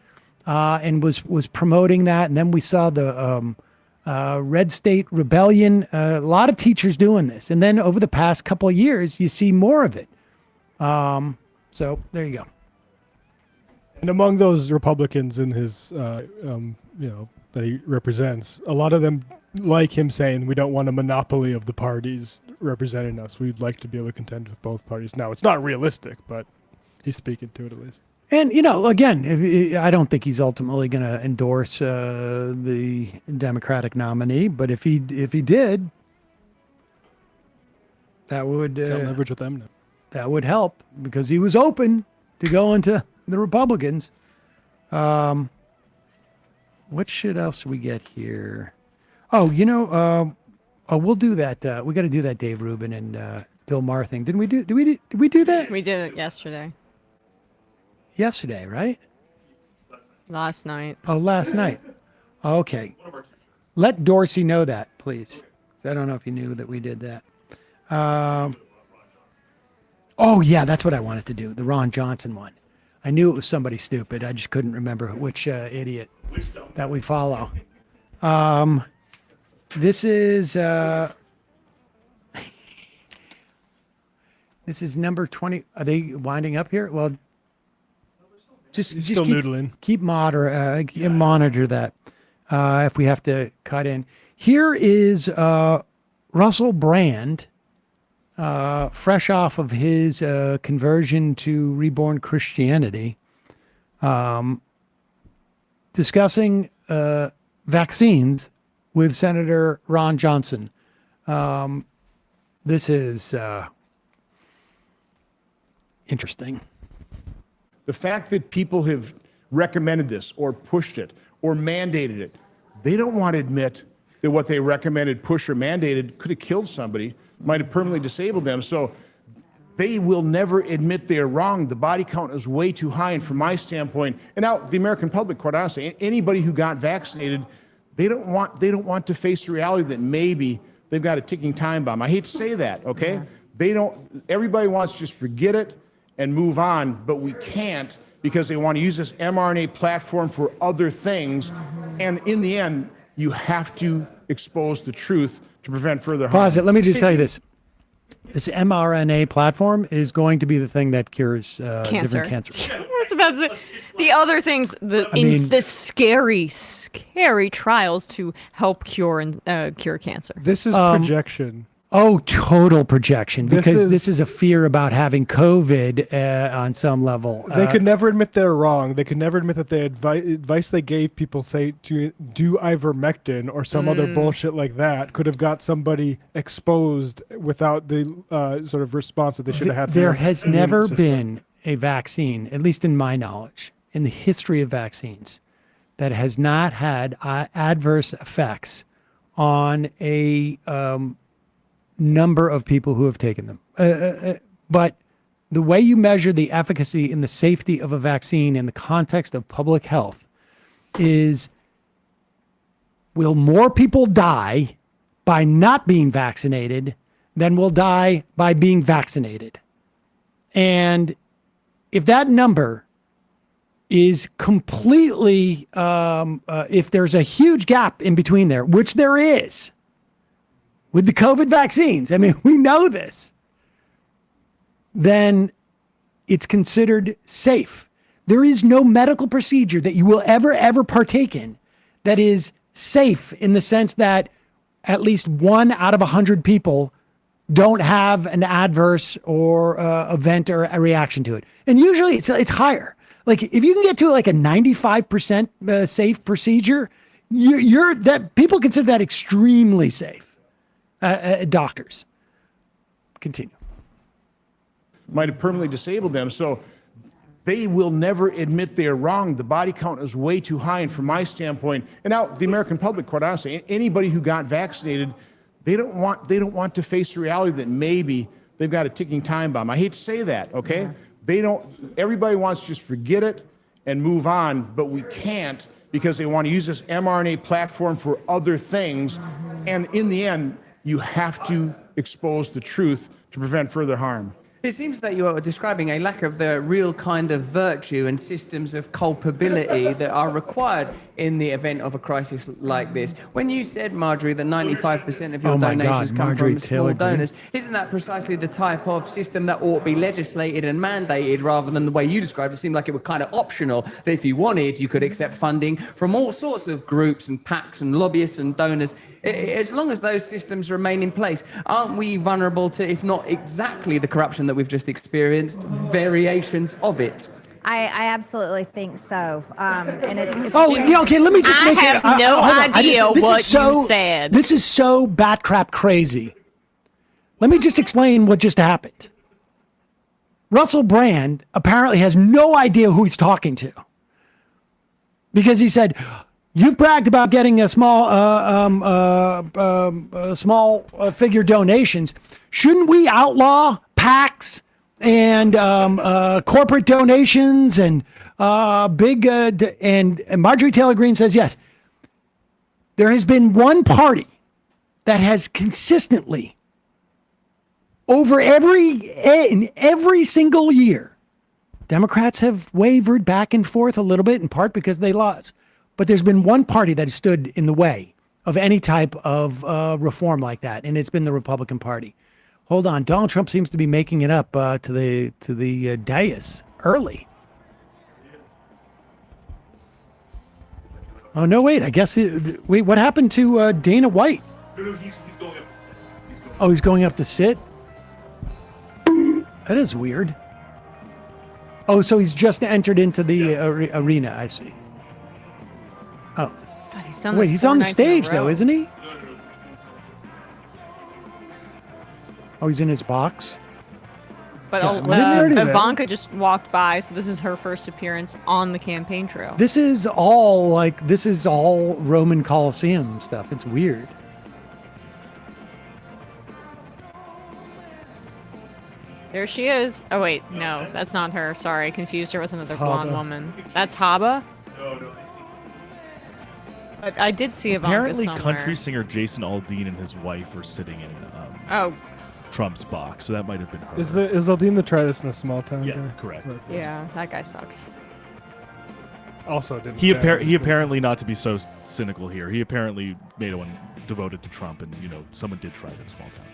and was promoting that. And then we saw the Red State Rebellion, a lot of teachers doing this. And then over the past couple of years, you see more of it. So there you go. And among those Republicans in his, that he represents, a lot of them like him saying, we don't want a monopoly of the parties representing us. We'd like to be able to contend with both parties. Now, it's not realistic, but he's speaking to it at least. And, again, I don't think he's ultimately going to endorse the Democratic nominee, but if he did, that would leverage with them now. That would help because he was open to go into the Republicans. What shit else do we get here? Oh, we'll do that. We got to do that Dave Rubin and Bill Maher thing. Did we do that? We did it yesterday. Yesterday, right? Last night. Oh, last night. Okay. Let Dorsey know that, please. 'Cause I don't know if he knew that we did that. Oh, yeah, that's what I wanted to do. The Ron Johnson one. I knew it was somebody stupid. I just couldn't remember which idiot that we follow. This is number 20. Are they winding up here? Well, just still noodling. Keep monitor that if we have to cut in. Here is Russell Brand, fresh off of his conversion to Reborn Christianity, discussing vaccines with Senator Ron Johnson. This is interesting. The fact that people have recommended this or pushed it or mandated it, they don't want to admit that what they recommended, pushed, or mandated could have killed somebody, might have permanently disabled them. So they will never admit they're wrong. The body count is way too high. And from my standpoint, and now the American public, quite honestly, anybody who got vaccinated, they don't want to face the reality that maybe they've got a ticking time bomb. I hate to say that, okay? Everybody wants to just forget it and move on, but we can't because they want to use this mRNA platform for other things. And in the end, you have to expose the truth to prevent further harm. Pause it. Let me just tell you this. This mRNA platform is going to be the thing that cures different cancers. I was about to say, the other things, the scary trials to help cure cancer. This is projection. Oh, total projection, because this is a fear about having COVID on some level. They could never admit they're wrong. They could never admit that the advice they gave people, say, to do ivermectin or some other bullshit like that, could have got somebody exposed without the sort of response that they should have had. There has never been a vaccine, at least in my knowledge, in the history of vaccines, that has not had adverse effects on a number of people who have taken them. But the way you measure the efficacy and the safety of a vaccine in the context of public health is, will more people die by not being vaccinated than will die by being vaccinated? And if that number is completely, if there's a huge gap in between there, which there is, with the COVID vaccines, I mean, we know this, then it's considered safe. There is no medical procedure that you will ever partake in that is safe in the sense that at least 1 out of 100 people don't have an adverse or event or a reaction to it. And usually it's higher. Like if you can get to like a 95% safe procedure, you're that people consider that extremely safe. Doctors. Continue. Might have permanently disabled them. So they will never admit they're wrong. The body count is way too high. And from my standpoint, and now the American public, quite honestly, anybody who got vaccinated, they don't want to face the reality that maybe they've got a ticking time bomb. I hate to say that, okay? Yeah. Everybody wants to just forget it and move on, but we can't because they want to use this mRNA platform for other things. And in the end, you have to expose the truth to prevent further harm. It seems that you are describing a lack of the real kind of virtue and systems of culpability that are required in the event of a crisis like this. When you said, Marjorie, that 95% of your donations come from small donors, isn't that precisely the type of system that ought to be legislated and mandated rather than the way you described it? It seemed like it was kind of optional, that if you wanted, you could accept funding from all sorts of groups and PACs and lobbyists and donors. As long as those systems remain in place, aren't we vulnerable to, if not exactly the corruption that we've just experienced, variations of it? I absolutely think so. And it's okay. Let me just make it. I have no idea what you said. This is so bat crap crazy. Let me just explain what just happened. Russell Brand apparently has no idea who he's talking to, because he said, "You've bragged about getting a small figure donations. Shouldn't we outlaw PACs and corporate donations and big?" And Marjorie Taylor Greene says, yes. There has been one party that has consistently, over every single year, Democrats have wavered back and forth a little bit, in part because they lost. But there's been one party that has stood in the way of any type of reform like that, and it's been the Republican Party. Hold on, Donald Trump seems to be making it up to the dais early. Oh no, wait! I guess wait. What happened to Dana White? No, he's going up to sit. Oh, he's going up to sit. That is weird. Oh, so he's just entered into the arena. I see. Oh. God, he's done Wait, this he's 4 on the nights in a stage row. though, isn't he? Oh, he's in his box. But Ivanka just walked by, so this is her first appearance on the campaign trail. This is all Roman Colosseum stuff. It's weird. There she is. Oh wait, no, that's not her. Sorry, I confused her with another blonde woman. That's Habba? No. I did see Ivanka Apparently, somewhere. country singer Jason Aldean and his wife were sitting in Trump's box, so that might have been her. Is Aldine the try this in a small town? Yeah, guy? correct. Yeah, that guy sucks. Also, didn't He stand apparently, not to be so cynical here, he apparently made one devoted to Trump, and someone did try it in a small town.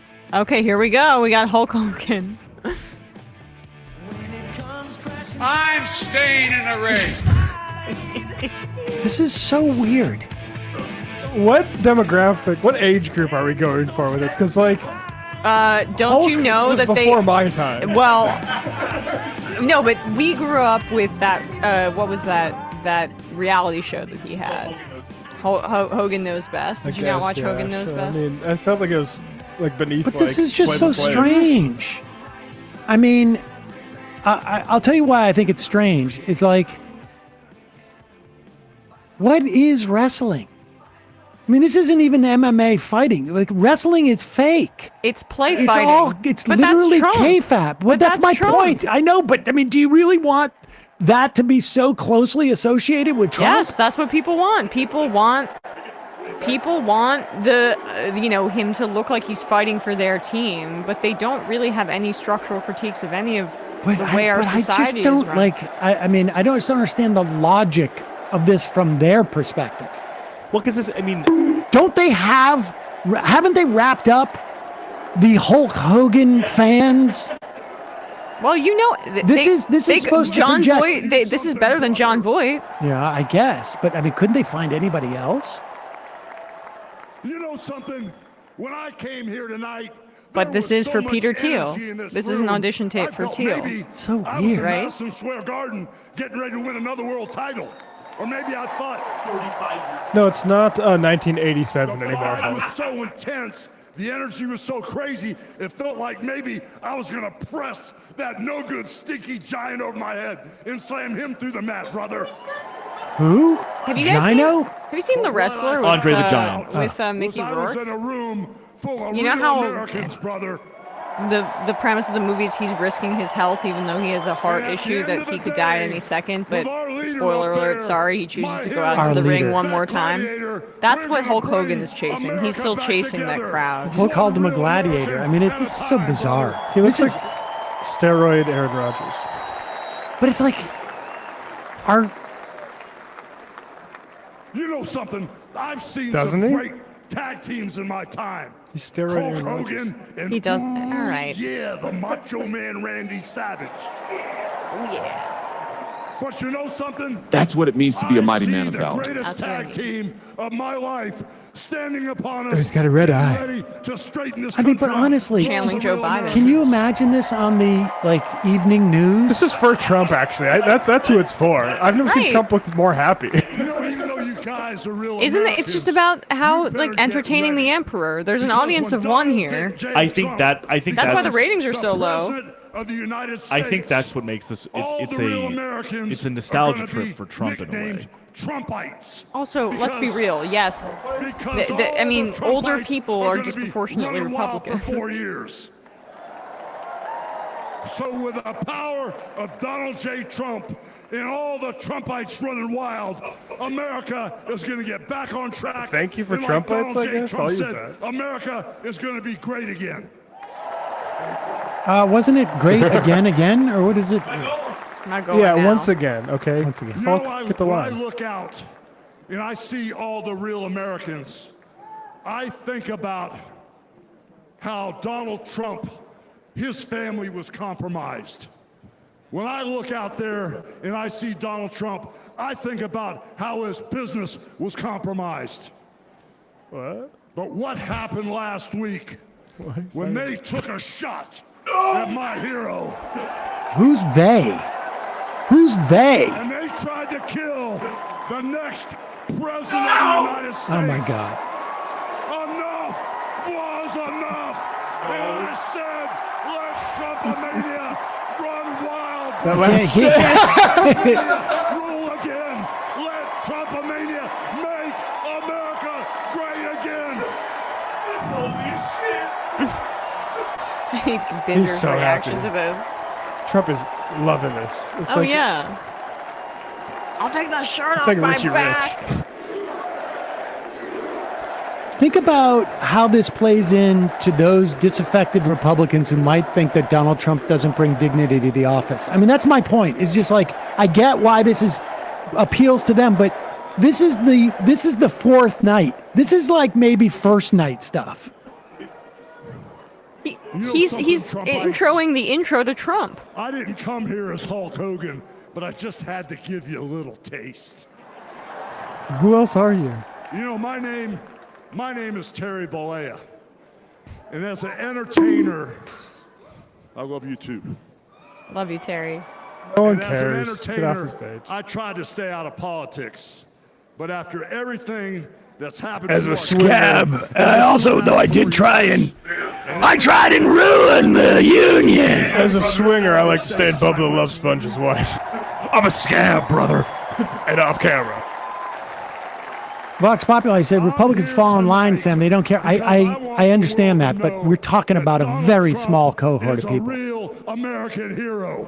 Okay, here we go. We got Hulk Hogan. I'm staying in the race. This is so weird. What demographic, what age group are we going for with this? Because don't Hulk you know was that before my time? Well, no, but we grew up with that. What was that reality show that he had? Hogan Knows Best. Did you not watch Hogan Knows Best? I mean, I felt like it was like beneath. But this is just so strange. I mean, I'll tell you why I think it's strange. It's like, what is wrestling? I mean, this isn't even MMA fighting. Like, wrestling is fake. It's play It's fighting. It's But literally that's Trump. kayfabe. Well, that's my Trump. point. I know, but I mean, do you really want that to be so closely associated with Trump? Yes, that's what people want. People want the him to look like he's fighting for their team, but they don't really have any structural critiques of any of the way our society I just don't is run. I mean, I don't just understand the logic of this from their perspective. Well, because don't they have Haven't they wrapped up the Hulk Hogan fans? Well, you know, This is supposed to John project. Voight. This is better than John Voight. Yeah, I guess. But I mean, couldn't they find anybody else? You know something? When I came here tonight, But this is for Peter Thiel. This is an audition tape for Thiel. It's so I was in weird. Madison Square Garden getting ready to win another world title. Or maybe I thought 45 No, it's not 1987 The anymore. vibe was so intense. The energy was so crazy. It felt like maybe I was going to press that no good, stinky giant over my head and slam him through the mat, brother. Who? Have you guys Gino? have you seen The Wrestler with, Andre the Giant. with Mickey I was Rourke? in a room full of You know real how- Americans, brother. The premise of the movie is he's risking his health even though he has a heart And at issue the that end of he the could die at day, any second. But with our leader spoiler up alert, there, sorry, he chooses my to go hero, out into the ring leader. one more that time. gladiator, That's we're what gonna Hulk Hogan bring is chasing. America He's still back chasing that together. crowd. He called him a gladiator. I mean, this is so bizarre. He looks This like is- steroid Aaron Rodgers. But it's like, our You know something? I've seen Doesn't some he? great tag teams in my time. He's steroid Hulk Aaron Rodgers. Hogan and He does. All right. yeah, the Macho Man Randy Savage. Oh yeah. But you know something? That's what it means to be a mighty I man see of the valor. greatest That's what I tag mean. team of my life standing upon us. He's got a red getting eye. ready to straighten this I mean, but country out. honestly, Channeling Joe Biden. can you imagine this on the evening news? This is for Trump, actually. That's who it's for. I've never Right. seen Trump look more happy. You know, even though you guys are real Isn't it? It's just about how like entertaining the emperor. There's an audience of one here. I think That's why the ratings are so low. Of the United States. I think that's what makes this. It's a nostalgia trip for Trump in a way. Trumpites. Also, let's be Because- real. Yes, Because I mean, all the older Trumpites people are are gonna be disproportionately running wild Republican. for 4 years. So with the power of Donald J. Trump and all the Trumpites running wild, America is going to get back on track. Thank you for And Trumpites, Donald I J. guess. Trump I'll use said, that. America is going to be great again. Wasn't it great again, or what is it? Not going Yeah, now. once again. Okay. Once again. You know, Hulk, get the when I line. look out and I see all the real Americans, I think about how Donald Trump, his family was compromised. When I look out there and I see Donald Trump, I think about how his business was compromised. What? But what happened last week when they took a shot at my hero Who's they? Who's they? and they tried to kill the next president of the United States? Oh my God. Enough was enough. And I said, let Trumpomania run wild. That last Rule again. Let Trumpomania make America great again. I need Binder's so reaction happy. to this. Trump is loving this. It's Oh like, yeah. I'll take that shirt It's off like my Richie back. Rich. Think about how this plays in to those disaffected Republicans who might think that Donald Trump doesn't bring dignity to the office. I mean, that's my point. It's just like, I get why this is appeals to them, but this is the fourth night. This is like maybe first night stuff. He's introing the intro to Trump. I didn't come here as Hulk Hogan, but I just had to give you a little taste. Who else are you? You know, my name is Terry Bollea. And as an entertainer, I love you too. Love you, Terry. No one And as an cares. Get off the entertainer, stage. I tried to stay out of politics. But after everything that's happened As to a our scab, country, and I also, though I did try and ruin the union. As a swinger, I like to stay in Bubba the Love Sponge's wife. I'm a scab, brother. And off camera. Vox Populi said Republicans fall in line, Sam. They don't care. I understand that, but we're talking about a very small cohort is of a people. real American hero.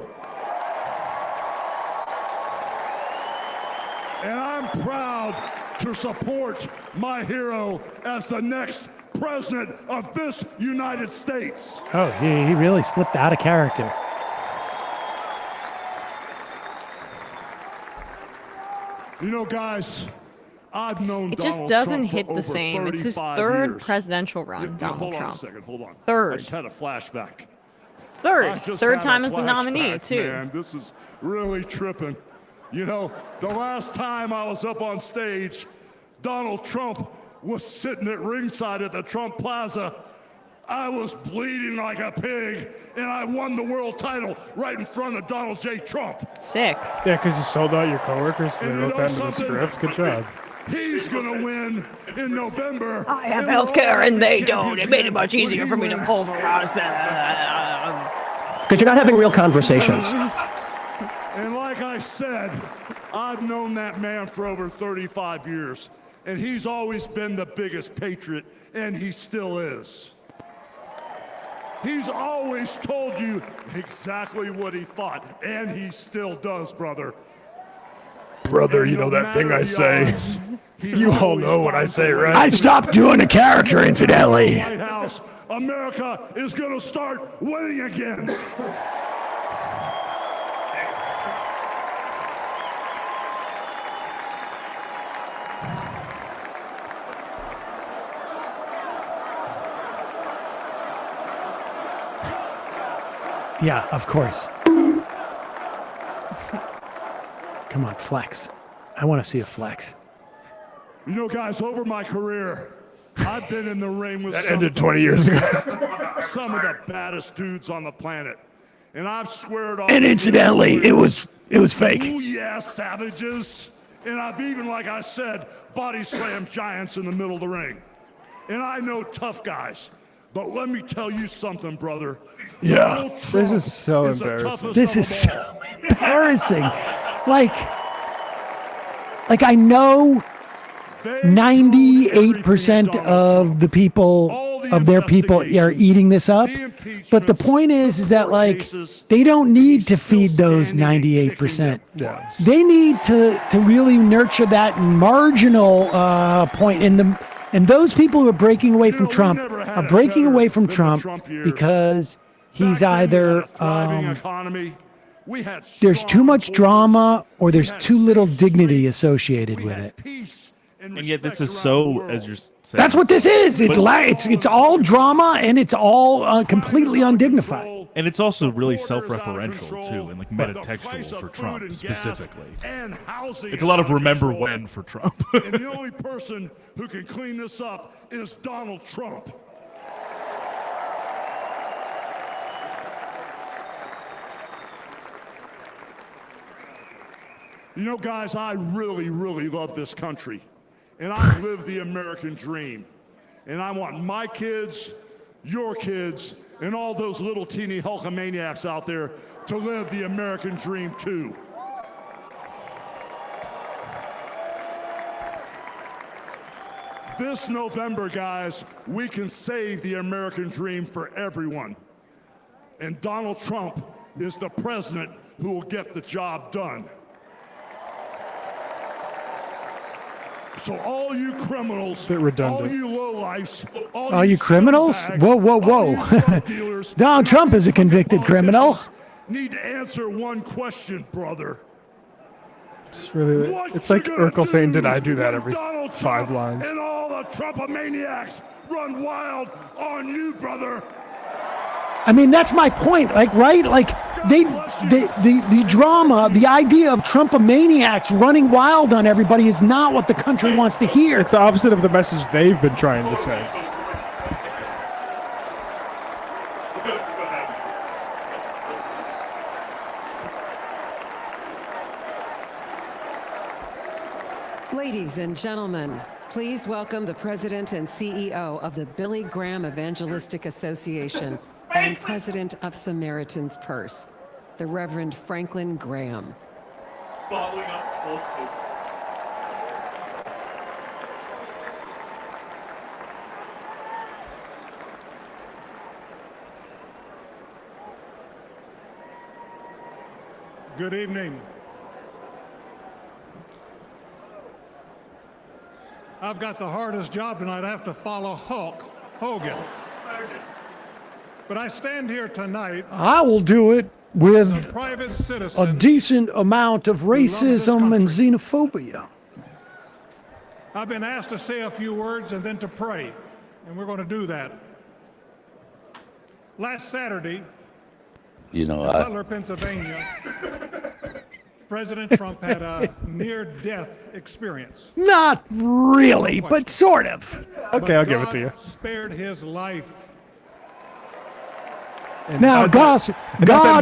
And I'm proud to support my hero as the next president of this United States. Oh, he really slipped out of character. You know, guys, I've known It just Donald doesn't Trump for hit the over same. It's his 35 third years. presidential run, Donald hold Trump. on a second. Hold on. Third. I just had a flashback. I Third. just Third had a time as the nominee, flashback, too. Man, this is really tripping. You know, the last time I was up on stage, Donald Trump was sitting at ringside at the Trump Plaza. I was bleeding like a pig, and I won the world title right in front of Donald J. Trump. Sick. Yeah, because you sold out your coworkers. They And you wrote know that into the something? script. Good job. He's going to win in November. I have and health care all and they the don't. It made it much champions easier when for me he to wins. pulverize them. Because you're not having real conversations. And like I said, I've known that man for over 35 years, and he's always been the biggest patriot, and he still is. He's always told you exactly what he thought, and he still does, brother. Brother, And you know no that thing matter I the say. odds, he You all always know what I finds say, a way. right? I stopped doing a character, incidentally. White House, America is going to start winning again. Yeah, of course. Come on, flex. I want to see a flex. You know, guys, over my career, I've been in the ring with That some ended of the 20 years ago. some of the baddest dudes on the planet. And I've squared off. And incidentally, it was fake. Ooh, yeah, savages. And I've even, like I said, body slammed giants in the middle of the ring. And I know tough guys. But let me tell you something, brother. Yeah. Donald This Trump is so is the embarrassing. toughest This of is them all. so embarrassing. Like I know 98% of the people of their people are eating this up, but the point is that like they don't need to feed those 98%. Yeah. They need to really nurture that marginal point in them. And those people who are breaking away from Trump are breaking away from Trump because he's either there's too much drama or there's too little dignity associated with it. And yet this is so, as you're saying. That's what this is. But- It's all drama and it's all completely undignified. And it's also really self-referential too, and like metatextual for Trump specifically. It's a lot of remember when for Trump. And the only person who can clean this up is Donald Trump. You know, guys, I really, really love this country. And I live the American dream. And I want my kids, your kids, and all those little teeny Hulkamaniacs out there to live the American dream too. This November, guys, we can save the American dream for everyone. And Donald Trump is the president who will get the job done. So all you criminals, Bit redundant. all you lowlifes, All you criminals? Whoa, whoa, whoa. Donald Trump is a convicted criminal. need to answer one question, brother. It's really, it's like Urkel saying, did I do that every Donald 5 Trump lines? and all the Trumpomaniacs run wild on you, brother. I mean, that's my point. Like, right? Like, the drama, the idea of Trumpomaniacs running wild on everybody is not what the country wants to hear. It's the opposite of the message they've been trying to say. Ladies and gentlemen, please welcome the President and CEO of the Billy Graham Evangelistic Association and President of Samaritan's Purse, the Reverend Franklin Graham. Following up Hulk Hogan. Good evening. I've got the hardest job tonight. I have to follow Hulk Hogan. But I stand here tonight. I will do it with as a private citizen a decent amount of racism and xenophobia. I've been asked to say a few words and then to pray, and we're going to do that. Last Saturday, in Butler, Pennsylvania, President Trump had a near-death experience. Not really, but sort of. Okay, I'll give it to you. Spared his life. Now, God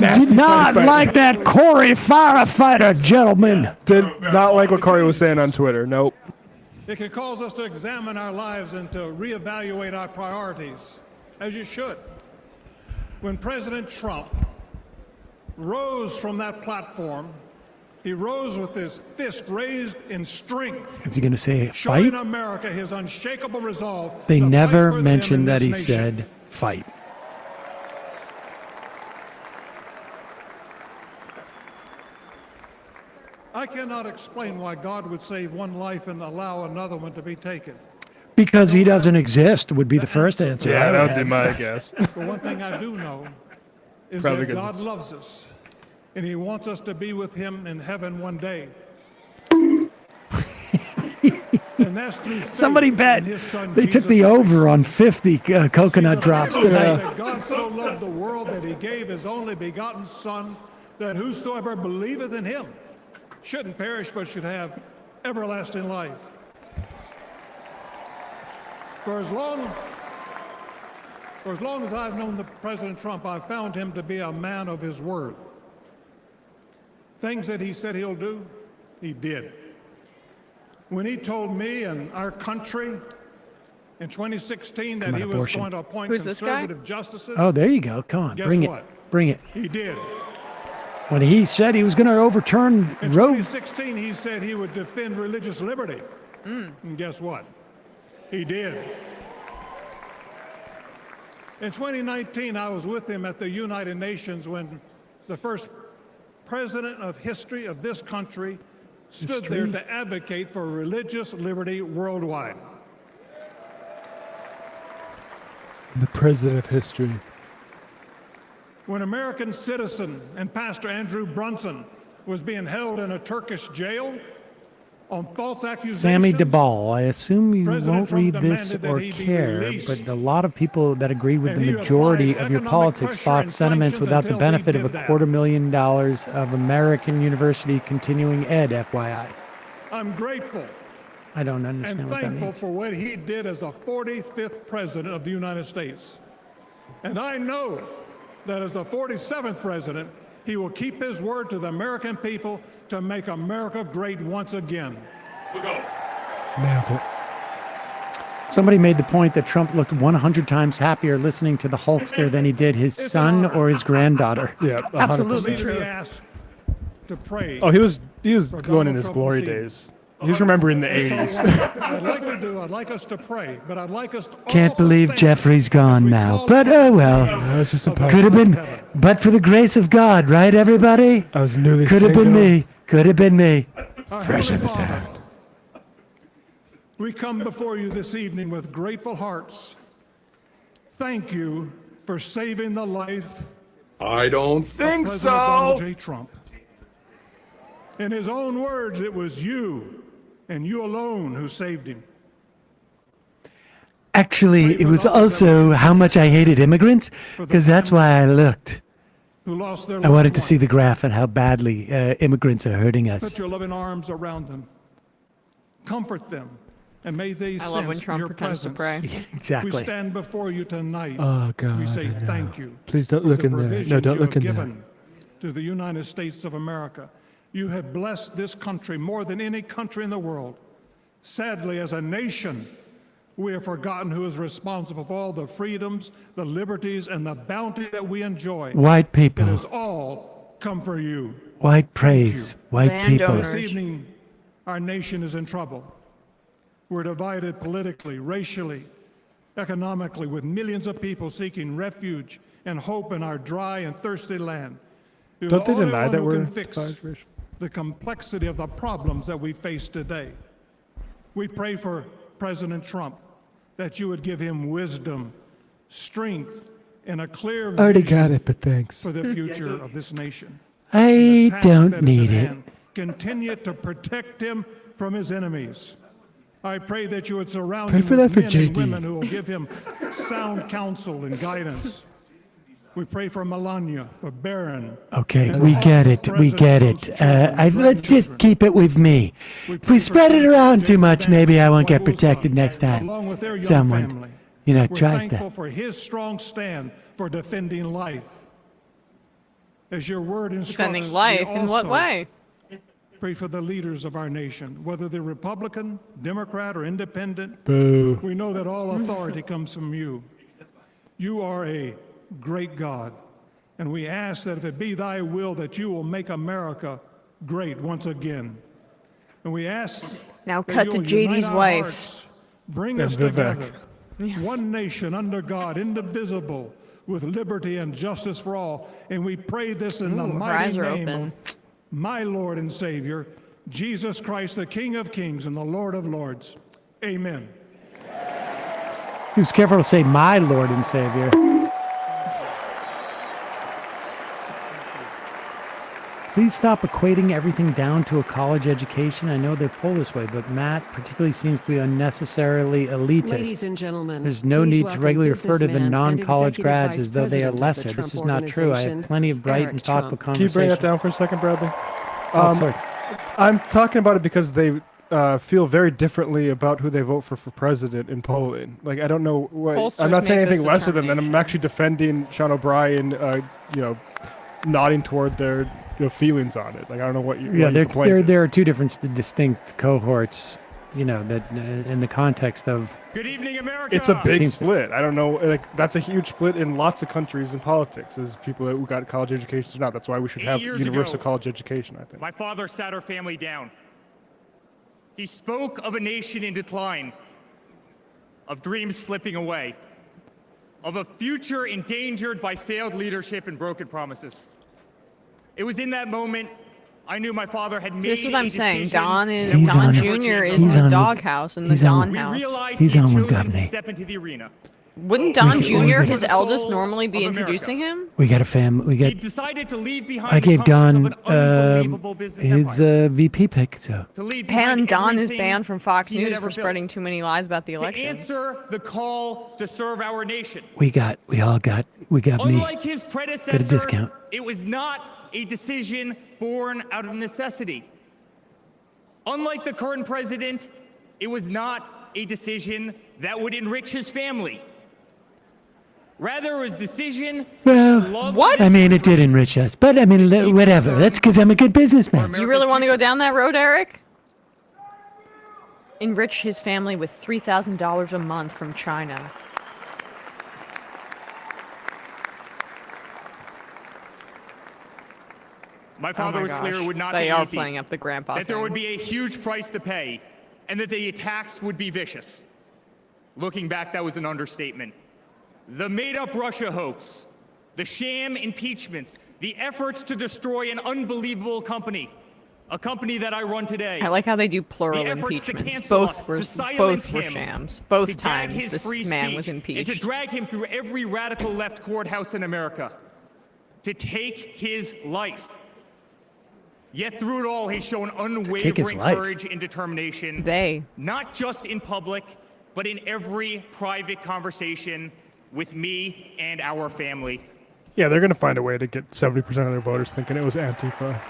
did not like that Corey firefighter, gentlemen. Did not like what Corey was saying on Twitter. Nope. It can cause us to examine our lives and to reevaluate our priorities, as you should. When President Trump rose from that platform, he rose with his fist raised in strength. Is he going to say fight? Showing America his unshakable resolve. They to never fight for mentioned them that in he this nation. said fight. I cannot explain why God would save one life and allow another one to be taken. Because he doesn't exist would be the first answer. Yeah, that would be my guess. But one thing I do know is Probably that 'cause God it's- loves us, and he wants us to be with him in heaven one day. And that's through faith Somebody bet in his son, they took Jesus the Christ. over on 50 coconut drops Bible says tonight. that God so loved the world that he gave his only begotten Son, that whosoever believeth in him shouldn't perish but should have everlasting life. For as long as I've known the President Trump, I've found him to be a man of his word. Things that he said he'll do, he did. When he told me and our country in 2016 that he was abortion. going to appoint Who's this guy? conservative justices, Oh, there you go. Come on, guess bring what? it. Bring it. He did. When he said he was going to overturn In Roe. 2016, he said he would defend religious liberty. And guess what? He did. In 2019, I was with him at the United Nations when the first president of history of this country stood there to advocate for religious liberty worldwide. The president of history. When American citizen and Pastor Andrew Brunson was being held in a Turkish jail on false accusations. Sammy DeBall, I assume you President won't Trump read this demanded that or he be care, released. but a lot of people that agree with And the he majority applied of your economic politics pressure thought and sentiments sanctions without the until he benefit of did a that. $250,000 of American university continuing ed, FYI. I'm grateful I don't and understand what that thankful means. for what he did as a 45th president of the United States. And I know that as the 47th president, he will keep his word to the American people to make America great once again. Nailed it. Somebody made the point that Trump looked 100 times happier listening to the Hulkster than he did his son or his granddaughter. Yeah, 100%. Absolutely Let me true. ask to pray. Oh, he was for going in Donald his Trump glory to see. days. He's remembering the That's all 80s. I'd like to do, I'd like us to pray, but I'd like us to Can't all believe stand Jeffrey's gone now. But oh well. Those are some Could have been, but for the grace of God, right, everybody? I was newly Could have been single. me. Could have been me. Our Fresh Heavenly out of Father, we come before you this evening with grateful hearts. Thank you for saving the life I don't of think President so. Donald J. Trump. In his own words, it was you and you alone who saved him. Actually, it was also how much I hated immigrants, because that's why I looked. Who lost their I loved wanted to one. see the graph and how badly immigrants are hurting us. Put your loving arms around them. Comfort them. And may they I love when sense Trump your pretends to presence. pray. Exactly. We stand before you tonight. Oh, God. We say no. thank you. Please don't for look the in there. No, provisions don't you look have in there. given to the United States of America. You have blessed this country more than any country in the world. Sadly, as a nation, we have forgotten who is responsible for all the freedoms, the liberties, and the bounty that we enjoy. White people. It has all come for you. White praise. White people. This evening, our nation is in trouble. We're divided politically, racially, economically, with millions of people seeking refuge and hope in our dry and thirsty land. You're Don't the they only deny one that who we're can fix divided racially? the complexity of the problems that we face today. We pray for President Trump that you would give him wisdom, strength, and a clear Already vision got it, but thanks. for the future of this nation. I task that don't is need at it. hand, continue to protect him from his enemies. I pray that you would surround Pray him for with that for men and JD. women who will give him sound counsel and guidance. We pray for Melania, for Barron. Okay, we get it. We get it. Let's just keep it with me. If we spread it around too much, maybe I won't get protected next time. Along with their young Someone, family. you know, We're tries thankful to. for his strong stand for defending life. As your word instructs, Defending we life? In what also way? Pray for the leaders of our nation, whether they're Republican, Democrat, or Independent. Boo. We know that all authority comes from you. You are a great God, and we ask that if it be thy will that you will make America great once again. And we ask Now that cut to you'll JD's unite our wife. hearts, bring And us Vivek. together, one nation under God, indivisible, with liberty and justice for all. And we pray this in the Ooh, her mighty eyes are name open. of my Lord and Savior, Jesus Christ, the King of Kings and the Lord of Lords. Amen. He was careful to say my Lord and Savior. Please stop equating everything down to a college education. I know they pull this way, but Matt particularly seems to be unnecessarily elitist. Ladies and gentlemen, There's no please need to welcome regularly refer to the businessman and non-college executive grads vice as though they are president of the lesser. This Trump is not true. I have Organization, plenty of bright Eric and thoughtful Trump. Can you bring that conversation. down for a second, Bradley? All sorts. I'm talking about it because they feel very differently about who they vote for president in polling. Like, I don't know what. Pollsters I'm not saying make this anything lesser than that. I'm actually defending Sean O'Brien, nodding toward their feelings on it. Like, I don't know what you. Yeah, there there are two different distinct cohorts, that in the context of. Good evening, America. It's a big Seems- split. I don't know. Like, that's a huge split in lots of countries in politics. As people who got college educations or not. That's why we should 8 have years universal ago, college education. I think. My father sat our family down. He spoke of a nation in decline, of dreams slipping away, of a future endangered by failed leadership and broken promises. It was in that moment I knew my father had made This is what I'm a saying. decision Don that would on never Jr. change is our the lives. doghouse in the he's on- Don We house. realized He's he had on with chosen to Governor. step into the arena. Wouldn't Don We- Jr., we- his the eldest, soul normally be of America. introducing him? We got a fam. We He got. decided to leave behind I the gave comforts of Don an unbelievable business his empire. VP pick. So To leave behind And Don is everything banned from Fox he had News ever for spreading built. too many lies about the To election. answer the call to serve our nation. we got me. Unlike his predecessor, discount. it was not a decision born out of necessity. Unlike the current president, it was not a decision that would enrich his family. Rather, it was a decision Well, What? I mean, it did enrich us, but I mean, whatever. That's because I'm a good businessman. You really want to go down that road, Eric? Enrich his family with $3,000 a month from China. My father was clear it would not They be are easy, playing up the grandpa that there thing. would be a huge price to pay, and that the attacks would be vicious. Looking back, that was an understatement. The made-up Russia hoax, the sham impeachments, the efforts to destroy an unbelievable company, a company that I run today. I like how they do plural The efforts to impeachments. cancel Both us, were, to silence both were him, shams. Both to gag times his this free man was speech, and to impeached. drag him through every radical left courthouse in America, to take his life. Yet through it all, he's shown unwavering life. courage and determination. Not just in public, but in every private conversation with me and our family. Yeah, they're going to find a way to get 70% of their voters thinking it was Antifa.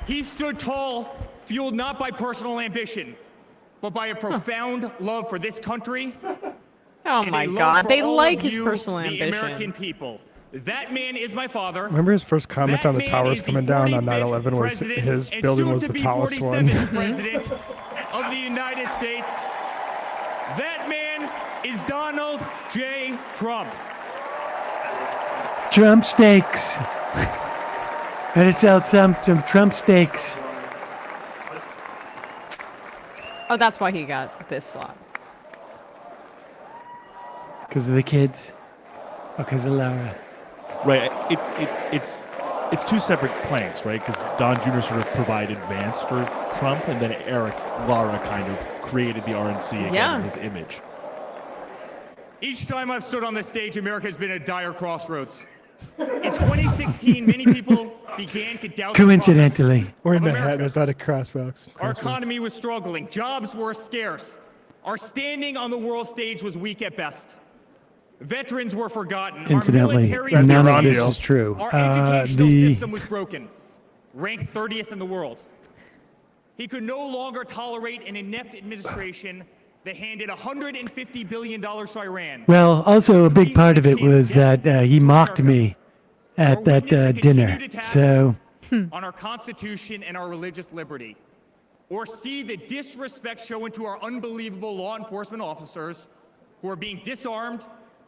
He stood tall, fueled not by personal ambition, but by a profound love for this country. Oh and my a love God, for they all like of his you, personal the ambition. American people. That man is my father. Remember his first comment That on the man towers is the coming down on 45th 9/11, where president his and building soon was to the be tallest one. 47th president of the United States. That man is Donald J. Trump. Trump steaks. Gotta sell some Trump steaks. Oh, that's why he got this slot. Because of the kids. Because of Laura. Right. It's two separate planks, right? Because Don Jr. sort of provided Vance for Trump, and then Laura kind of created the RNC again in his image. Each time I've stood on this stage, America has been at dire crossroads. In 2016, many people began to doubt Coincidentally. Or in of Manhattan, America. there's not a crosswalk. Our economy was struggling. Jobs were scarce. Our standing on the world stage was weak at best. Veterans were forgotten. Incidentally, our military none of this was is true. Our educational The system was broken, ranked 30th in the world. He could no longer tolerate an inept administration that handed $150 billion to Iran. well, also a big part of it was that he mocked me at that dinner. So On our Constitution and our religious liberty. Or see the disrespect shown to our unbelievable law enforcement officers who are being disarmed,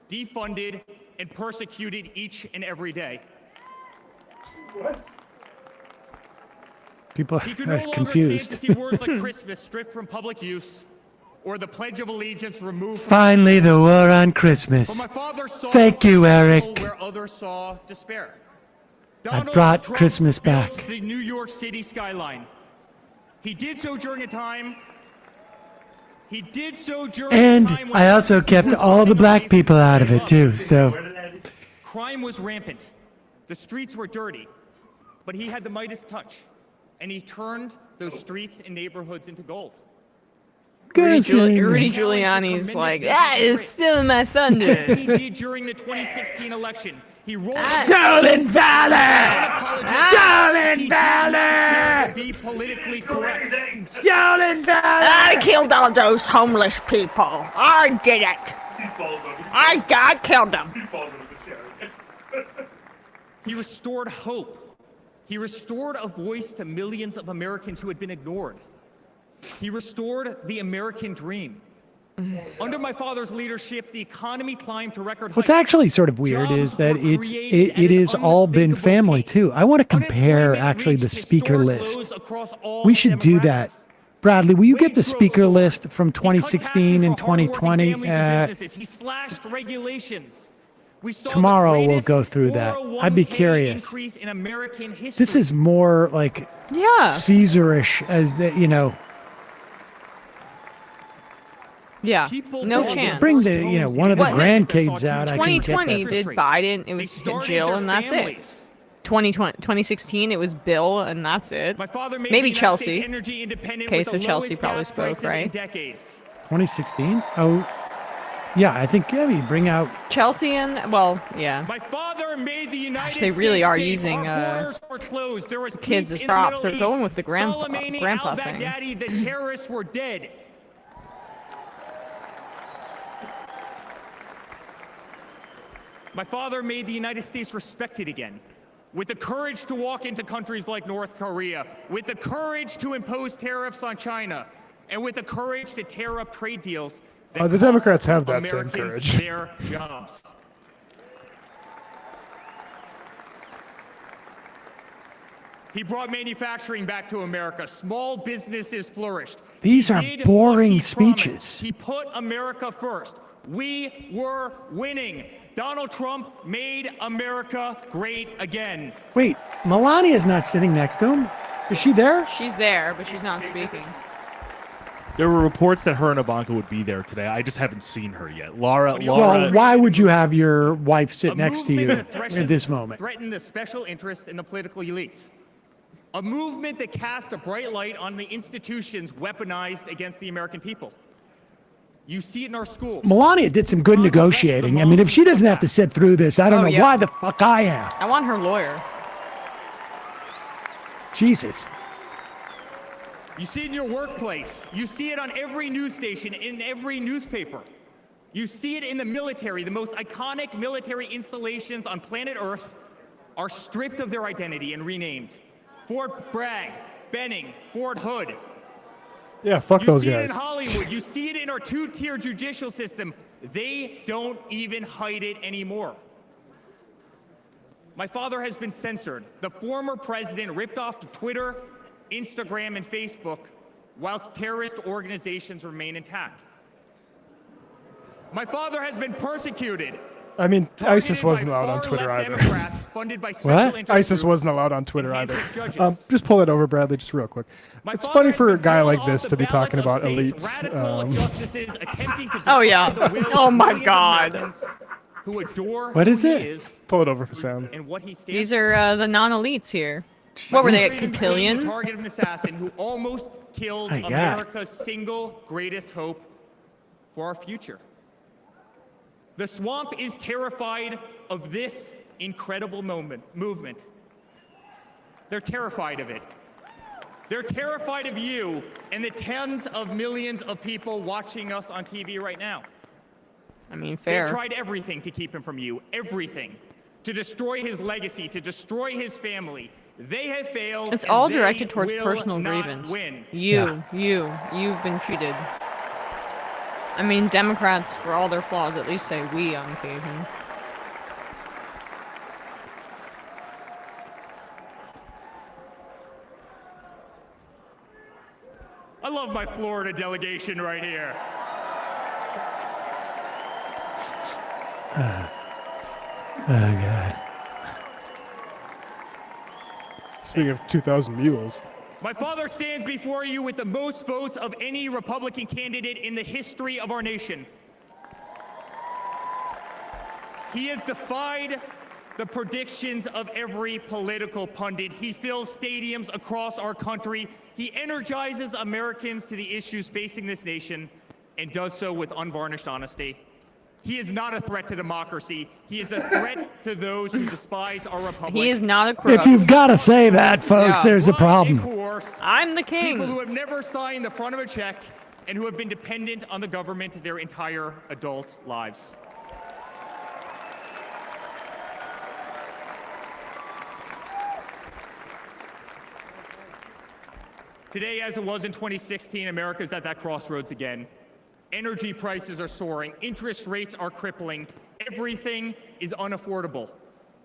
defunded, and persecuted each and every day. people He could are no longer confused. stand to see words like Christmas stripped from public use or the Pledge of Allegiance removed from Finally, the war on Christmas. But my father saw Thank you, Eric. where others saw despair. I Donald brought Trump Christmas back. built the New York City skyline. He did so during a time. He did so during And a time when I also kept all the black people out of it too. So crime was rampant. The streets were dirty. But he had the Midas touch, and he turned those streets and neighborhoods into gold. Rudy, Good. Rudy Giuliani's like, that is still my thunder. As he did during the 2016 election. He rolled Stolen valor! Stolen valor! be politically correct. Stolen valor! I killed all those homeless people. I did it. I killed them. He restored hope. He restored a voice to millions of Americans who had been ignored. He restored the American dream. Under my father's leadership, the economy climbed to record heights. what's actually sort of weird is that it is all been family too. I want to compare actually the speaker list. We should do that. Bradley, will you get the speaker list from 2016 and 2020? He slashed regulations. We saw Tomorrow the we'll greatest go through that. I'd be 401k curious. increase in American history. This is more like Caesarish as the, you know. Yeah, no chance. Bring the, you know, one of the grandkids out. I can get 2020 that. did Biden, it was Jill, and that's it. 2016, it was Bill, and that's it. Maybe Chelsea. Okay, so Chelsea probably spoke, right? 2016? Oh, yeah, I think, yeah, you bring out Chelsea and, well, yeah. My father made the United Gosh, they really States are safe. using Our borders were closed. There was kids peace as in props. the They're Middle going East. with the Soleimani, grandpa thing. al-Baghdadi, the terrorists were dead. My father made the United States respected again, with the courage to walk into countries like North Korea, with the courage to impose tariffs on China, and with the courage to tear up trade deals that The Democrats cost have that same Americans courage. their jobs. He brought manufacturing back to America. Small businesses flourished. These He are did boring what he promised. speeches. He put America first. We were winning. Donald Trump made America great again. Wait, Melania's not sitting next to him. Is she there? She's there, but she's not speaking. There were reports that her and Ivanka would be there today. I just haven't seen her yet. Laura. Well, why would you have your wife sit next to you Movement that at this moment? threatened the special interests and the political elites. A movement that cast a bright light on the institutions weaponized against the American people. You see it in our schools. Melania did some good negotiating. I mean, if she doesn't have to sit through this, I don't know why the fuck I am. I want her lawyer. Jesus. You see it in your workplace. You see it on every news station, in every newspaper. You see it in the military. The most iconic military installations on planet Earth are stripped of their identity and renamed. Fort Bragg, Benning, Fort Hood. Yeah, fuck those You see it guys. in Hollywood. You see it in our two-tier judicial system. They don't even hide it anymore. My father has been censored. The former president ripped off Twitter, Instagram, and Facebook while terrorist organizations remain intact. My father has been persecuted. I mean, ISIS wasn't allowed on Twitter far-left either. Democrats funded by special interest ISIS groups wasn't allowed on Twitter either. judges. Just pull it over, Bradley, just real quick. It's funny for a guy like this to be talking about elites. Justices attempting to Oh, yeah. defy the will Oh, of my millions of God. Americans who adore What who is he it? is Pull it over for sound. and what he stands These are the non-elites here. What were they, a The cotillion? target of an assassin who almost killed My God. America's single greatest hope for our future. The swamp is terrified of this incredible movement. They're terrified of it. They're terrified of you and the tens of millions of people watching us on TV right now. I mean, fair. They've tried everything to keep him from you, everything. To destroy his legacy, to destroy his family. They have failed. It's and all they directed towards will personal not grievance. Win. You've been cheated. I mean, Democrats, for all their flaws, at least say we on occasion. I love my Florida delegation right here. Oh, God. Speaking of 2,000 mules. My father stands before you with the most votes of any Republican candidate in the history of our nation. He has defied the predictions of every political pundit. He fills stadiums across our country. He energizes Americans to the issues facing this nation and does so with unvarnished honesty. He is not a threat to democracy. He is a threat to those who despise our republic. He is not a crook. If you've got to say that, folks, Yeah. there's a problem. I'm the king. People who have never signed the front of a check and who have been dependent on the government their entire adult lives. Today, as it was in 2016, America's at that crossroads again. Energy prices are soaring, interest rates are crippling, everything is unaffordable.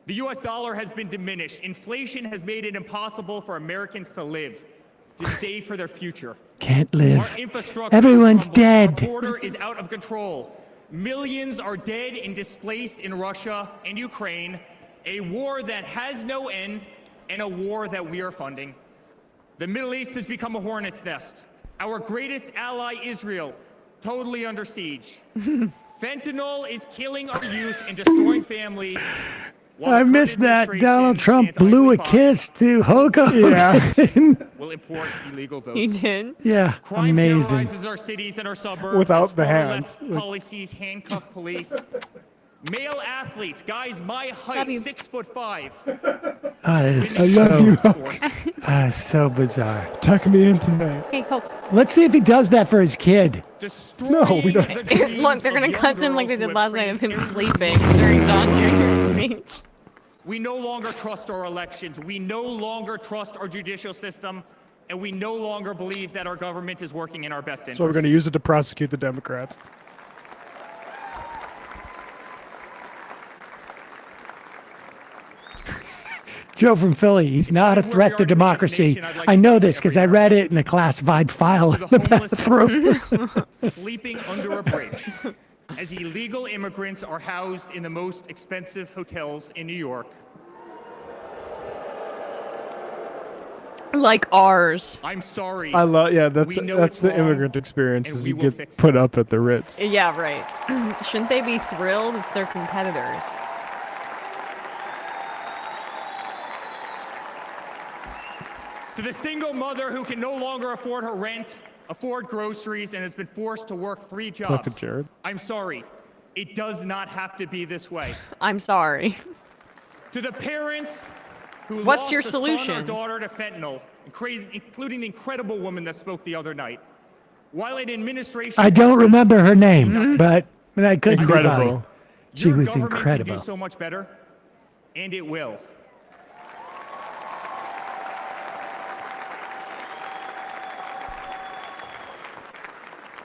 The US dollar has been diminished, inflation has made it impossible for Americans to live, to save for their future. Can't live. Our infrastructure Everyone's crumbles. dead. Our border is out of control. Millions are dead and displaced in Russia and Ukraine, a war that has no end and a war that we are funding. The Middle East has become a hornet's nest. Our greatest ally, Israel, totally under siege. Fentanyl is killing our youth and destroying families. I missed that. Donald Trump blew a kiss to Hogan. Yeah. Will import illegal votes. He did? Yeah, Crime amazing. terrorizes our cities and our suburbs. Without as the far-left hands. policies handcuff police. Male athletes, guys my height, 6'5". Ah, that is I love you, Ah, so bizarre. Tuck me in tonight. Hey, Hope. Let's see if he does that for his kid. No, we don't. Look, they're gonna cut him like they did last night of him sleeping during Don Jr.'s speech. We no longer trust our elections. We no longer trust our judicial system. And we no longer believe that our government is working in our best interest. So we're going to use it to prosecute the Democrats. Joe from Philly, he's not a threat to democracy. I know this because I read it in a classified file in the bathroom. Sleeping under a bridge as illegal immigrants are housed in the most expensive hotels in New York. Like ours. I'm sorry. I love, yeah, that's We know it's the wrong, immigrant experience and is we you will get fix put up at the Ritz. Yeah, right. Shouldn't they be thrilled? It's their competitors. To the single mother who can no longer afford her rent, afford groceries, and has been forced to work 3 Talk to jobs. Jared. I'm sorry. It does not have to be this way. I'm sorry. To the parents who What's lost your a son or solution? daughter to fentanyl, including the incredible woman that spoke the other night. While in administration, I don't remember her name, but I couldn't be Incredible. bothered. She your was government can incredible. do so much better, and it will.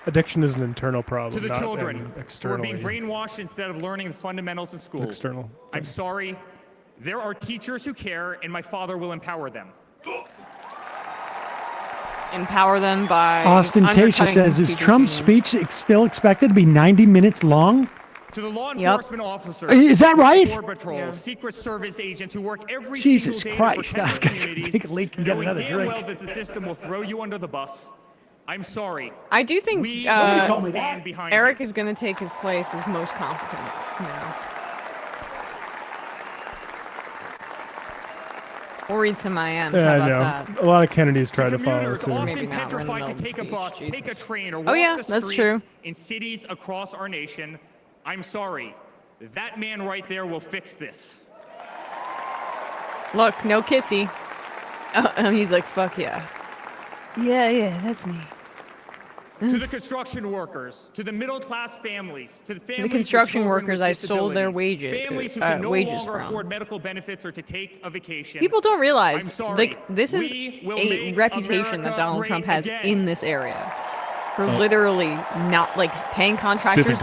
Addiction is an internal problem, To the not children an who are externally. being brainwashed instead of learning the fundamentals in school. External. I'm sorry. There are teachers who care, and my father will empower them. Empower them by Ostentatious undercutting says, is teachers' Trump's unions. speech still expected to be 90 minutes long? To the law Yep. enforcement officers, Is that right? Border Patrol, Secret Service agents who work every Jesus single day Christ, to protect I've their got to communities, take a leak and get knowing another damn drink. well that the system will throw you under the bus. I'm sorry. I do think We will Eric stand behind you. is going to take his place as most competent now. We'll read some IMs. Yeah, How I about know. that? A lot of Kennedys try to follow Commuters too. often Maybe not. We're in the petrified to middle of take a speech, bus, take a Jesus. train, or walk Oh, yeah, the that's streets true. in cities across our nation. I'm sorry. That man right there will fix this. Look, no kissy. And he's like, fuck yeah. Yeah, that's me. To the construction workers, to the middle-class families, to the families with construction children workers with I stole their disabilities, families who can no wages longer from. afford medical benefits or to take a vacation. People don't I'm realize, sorry. like, this is We will a make reputation that America Donald great Trump has again. in this area. For Oh. literally not, like, paying contractors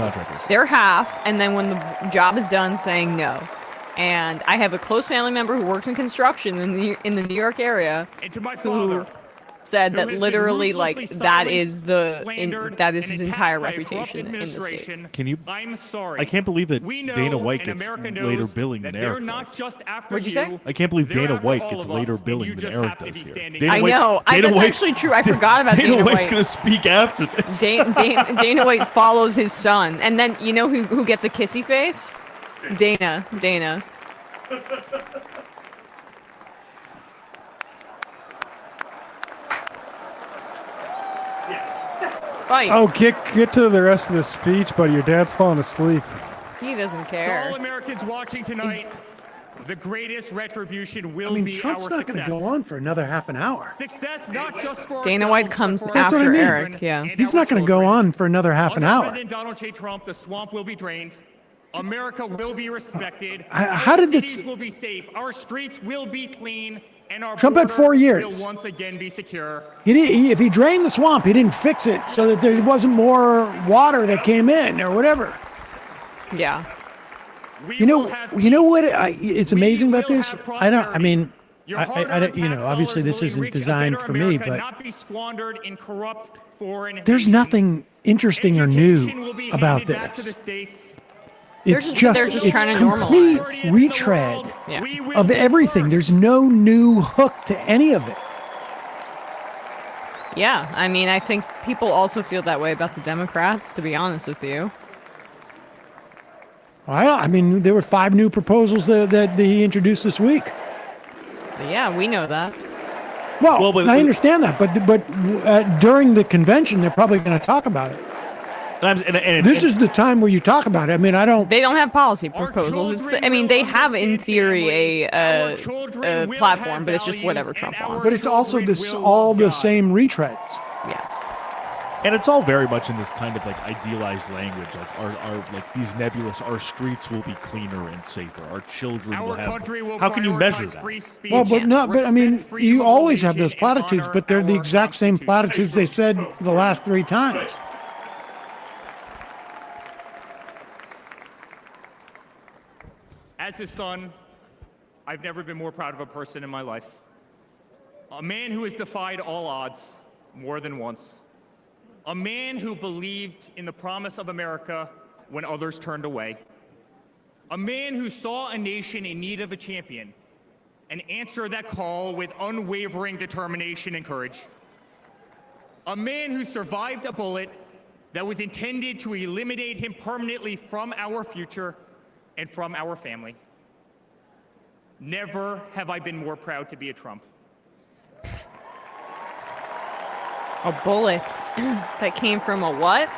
their half, and then when the job is done, saying no. And I have a close family member who works in construction in the New York area And to my who father, said who that has been literally, like, ruthlessly that is silenced, slandered, that is and his attacked entire by a corrupt reputation in the state. administration, Can you? I'm sorry. I can't believe that We know, Dana White and gets America later knows billing that than they're Eric not does. just after What'd you say? I can't believe They're Dana after White all gets of later us, and billing you than just Eric have to does be here. standing Dana I White's- know. Dana That's White's- actually true. I forgot about Dana White's White. going to speak after this. Dana White follows his son, and then you know who gets a kissy face? Dana. Fight. Oh, get to the rest of the speech, buddy. Your dad's falling asleep. He doesn't To care. all Americans watching tonight, the greatest retribution will I mean, be Trump's our not going success. to go on for another half an hour. Success not just for Dana White ourselves, comes but for That's our what I mean. Eric, yeah. and He's our not going to go children. on for another half an Under hour. President Donald J. Trump, the swamp will be drained. America will be respected. How our did the cities will be safe. Our streets will be clean, and our Trump had border 4 years. will once again be secure. If he drained the swamp, he didn't fix it so that there wasn't more water that came in or whatever. Yeah. We You know will have what? peace. It's amazing about will this. have I don't. I mean, Your I hard-earned don't. You know, tax obviously dollars this will isn't enrich a designed better for me, America, but not be squandered in corrupt foreign there's nations. nothing interesting or Education will new be about handed back to the this. states. It's They're just just it's trying to complete normalize. retread Yeah. We will of be everything. first. There's no new hook to any of it. Yeah, I mean, I think people also feel that way about the Democrats, to be honest with you. I mean, there were 5 new proposals that he introduced this week. But yeah, we know that. Well, but- I understand that, but during the convention, they're probably going to talk about it. This is the time where you talk about it. I mean, I don't. They don't have policy proposals. It's I mean, they have in theory a platform, but it's just whatever Trump wants. But it's also all the same retreads. Yeah. And it's all very much in this kind of like idealized language, like our like these nebulous. Our streets will be cleaner and safer. Our children will Our have. country will How can you measure prioritize that? free speech, Well, but I mean, respect freedom you of always have religion, those and platitudes, honor but they're the our exact same Constitution. platitudes they said the last 3 times. As his son, I've never been more proud of a person in my life. A man who has defied all odds more than once. A man who believed in the promise of America when others turned away. A man who saw a nation in need of a champion and answered that call with unwavering determination and courage. A man who survived a bullet that was intended to eliminate him permanently from our future and from our family. Never have I been more proud to be a Trump. A bullet that came from a what?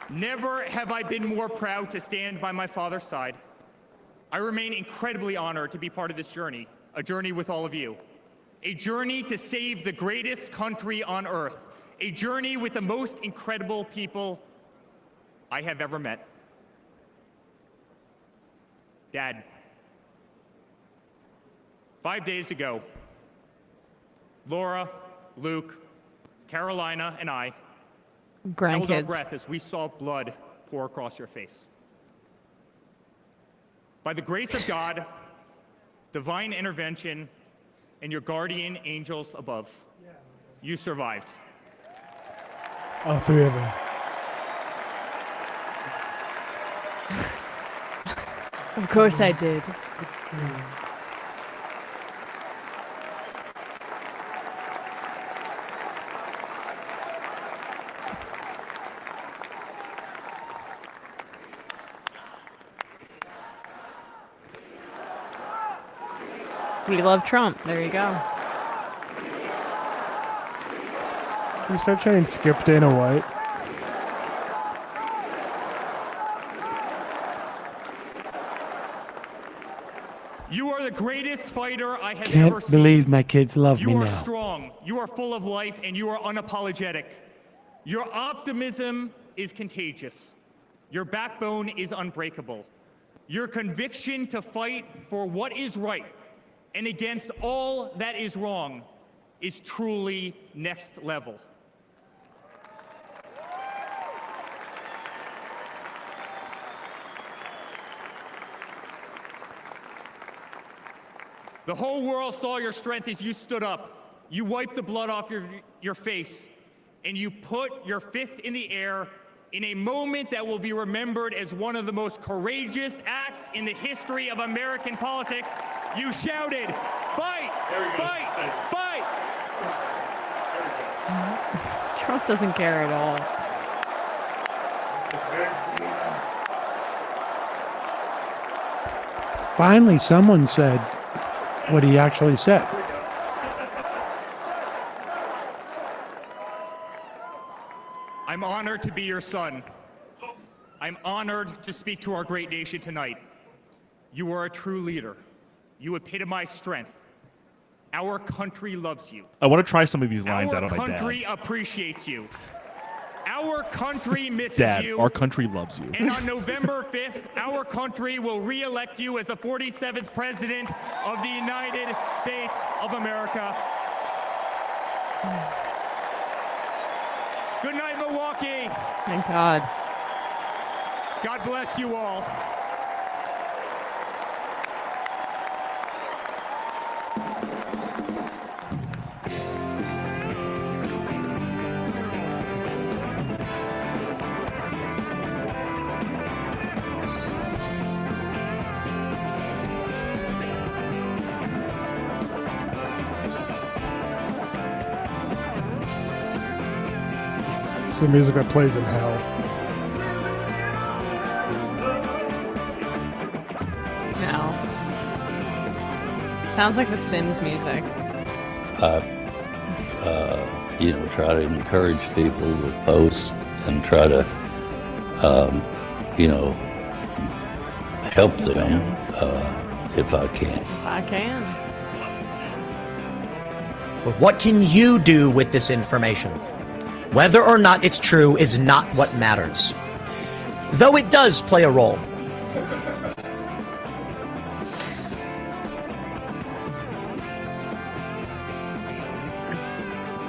Never have I been more proud to stand by my father's side. I remain incredibly honored to be part of this journey, a journey with all of you. A journey to save the greatest country on earth. A journey with the most incredible people I have ever met. Dad, 5 days ago, Laura, Luke, Carolina, and I held our Grandkids. breath as we saw blood pour across your face. By the grace of God, divine intervention, and your guardian angels above, you survived. All 3 of them. Of course I did. We love Trump. There you go. Can you start chanting Skip Dana White? You are the greatest fighter I have ever Can't seen. believe my kids love me You are now. strong, you are full of life, and you are unapologetic. Your optimism is contagious. Your backbone is unbreakable. Your conviction to fight for what is right and against all that is wrong is truly next level. The whole world saw your strength as you stood up. You wiped the blood off your face, and you put your fist in the air in a moment that will be remembered as one of the most courageous acts in the history of American politics. You shouted, "Fight! Fight! Fight!" Trump doesn't care at all. Finally, someone said what he actually said. I'm honored to be your son. I'm honored to speak to our great nation tonight. You are a true leader. You epitomize strength. Our country loves you. I want to try some of these lines out Our on my country dad. appreciates you. Our country misses Dad, you. our country loves you. And on November 5th, our country will re-elect you as the 47th President of the United States of America. Good night, Milwaukee. Thank God. God bless you all. It's the music that plays in hell. No. Sounds like the Sims music. Try to encourage people with posts and try to, help them if I can. If I can. But what can you do with this information? Whether or not it's true is not what matters. Though it does play a role.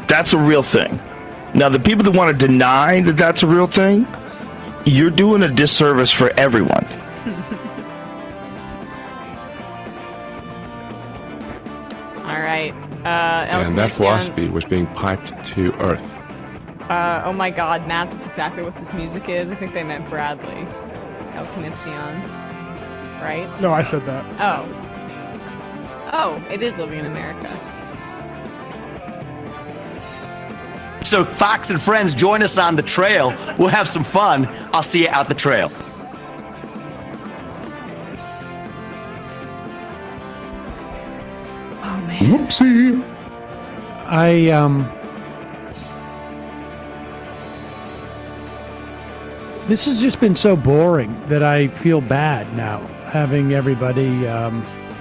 That's a real thing. Now, the people that want to deny that that's a real thing, you're doing a disservice for everyone. All right. And that philosophy was being piped to earth. Oh my God, Matt, that's exactly what this music is. I think they meant Bradley. El Canipsion. Right? No, I said that. Oh. Oh, it is Living in America. So Fox and friends, join us on the trail. We'll have some fun. I'll see you out the trail. Oh man. Whoopsie. This has just been so boring that I feel bad now, having everybody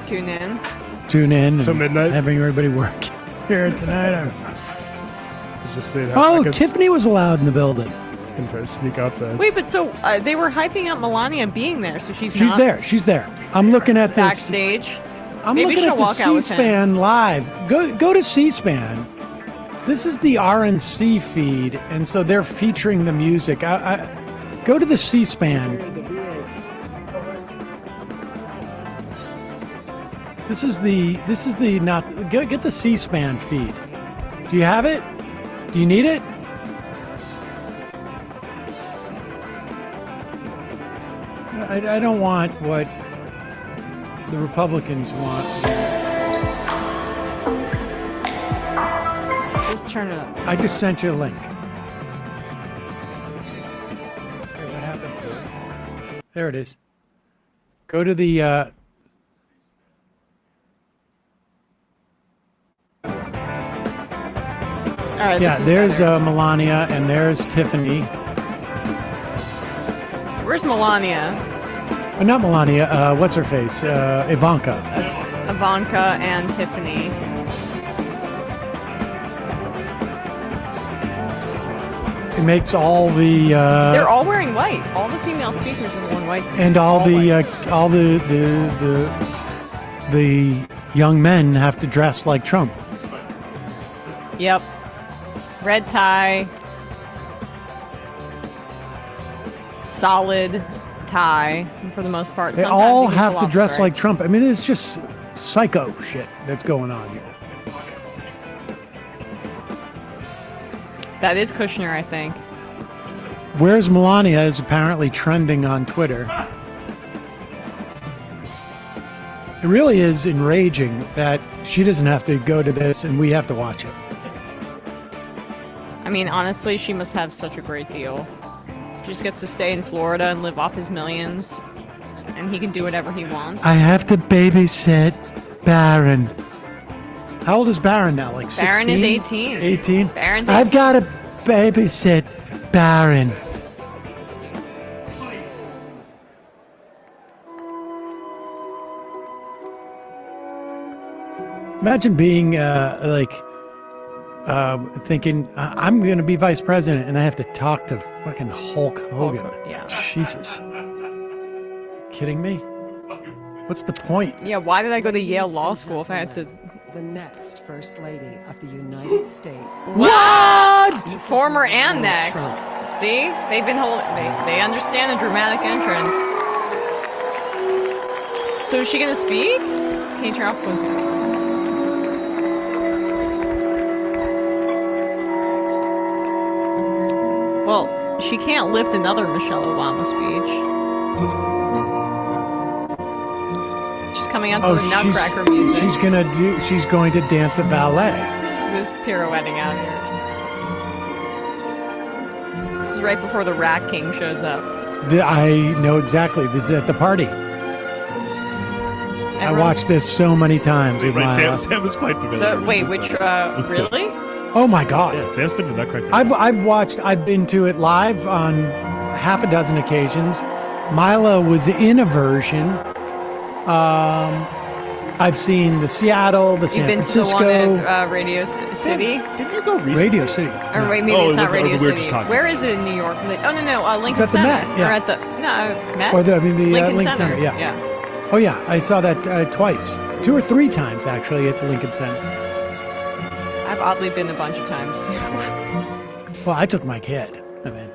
Tune in. tune in Till and midnight? having everybody work here tonight. Just say that. Oh, Tiffany was allowed in the building. He's gonna try to sneak out there. Wait, but so they were hyping up Melania being there, so she's She's not there. She's there. I'm looking at this. backstage. I'm Maybe looking she'll at the walk out with him. C-SPAN live. Go to C-SPAN. This is the RNC feed, and so they're featuring the music. I go to the C-SPAN. This is the not get the C-SPAN feed. Do you have it? Do you need it? I don't want what the Republicans want. Just turn it up. I just sent you a link. Here, what happened to it? There it is. Go to the right, Yeah, this is there's better. Melania and there's Tiffany. Where's Melania? Not Melania. What's her face? Ivanka. Ivanka and Tiffany. It makes all the They're all wearing white. All the female speakers have worn white. and all the young men have to dress like Trump. Yep. Red tie. Solid tie, for the most part. They Sometimes all you can have pull to off dress like stripes. Trump. I mean, it's just psycho shit that's going on here. That is Kushner, I think. Where's Melania is apparently trending on Twitter. It really is enraging that she doesn't have to go to this and we have to watch it. I mean, honestly, she must have such a great deal. She just gets to stay in Florida and live off his millions. And he can do whatever he wants. I have to babysit Barron. How old is Barron now? Like 16? Barron is 18. 18? Barron's I've 18. got to babysit Barron. Imagine being thinking, I'm going to be vice president and I have to talk to fucking Hulk Hogan. Yeah. Jesus. Kidding me? What's the point? Yeah, why did I go to Yale Law School if I had to... The next First Lady of the United States. What? Former and next. See? They've been holding... They understand the dramatic entrance. So is she going to speak? Can you turn off closed captions? Well, she can't lift another Michelle Obama speech. She's coming out to the Nutcracker music. She's going to dance a ballet. She's just pirouetting out here. This is right before the Rat King shows up. I know exactly. This is at the party. I watched this so many times with my. Sam was quite familiar. Really? Oh my God! Yeah, Sam's been to Nutcracker. I've been to it live on half a dozen occasions. Mila was in a version. I've seen the Seattle, the San Francisco. You've been to the one at Radio City? Didn't you go recently? Radio City. Or wait, maybe it's not Radio City. Where is it in New York? Oh, no, Lincoln It's at the Center. Met, yeah. Or at the, Met? Or the Lincoln Lincoln Center, yeah. Oh yeah, I saw that twice. 2 or 3 times actually at the Lincoln Center. I've oddly been a bunch of times too. Well, I took my kid. I mean,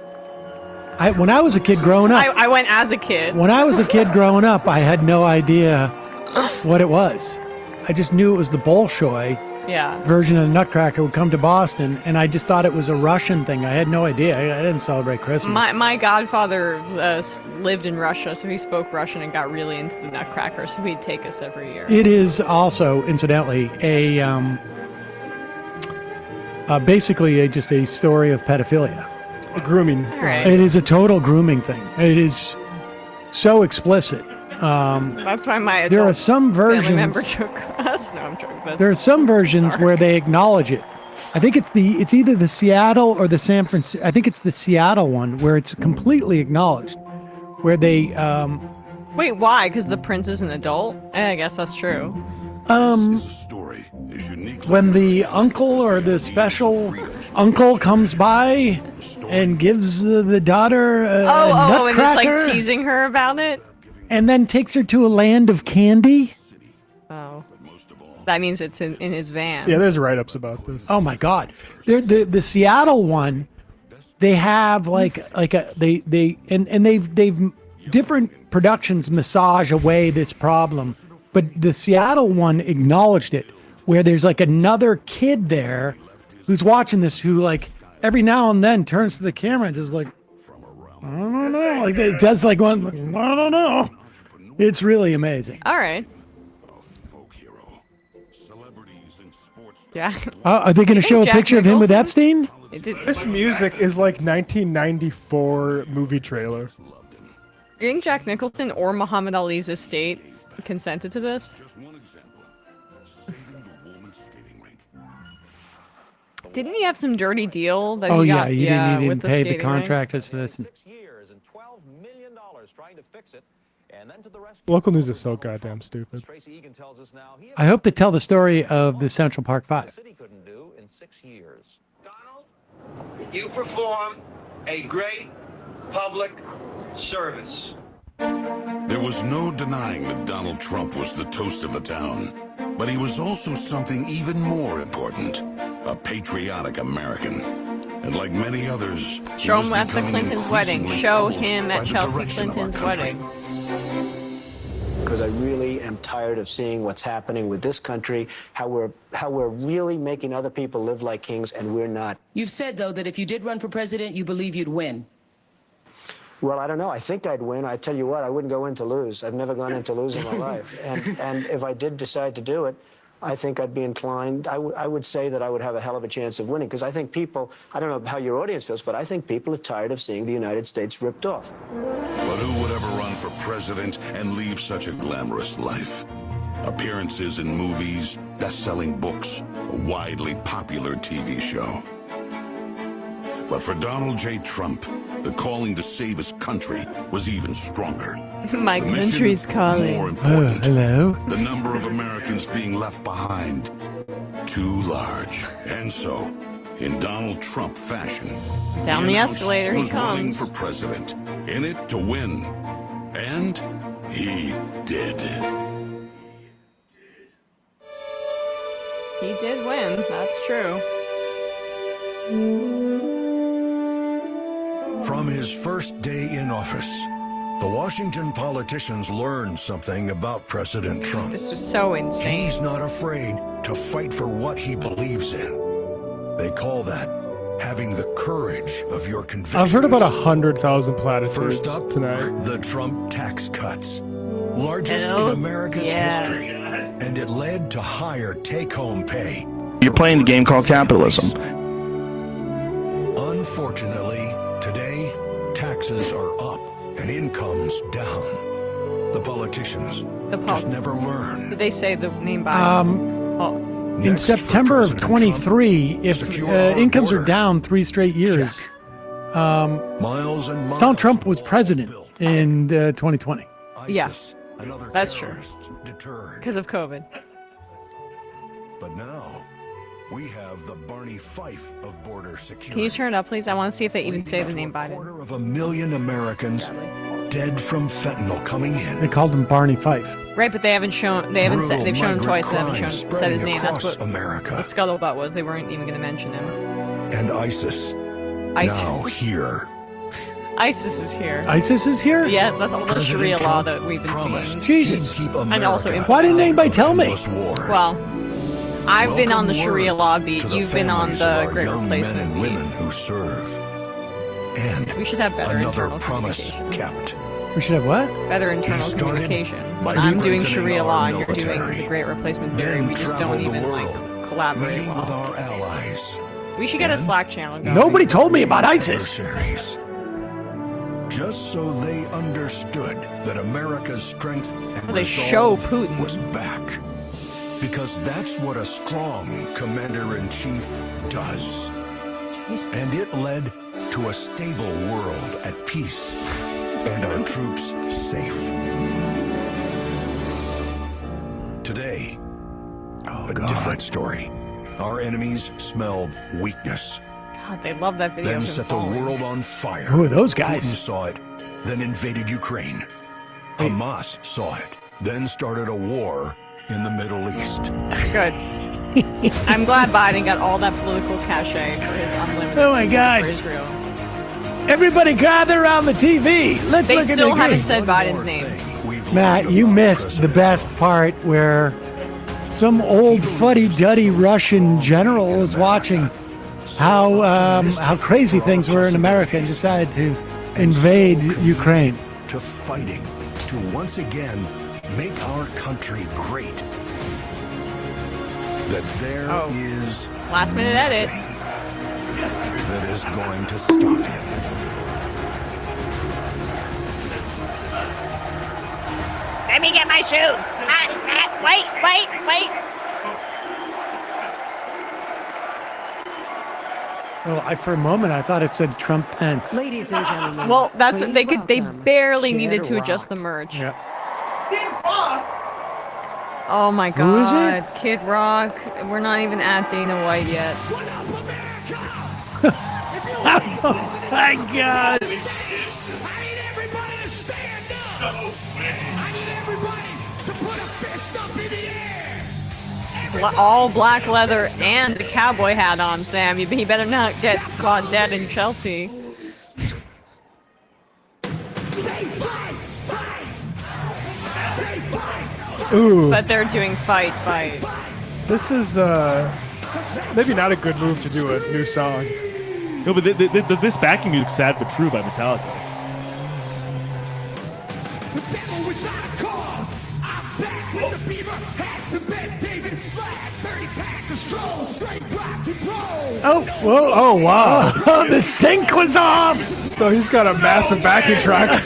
when I was a kid growing up. I went as a kid. When I was a kid growing up, I had no idea what it was. I just knew it was the Bolshoi version of the Nutcracker would come to Boston, and I just thought it was a Russian thing. I had no idea. I didn't celebrate Christmas. My godfather lived in Russia, so he spoke Russian and got really into the Nutcracker, so he'd take us every year. It is also, incidentally, basically just a story of pedophilia. Grooming. All right. It is a total grooming thing. It is so explicit. That's why my there are some family versions. member took us. No, I'm joking. There are some versions where they acknowledge it. I think it's either the Seattle or the San Francisco. I think it's the Seattle one where it's completely acknowledged, where they. Wait, why? Because the prince is an adult? I guess that's true. When the uncle or the special uncle comes by and gives the daughter a nutcracker, and it's like teasing her about it? And then takes her to a land of candy? Oh. That means it's in his van. Yeah, there's write-ups about this. Oh my God. The Seattle one, they have they've different productions massage away this problem, but the Seattle one acknowledged it, where there's like another kid there who's watching this who like every now and then turns to the camera and just like, I don't know, like it does like one, like, I don't know. It's really amazing. All right. Yeah. Are they going to show a picture of him with Epstein? This music is like 1994 movie trailer. Do you think Jack Nicholson or Muhammad Ali's estate consented to this? Didn't he have some dirty deal that Oh he yeah, got? he didn't with pay the skating rink? contractors for this. Local news is so goddamn stupid. I hope to tell the story of the Central Park Five. You perform a great public service. There was no denying that Donald Trump was the toast of the town, but he was also something even more important, a patriotic American. And like many others, Show him at the Clinton's wedding. Show him at Chelsea Clinton's wedding. Because I really am tired of seeing what's happening with this country, how we're really making other people live like kings, and we're not. You've said, though, that if you did run for president, you believe you'd win. Well, I don't know. I think I'd win. I tell you what, I wouldn't go in to lose. I've never gone in to lose in my life. And if I did decide to do it, I think I'd be inclined. I would say that I would have a hell of a chance of winning, because I think people, I don't know how your audience feels, but I think people are tired of seeing the United States ripped off. But who would ever run for president and leave such a glamorous life? Appearances in movies, best-selling books, a widely popular TV show. But for Donald J. Trump, the calling to save his country was even stronger. My The mission, country's calling. more important. Hello. The number of Americans being left behind, too large. And so, in Donald Trump fashion, Down he the announced escalator he was running comes. for president, in it to win. And he did. He did win. That's true. From his first day in office, the Washington politicians learned something about President Trump. This was so insane. He's not afraid to fight for what he believes in. They call that having the courage of your convictions. I've heard about 100,000 platitudes First up, tonight. the Trump tax cuts. Largest Hello? in America's Yeah. history. And it led to higher take-home pay. You're playing the game called capitalism. Unfortunately, today, taxes are up and incomes down. The politicians just never learn. Did they say the name Biden? In September of 23, if incomes are down 3 straight years, Miles and miles Donald Trump was president in 2020. Yeah, that's true. Because of COVID. But now, we have the Barney Fife of border security. Can you turn it up, please? I want to see if they even say the name Biden. Of 1 million Americans dead from fentanyl coming in. They called him Barney Fife. Right, but they haven't shown. They haven't said. Brutal They've shown him migrant twice. They haven't crime said his spreading name. That's across what America. the scuttlebutt was. They weren't even going to mention him. And ISIS. Now here. ISIS is here. ISIS is here? Yes, that's all the President Sharia law Trump that we've been promised seeing. Jesus. Keep And also, America Why didn't anybody tell me? endless wars. Well, I've been on the Welcome Sharia words law beat. to the You've been on families of the our Great young Replacement men and beat. women who serve. And We should have better another internal promise communication. kept. We should have what? Better internal He started communication. by When I'm doing strengthening Sharia our law and you're doing military, the Great Replacement theory, then we just don't traveled the even like world, collaborate meeting with well. our allies. We should get a Slack channel going. Nobody told me about ISIS. Adversaries. Just so they understood that America's strength and They show resolve Putin. was back. Because that's what a strong commander-in-chief does. And it led to a stable world at peace and our troops safe. Today, a different story. Our enemies smelled weakness, God, they love that video. then of him set the falling. world on fire. Who are those guys? Putin saw it, then invaded Ukraine. Hamas saw it, then started a war in the Middle East. Good. I'm glad Biden got all that political cachet for his unlimited Oh my support God. for Israel. Everybody gather around the TV. Let's They look at still the haven't green. said Biden's name. Matt, you missed the best part where some old fuddy-duddy Russian general was watching how crazy things were in America and decided to invade Ukraine. To fighting, to once again make our country great. That there is Last minute edit. that is going to stop him. Let me get my shoes. Wait. Oh, for a moment I thought it said Trump Pence. Ladies and gentlemen. Well, that's what please they welcome barely Kid needed to Rock. adjust the merch. Yeah. Oh my Who is God, it? Kid Rock. We're not even at Dana White yet. Oh my God. All black leather and a cowboy hat on, Sam. He better not get caught dead in Chelsea. Ooh. But they're doing fight. This is maybe not a good move to do a new song. No, but this backing music's Sad But True by Metallica. Oh, whoa. Oh, wow. Oh, the sync was off. So he's got a massive backing track.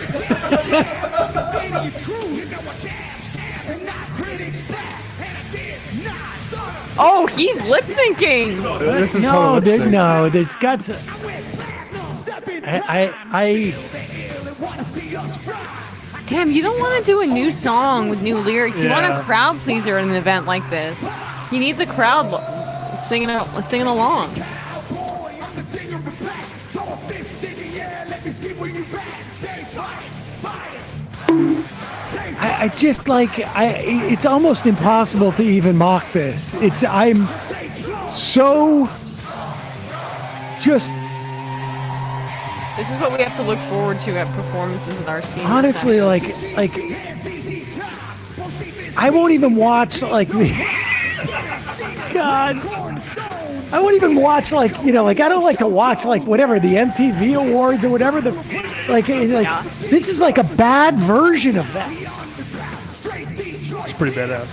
Oh, he's lip syncing. This is No, total lip sync. no, there's got to, Damn, you don't want to do a new song with new lyrics. You want Yeah. a crowd pleaser at an event like this. You need the crowd singing along. I just like, it's almost impossible to even mock this. I'm so just, This is what we have to look forward to at performances at our senior honestly, center. like, I won't even watch, like, God. I won't even watch, like, I don't like to watch, like, whatever, the MTV Awards or whatever, this is like a bad version of that. It's pretty badass.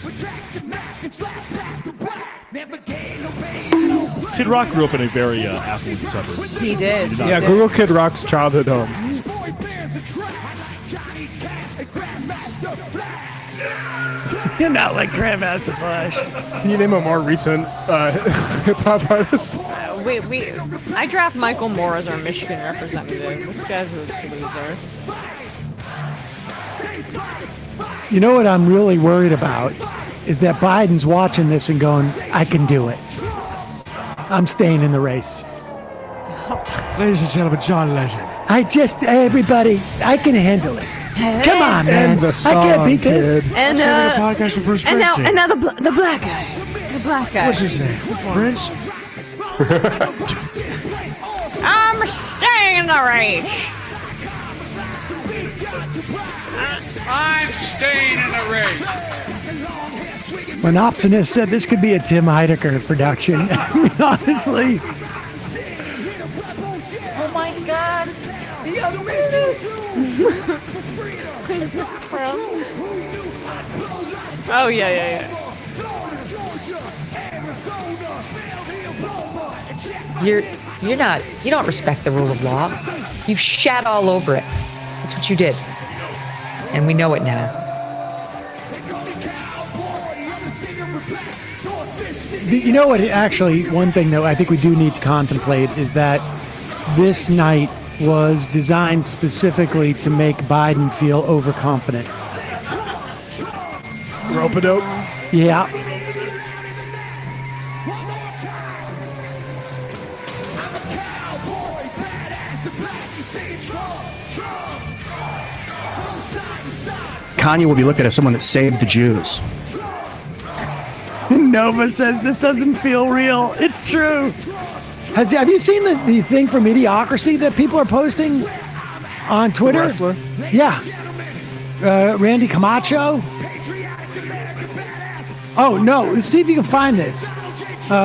Kid Rock grew up in a very affluent suburb. He did. Yeah, Google Kid Rock's childhood home. You're not like Grandmaster Flash. Can you name a more recent hip-hop artist? I draft Michael Moore as our Michigan representative. This guy's a loser. You know what I'm really worried about is that Biden's watching this and going, I can do it. I'm staying in the race. Ladies and gentlemen, John Legend. Everybody, I can handle it. Come on, man. End the I can't song, beat this. kid. And podcast with Bruce and now Springsteen. the black guy. The black guy. What's his name? Prince? I'm staying in the race. I'm staying in the race. When Optimist said this could be a Tim Heidecker production, I mean, honestly. Oh my God. The other Oh yeah. You don't respect the rule of law. You've shat all over it. That's what you did. And we know it now. You know what? Actually, one thing that I think we do need to contemplate is that this night was designed specifically to make Biden feel overconfident. Rope-a-dope? Yeah. Kanye will be looked at as someone that saved the Jews. Nova says this doesn't feel real. It's true. Have you seen the thing from Idiocracy that people are posting on Twitter? Wrestler? Yeah. Randy Camacho. Oh, no. See if you can find this.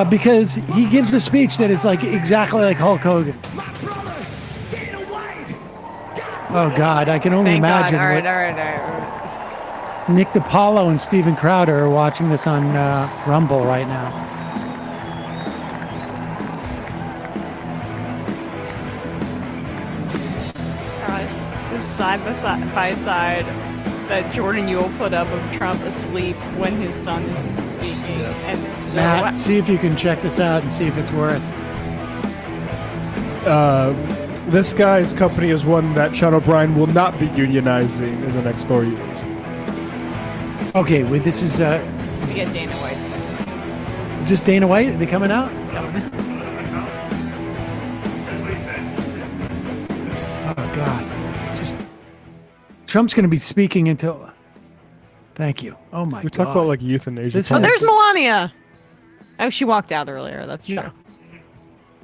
Because he gives the speech that is like exactly like Hulk Hogan. Oh, God. I can only Thank imagine. God. All right. Nick DiPaolo and Steven Crowder are watching this on Rumble right now. Side by side that Jordan Ewell put up of Trump asleep when his son is speaking, and so Matt, see if you can check this out and see if it's worth. this guy's company is one that Sean O'Brien will not be unionizing in the next 4 years. Okay, well, this is We get Dana White soon. is this Dana White? Are they coming out? Oh God, just Trump's going to be speaking until. Thank you. Oh my God. We talk about like euthanasia. This Oh, has- there's Melania. Oh, she walked out earlier. That's true. Yeah.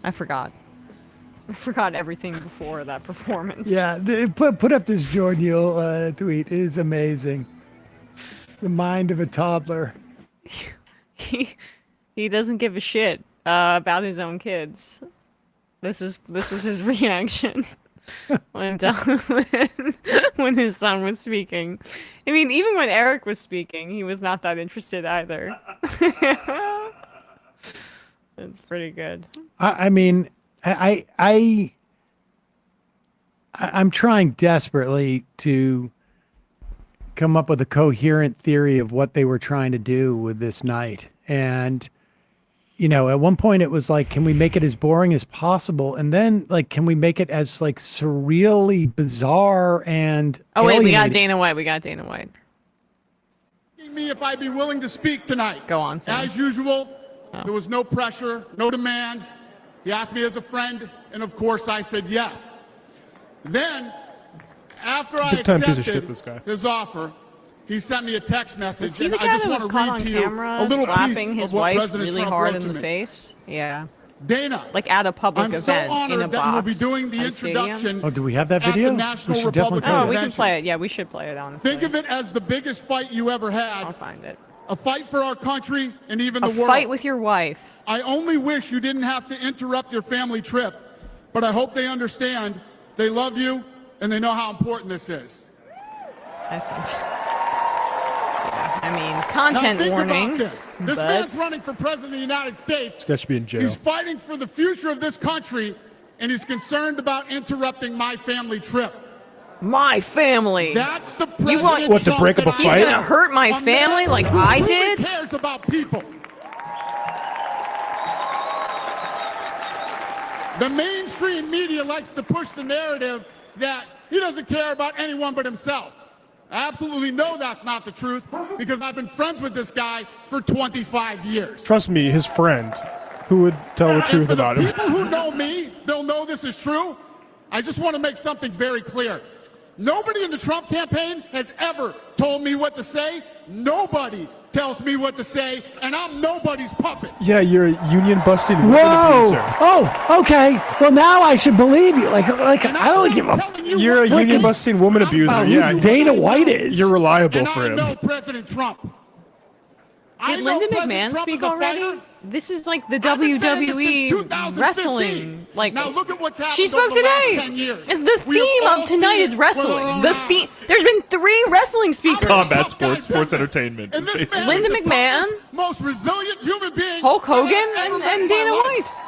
I forgot. I forgot everything before that performance. Yeah, put up this Jordan Yule tweet. It is amazing. The mind of a toddler. He doesn't give a shit about his own kids. This was his reaction when when his son was speaking. I mean, even when Eric was speaking, he was not that interested either. It's pretty good. I mean, I'm trying desperately to come up with a coherent theory of what they were trying to do with this night. And, you know, at one point it was like, can we make it as boring as possible? And then, like, can we make it as, like, surreally bizarre and Oh, wait, we got alienating? Dana White. We got Dana White. Me if I'd be willing to speak tonight. Go on, Sam. As usual, there was no pressure, no demands. He asked me as a friend, and of course I said yes. Then, after I Big time piece of accepted shit, this guy. his offer, he sent me a text message, Was he and the I guy just that want was to caught read on to you camera a little slapping piece his of what wife President really Trump hard wrote in to the me. face? Yeah. Dana, Like at a public I'm so event in honored a that box. you will be doing the at a stadium. introduction Oh, do we have that at video? the National We should definitely Republican Oh, we can Convention. play it. Yeah, we should play it, honestly. Think of it as the biggest fight you ever had. I'll find it. A fight for our country and even A the world. fight with your wife. I only wish you didn't have to interrupt your family trip, but I hope they understand they love you and they know how important this is. Excellent. Yeah, I mean, content now think warning. About this. This but man's running for president of the United States. This guy should be in jail. He's fighting for the future of this country, and he's concerned about interrupting my family trip. my family. That's the You president. want What, to break up a Trump that He's fight? gonna hurt my A family man like who I truly did? cares about people. The mainstream media likes to push the narrative that he doesn't care about anyone but himself. I absolutely know that's not the truth because I've been friends with this guy for 25 years. Trust me, his friend, who would tell the And truth for the about him. people who know me, they'll know this is true. I just want to make something very clear. Nobody in the Trump campaign has ever told me what to say. Nobody tells me what to say, and I'm nobody's puppet. Yeah, you're a union busting woman Whoa! abuser. Oh, okay. Well, now I should believe you. Like I don't give a. You're a union busting woman abuser. Oh, Yeah, Dana White is. You're reliable And for I him. know President Trump. I Did know Linda President McMahon Trump speak is a already? fighter. This is like the I've been saying this since WWE 2015. wrestling. Like Now look at what's happened she spoke over the last today. 10 years. And the We have theme all of tonight seen is it with our wrestling. own The eyes. theme. There's been 3 wrestling speakers. Combat sports, sports entertainment. And this basically. man Linda is the McMahon, toughest, most resilient human being Hulk Hogan, that I've ever and, met in and my Dana life. White.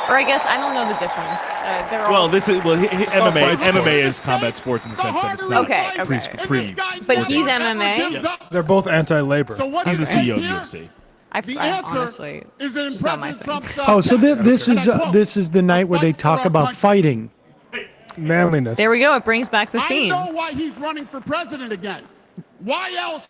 Or I guess I don't know the difference. They're all Well, this is MMA. fight MMA sports. is combat sports in the sense that it's not Okay, okay. But he's MMA. Gives up. They're both anti-labor. So what He's the is at CEO of here? UFC. The I answer honestly, is in it's just not my President thing. Trump's. Oh, so this and is I quote, this is the night where they talk about fighting. Manliness. There we go. It brings back the I theme. know why he's running for president again. Why else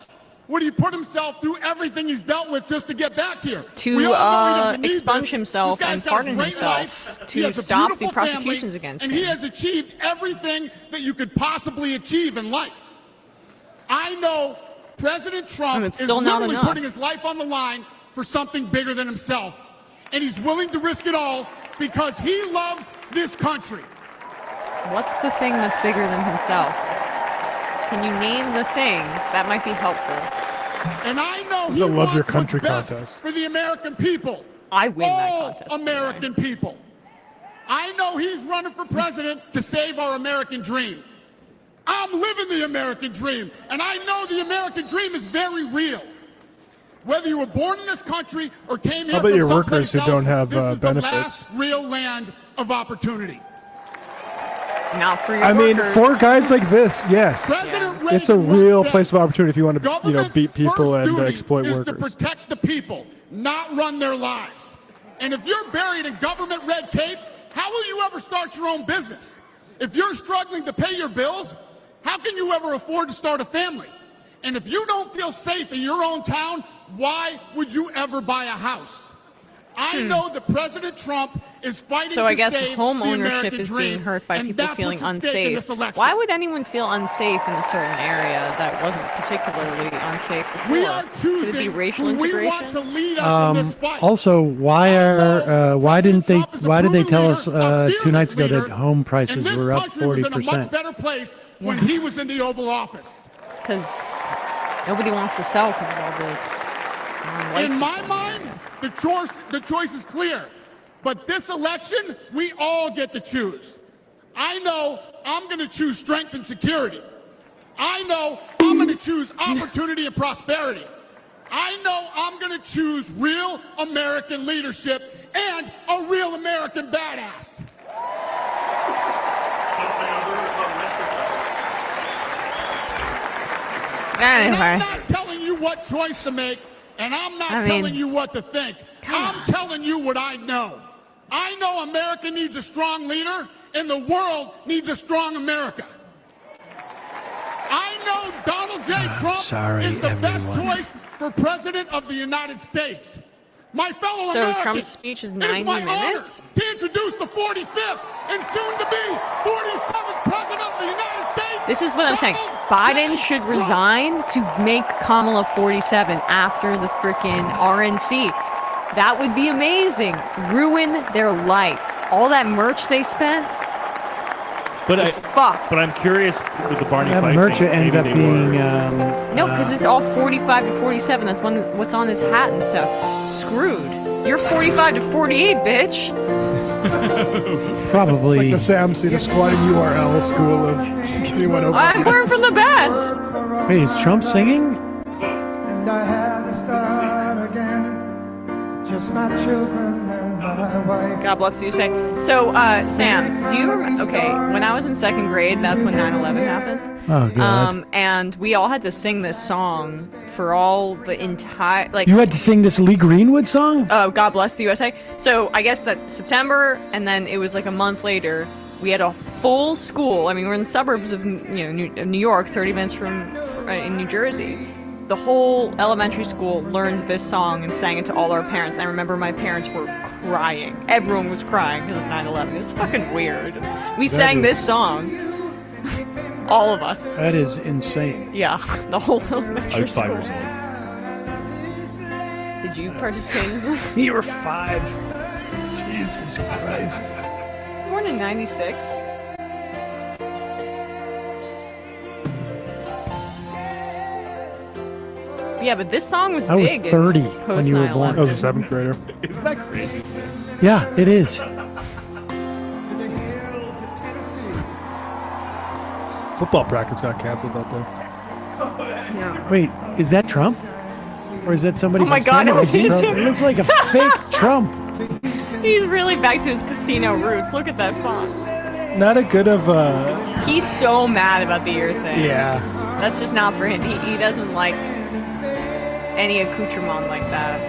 would he put himself through everything he's dealt with just to get back here? To We all know he doesn't need expunge this. himself This guy's and got a pardon great himself life. He to has a stop the beautiful prosecutions family, against and him. he has achieved everything that you could possibly achieve in life. I know President Trump it's is still not literally enough. putting his life on the line for something bigger than himself. And he's willing to risk it all because he loves this country. What's the thing that's bigger than himself? Can you name the thing? That might be helpful. And I know This he is a Love Your wants Country what's best contest. for the American people. I win that All contest. American people. I know he's running for president to save our American dream. I'm living the American dream, and I know the American dream is very real. Whether you were born in this country or came here How about from your workers someplace who don't else, have, this is benefits? the last real land of opportunity. Not for your I mean, workers. for guys like this, yes. President It's a Reagan once real said, place of opportunity if you want to, Government's beat people first and duty exploit is workers. to protect the people, not run their lives. And if you're buried in government red tape, how will ever start your own business? If you're struggling to pay your bills, how can you ever afford to start a family? And if you don't feel safe in your own town, why would you ever buy a house? I know that President Trump is fighting So I to guess save home the ownership American is dream, being hurt by and people that's feeling what's at stake in unsafe. this election. Why would anyone feel unsafe in a certain area that wasn't particularly unsafe before? We are Could it be racial who we want integration? to lead us in this fight. Also, why did they tell us 2 nights ago that home prices This were up country was in a much 40%? better place when he was in the Oval Office. It's because nobody wants to sell because of all the non-white In my people. mind, the choice is clear. But this election, we all get to choose. I know I'm going to choose strength and security. I know I'm going to choose opportunity and prosperity. I know I'm going to choose real American leadership and a real American badass. And I'm not telling you what choice to make, and I'm not telling you what to think. I'm telling you what I know. I know America needs a strong leader, and the world needs a strong America. I know Donald J. Trump is the best choice for President of the United States. My fellow So Americans, Trump's speech is it 90 my minutes? honor to introduce the 45th and soon-to-be 47th President of the United States. This is what I'm saying. Biden should resign to make Kamala 47 after the frickin' RNC. That would be amazing. Ruin their life. All that merch they spent. But fucked. But I'm curious with the Barney That Fife merch thing, ends maybe up they being were- No, because it's all 45 to 47. That's what's on his hat and stuff. Screwed. You're 45 to 48, bitch. Probably. It's like the Sam Cedar squatting URL school of getting one over. I'm learning from the best. Wait, is Trump singing? And I had to start again. Just my children and my wife. God bless you, say. So, Sam, do you remember? Okay, when I was in 2nd grade, that's when 9/11 happened. Oh, God. And we all had to sing this song for all the entire, like. You had to sing this Lee Greenwood song? God bless the USA. So I guess that September, and then it was like a month later, we had a full school. I mean, we're in the suburbs of New York, 30 minutes from in New Jersey. The whole elementary school learned this song and sang it to all our parents. I remember my parents were crying. Everyone was crying because of 9/11. It was fucking weird. We sang this song. All of us. That is insane. Yeah, the whole elementary I was 5 school. years old. Did you participate in this? You were 5. Jesus Christ. Born in 96. Yeah, but this song was I was big. 30 in when post you were 9/11. born. I was a 7th grader. Isn't that crazy? Yeah, it is. Football practice got canceled that day. Yeah. Wait, is that Trump? Or is that somebody? Oh my who God, sounded it like is Trump? him. It looks like a fake Trump. He's really back to his casino roots. Look at that font. Not a good of a. He's so mad about the ear thing. Yeah. That's just not for him. He doesn't like any accoutrement like that.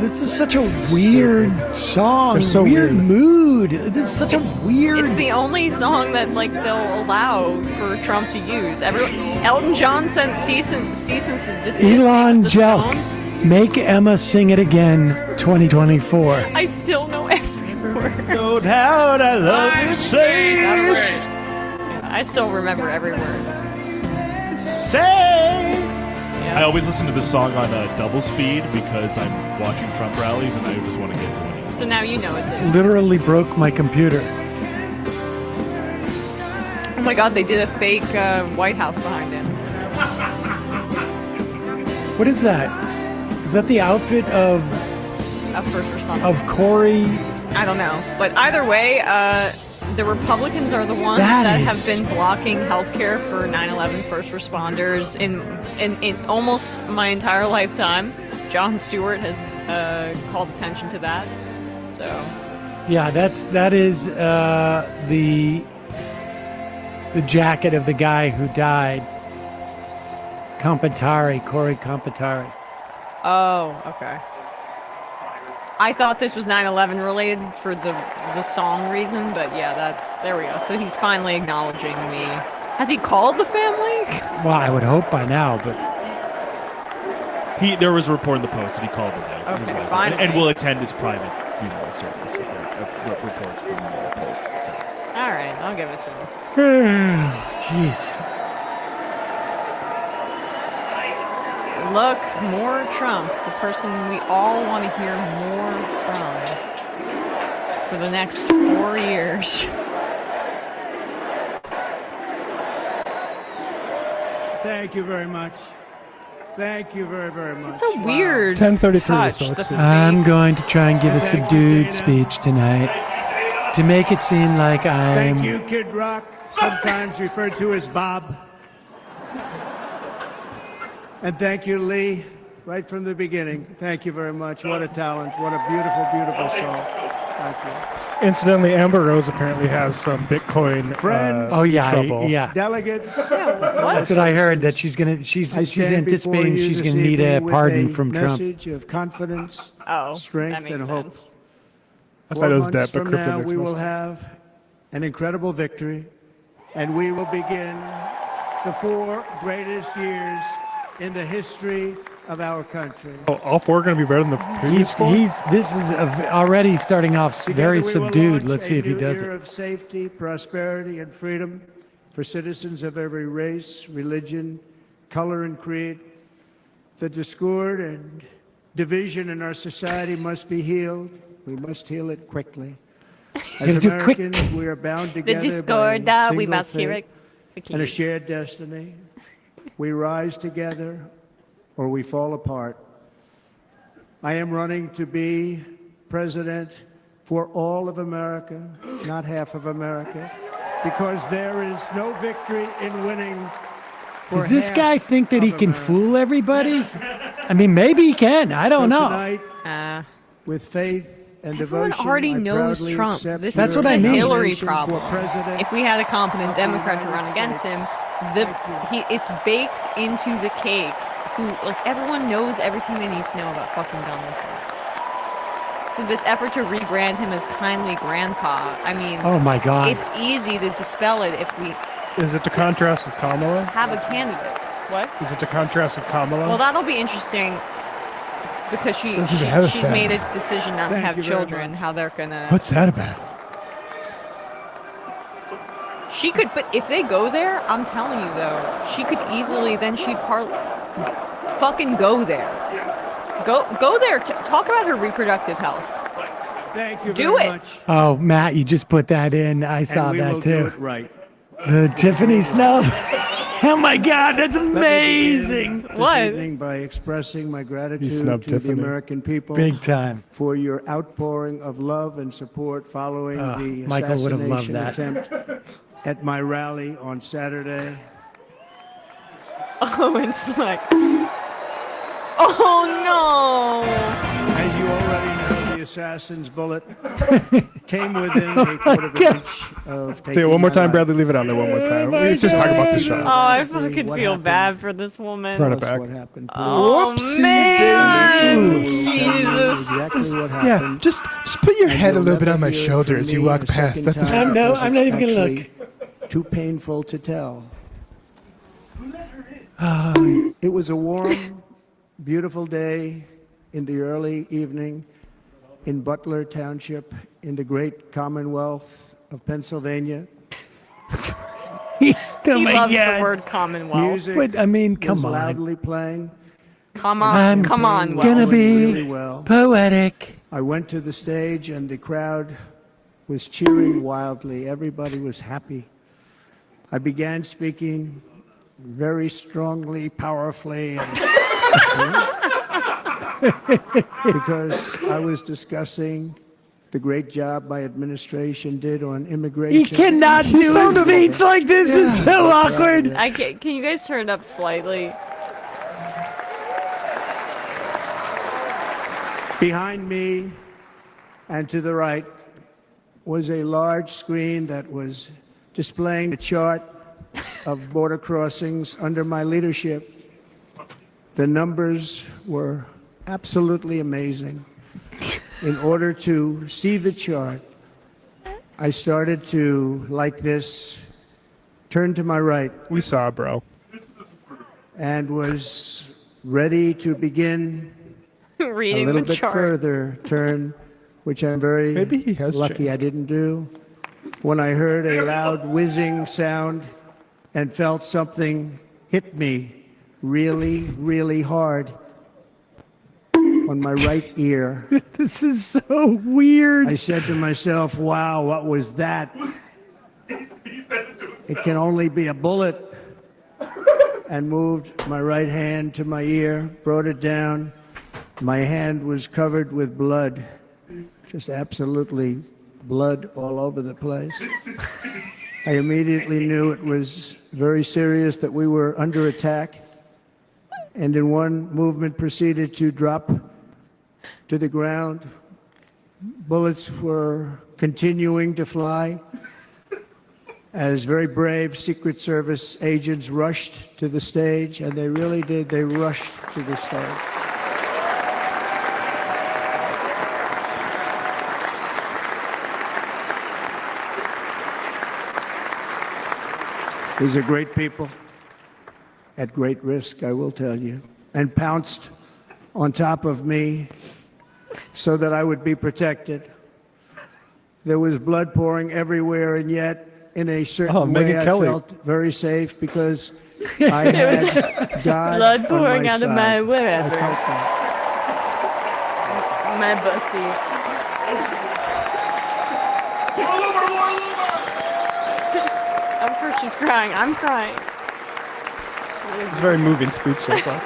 This is such a weird song. They're so weird weird. mood. This is such a weird. It's the only song that like they'll allow for Trump to use. Elton John sent cease and desist. Elon the Jelk, Stones. make Emma sing it again. 2024. I still know every word. No doubt I love you, say. I still remember every word. Say. I always listen to this song on double speed because I'm watching Trump rallies and I just want to get to it. So now you know it. This literally broke my computer. Oh my God, they did a fake White House behind him. What is that? Is that the outfit of A first responder. of Corey? I don't know, but either way, the Republicans are the ones That that is- have been blocking healthcare for 9/11 first responders in almost my entire lifetime. Jon Stewart has called attention to that. So Yeah, that is the jacket of the guy who died. Corey Compatari. oh, okay. I thought this was 9/11 related for the song reason, but yeah, there we go. So he's finally acknowledging the. Has he called the family? Well, I would hope by now, but There was a report in the Post that he called it out. Okay, fine. And will attend his private funeral service. Reports from the Post. So. All right, I'll give it to him. Jeez. Look, more Trump, the person we all want to hear more from for the next 4 years. Thank you very much. Thank you very, very much. It's a weird 10:33, touch. so let's see. I'm going to try and give a Thank you, subdued Dana. speech tonight to make it seem like I'm. Thank you, Kid Rock, sometimes referred to as Bob. And thank you, Lee, right from the beginning. Thank you very much. What a talent. What a beautiful, beautiful song. Thank you. Incidentally, Amber Rose apparently has some Bitcoin Friends. Oh yeah, trouble. yeah. Delegates. That's what I heard. That she's anticipating she's gonna need a pardon from Trump. Message of confidence, Oh, strength, that makes and hope. sense. I thought it was 4 debt, months but from crypto now, makes we more will sense. have an incredible victory, and we will begin the 4 greatest years in the history of our country. Oh, all 4 are going to be better than the previous 4? This is already starting off very Together we will subdued. launch Let's see if he a new does era it. of safety, prosperity, and freedom for citizens of every race, religion, color, and creed. The discord and division in our society must be healed. We must heal it quickly. As Gotta do it quick. Americans, we are bound together discord, by a we single must hear fate it and a shared destiny. We rise together or we fall apart. I am running to be president for all of America, not half of America, because there is no victory in winning for Does this half guy think that he of can America. fool everybody? I mean, maybe he can. I don't know. Tonight, with faith and Everyone devotion, already I knows proudly Trump. accept This That's is what the I mean. Hillary nomination for problem. president If we had a competent of the Democrat to United run against States. him, it's baked into the cake. Everyone knows everything they need to know about fucking Donald Trump. So this effort to rebrand him as kindly grandpa, I mean, Oh my God. it's easy to dispel it if we Is it to contrast with Kamala? have a candidate. What? Is it to contrast with Kamala? Well, that'll be interesting because she's made a decision not to Thank have you very children. How they're gonna? What's that about? She could, but if they go there, I'm telling you though, she could easily then fucking go there. Go there. Talk about her reproductive health. Thank you Do very it. much. Oh, Matt, you just put that in. I saw And we that will do too. it right. The Tiffany snub. Oh my God, that's Let me begin amazing. this evening by expressing my gratitude snubbed to the Tiffany. American people Big time. for your outpouring of love and support following the Michael would have loved assassination that. attempt at my rally on Saturday. Oh, it's like, oh no. As you already know, the assassin's bullet came within a quarter of an inch of taking Say it one more my time, life. Bradley. Leave it on there one more time. Let's just talk about the Oh, shot. I Honestly, fucking what feel happened? bad for this woman. Run it Tell us back. what happened, please. Oh Whoopsie man, daisy. Jesus. Exactly what Yeah, happened. just put your And head a you'll little bit never on my hear it shoulder from as you me walk a past. second That's time enough. No, because I'm not it's even gonna actually too painful to tell. It was a warm, beautiful day in the early evening in Butler Township in the great Commonwealth of Pennsylvania. Oh He my loves the God. word Commonwealth. Music But I mean, was come on. loudly playing. Come I'm on, come on. Champagne Well, Gonna was be really well. poetic. I went to the stage and the crowd was cheering wildly. Everybody was happy. I began speaking very strongly, powerfully, and because I was discussing the great job my administration did on immigration. He cannot do a speech like this. It's so awkward. I can you guys turn it up slightly? Behind me and to the right was a large screen that was displaying the chart of border crossings under my leadership. The numbers were absolutely amazing. in order to see the chart, I started to, like this, turn to my right. We saw, bro. And was ready to begin Reading a little the bit chart. further turn, which I'm very Maybe he has lucky changed. I didn't do, when I heard a loud whizzing sound and felt something hit me really, really hard on my right ear. This is so weird. I said to myself, wow, what was that? It can only be a bullet. And moved my right hand to my ear, brought it down. My hand was covered with blood, just absolutely blood all over the place. I immediately knew it was very serious, that we were under attack, and in one movement proceeded to drop to the ground. Bullets were continuing to fly as very brave Secret Service agents rushed to the stage, and they really did. They rushed to the stage. These are great people, at great risk, I will tell you, and pounced on top of me so that I would be protected. There was blood pouring everywhere, and yet, in a certain way, I felt very safe because I had God Blood on pouring my out of side. my wherever. I felt that. My bussy. Of course she's crying. I'm crying. It's a very moving speech so far.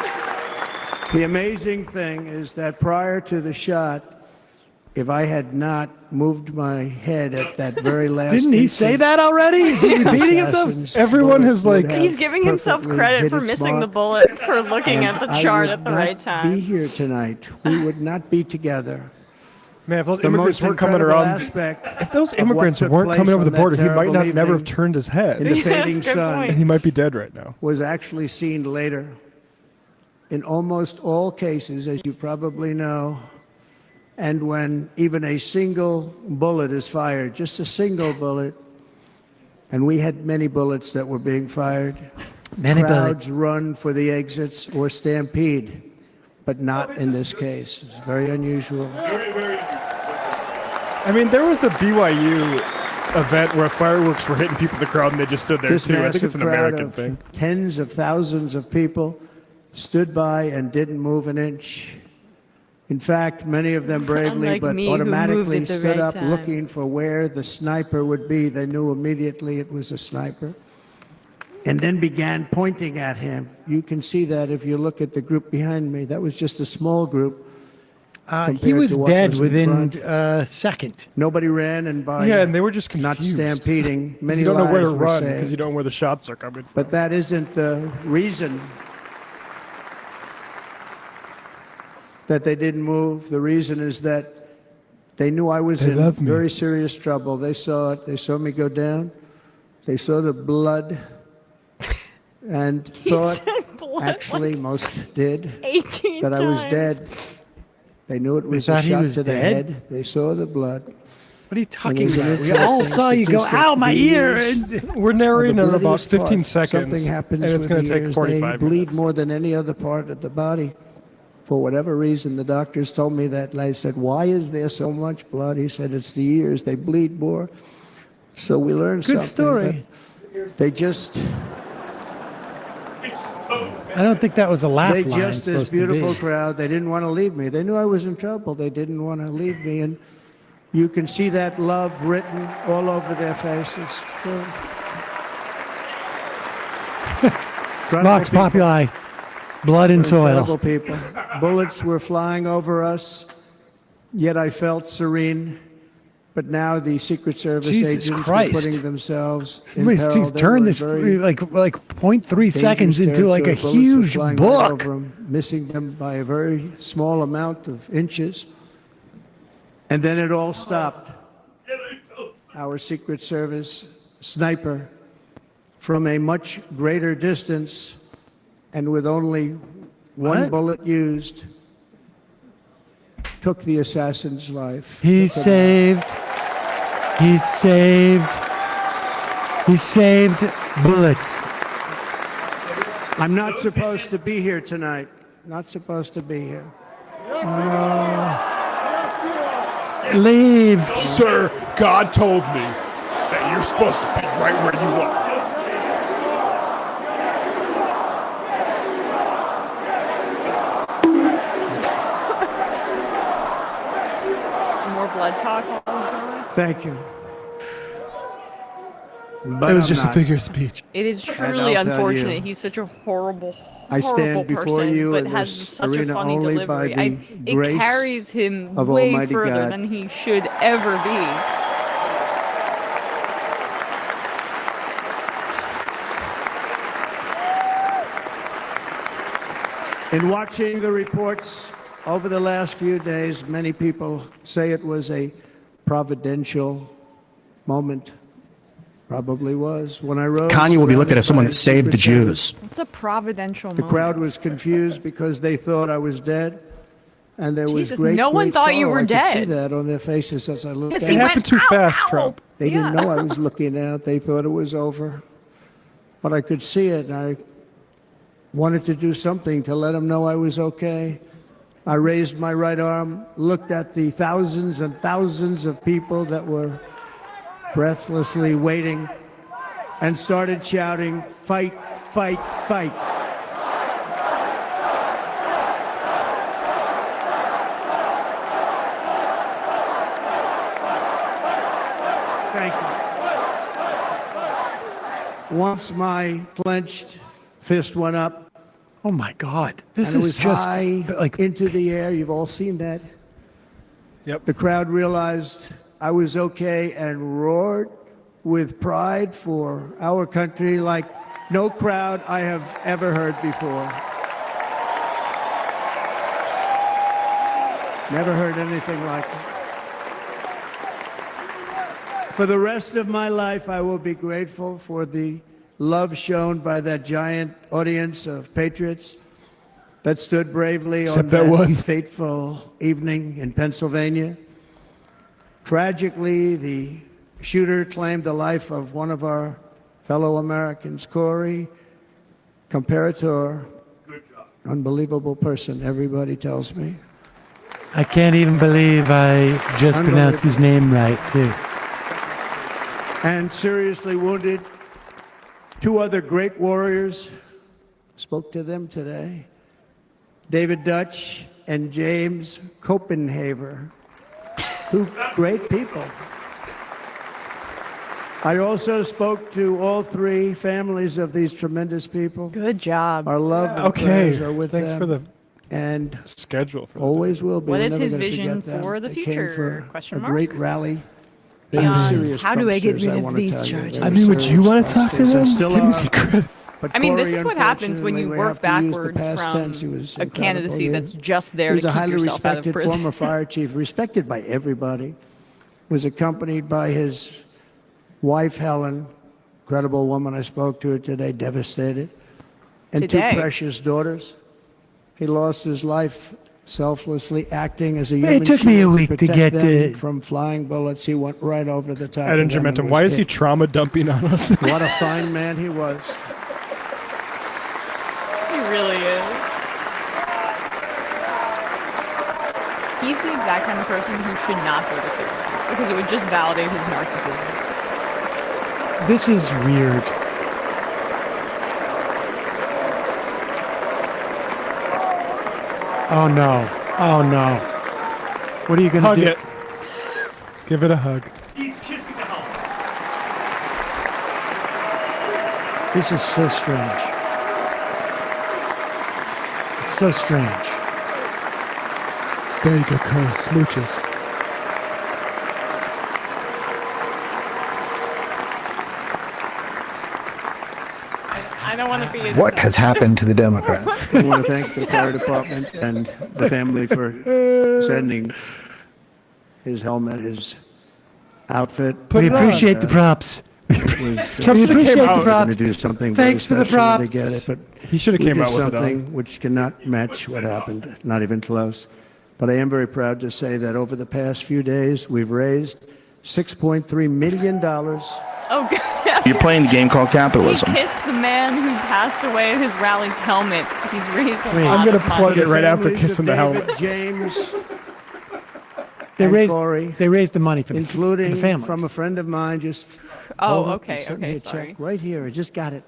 The amazing thing is that prior to the shot, if I had not moved my head at that very last Didn't he say that already? Is he repeating himself? Everyone has like He's giving himself credit for missing the bullet, for looking at the chart at the right Be time. here tonight. We would not be together. Man, if those The immigrants most weren't coming incredible around, aspect if those of what immigrants took weren't place coming over on the that border, he might terrible not never have evening turned his head. in the Yeah, that's fading a good sun point. And he might be dead right now. was actually seen later. In almost all cases, as you probably know, and when even a single bullet is fired, just a single bullet, and we had many bullets that were being fired, crowds run for the exits or stampede, but not in this case. It's very unusual. I mean, there was a BYU event where fireworks were hitting people in the crowd and they just stood there This too. I think massive it's an crowd American of thing. Tens of thousands of people stood by and didn't move an inch. In fact, many of them bravely, Unlike but me, who moved automatically at the stood right up time. looking for where the sniper would be. They knew immediately it was a sniper. And then began pointing at him. You can see that if you look at the group behind me. That was just a small group. He compared was to what dead was in within front. a second. Nobody ran, and by Yeah, and they were just not confused. stampeding, many you don't know where to lives were run saved. because you don't know where the shots are coming from. But that isn't the reason that they didn't move. The reason is that they knew I was They in love me. very serious trouble. They saw it. They saw me go down. They saw the blood and thought, said blood actually like most did, 18 that I was times. dead. They knew it was a thought he shot was to the dead? head. They saw the blood. What are you talking there's an about? We all interesting saw you go, statistic. ow, my The ear. ears- And We're narrating the in about bloodiest 15 part, seconds, something happens and it's with going the to take ears. 45 They bleed minutes. more than any other part of the body. For whatever reason, the doctors told me that. And I said, why is there so much blood? He said, it's the ears. They bleed more. So we learned Good something. story. but They just, I don't think that was a laugh they line just, this supposed to beautiful be. crowd, they didn't want to leave me. They knew I was in trouble. They didn't want to leave me. And you can see that love written all over their faces. Vox Populi, blood and Incredible soil. people. Bullets were flying over us, yet I felt serene. But now the Secret Service Jesus agents Christ. were putting themselves in Somebody's peril. They turned were this very like 0.3 dangerous seconds into like a territory. Bullets were huge flying right book. over 'em, missing them by a very small amount of inches. And then it all stopped. Our Secret Service sniper, from a much greater distance and with only one What? bullet used, took the assassin's life. He saved bullets. I'm not supposed to be here tonight. Not supposed to be here. Leave. Sir, God told me that you're supposed to be right where you are. More blood talk. Thank you. It was just a figure of speech. It is truly I'll tell unfortunate. you, He's such a horrible, I horrible stand before person, you but in has this such a arena funny only by delivery. the It grace carries him of way Almighty further God. than he should ever be. In watching the reports over the last few days, many people say it was a providential moment. Probably was. When I rose, Kanye will be looking at someone that surrounded by saved the Secret Jews. It's a providential The moment. crowd was confused because they thought I was dead, and there was Jesus, great, no one great thought you sorrow. were I could see dead. that on their faces as I looked Yes, at he them. It went, happened too "Ow, fast, ow." Trump. They didn't Yeah. know I was looking out. They thought it was over. But I could see it, and I wanted to do something to let them know I was okay. I raised my right arm, looked at the thousands and thousands of people that were breathlessly waiting, and started shouting, "Fight, fight, fight." Thank you. Once my clenched fist went up, Oh my God. This and it is was just high like into the air. You've all seen that. Yep. The crowd realized I was okay and roared with pride for our country like no crowd I have ever heard before. Never heard anything like it. For the rest of my life, I will be grateful for the love shown by that giant audience of patriots that stood bravely Except on that one. fateful evening in Pennsylvania. Tragically, the shooter claimed the life of one of our fellow Americans, Corey Comparator. Good job. Unbelievable person, everybody tells me. I can't even believe I just pronounced his name right, too. And seriously wounded. Two other great warriors, spoke to them today. David Dutch and James Copenhaver. Two great people. I also spoke to all three families of these tremendous people. Good job. Our love and Okay. prayers are with Thanks them. for the And schedule. For the always will be. What We're is never his gonna vision forget them. for the They came future? for Question a mark. great rally. Beyond, Serious how do I get Trumpsters, rid of wanna these tell you. charges? They I were mean, would you serious want to talk to Trumpsters and them? still Give me are. some credit. But I mean, this Corey, is what happens when you unfortunately, we work have to use the backwards past from tense. He was a incredible. candidacy He- that's just there he was to a keep highly yourself out of respected prison. former fire chief, respected by everybody. Was accompanied by his wife, Helen, incredible woman. I spoke to her today, devastated. And Today? two precious daughters. He lost his life selflessly acting as a human It took me a shield week to protect get them to- from flying bullets. He went right over the top Ad of them and Ingementum, was why is he hit. trauma dumping on us? What a fine man he was. He really is. He's the exact kind of person who should not go to therapy because it would just validate his narcissism. This is weird. Oh no. Oh no. What are you going to Hug do? it. Give it a hug. This is so strange. It's so strange. There you go, Carl. Smooches. I don't want to be a What has happened to the Democrats? I want to thank the fire department and the family for sending his helmet, his outfit. We appreciate the props. We appreciate the props. To do something Thanks for very the special to props. get it, but He should have we came did out with it on. something which cannot match what happened, not even close. But I am very proud to say that over the past few days, we've raised $6.3 million. Oh, God. You're playing the game called capitalism. He kissed the man who passed away in his rally's helmet. He's raised a lot I'm going of to plug money. it right after Families kissing the of helmet. David, James, They and raised Corey, they raised the money for the including family. from a friend of mine. Just Oh, hold up, okay, he sent me okay, a sorry. check right here. I just got it.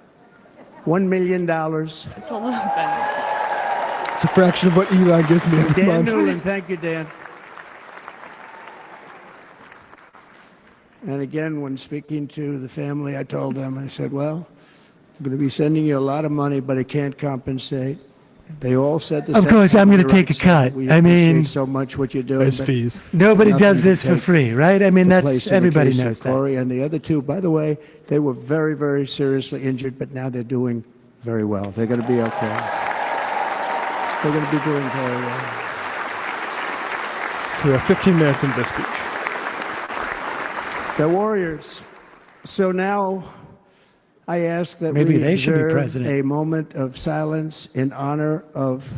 $1 million. It's a little bit. It's a fraction of what Elon gives me every Dan month. Newland, thank you, Dan. And again, when speaking to the family, I told them, I said, well, I'm going to be sending you a lot of money, but it can't compensate. They all said the Of same course, thing. I'm gonna You're take a right, cut. We I mean- appreciate so much what you're doing. There's but fees. Nobody nothing does can this for take free, right? I mean, the that's place in the everybody case knows of that. Corey and the other two, by the way, they were very, very seriously injured, but now they're doing very well. They're going to be okay. They're going to be doing very well. So we have 15 minutes into this speech. They're warriors. So now I ask that Maybe we they should be observe president. a moment of silence in honor of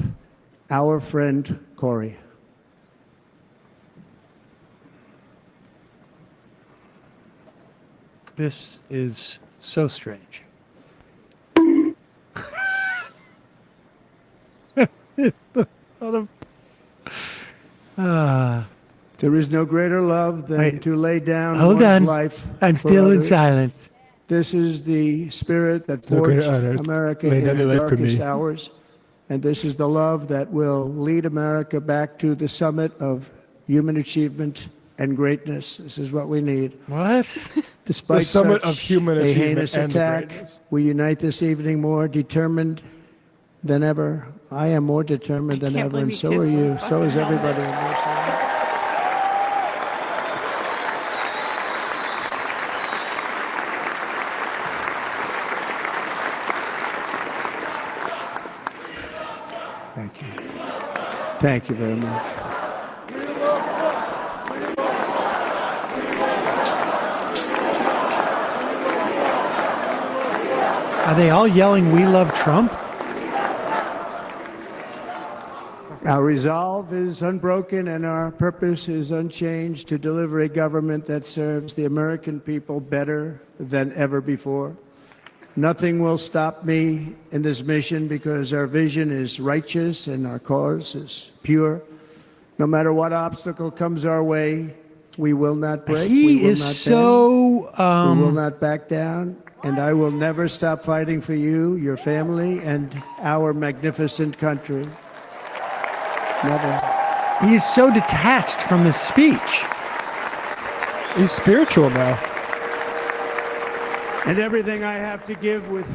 our friend Corey. This is so strange. There is no greater love than Wait. to lay down Hold one's on. life I'm for still in others. silence. This is the spirit that no greater forged honor America lay in down the your life for darkest me. hours. And this is the love that will lead America back to the summit of human achievement and greatness. This is what we need. What? Despite The summit such of human a achievement heinous and attack, greatness. we unite this evening more determined than ever. I am more determined than can't ever, and believe he so are kissed you. the So is fucking everybody in this room. Thank you. Thank you very much. Are they all yelling, "We love Trump"? Our resolve is unbroken and our purpose is unchanged to deliver a government that serves the American people better than ever before. Nothing will stop me in this mission because our vision is righteous and our cause is pure. No matter what obstacle comes our way, we will not break. we He will is not bend. so. We will not back down, and I will never stop fighting for you, your family, and our magnificent country. Never. He is so detached from his speech. He's spiritual now. And everything I have to give with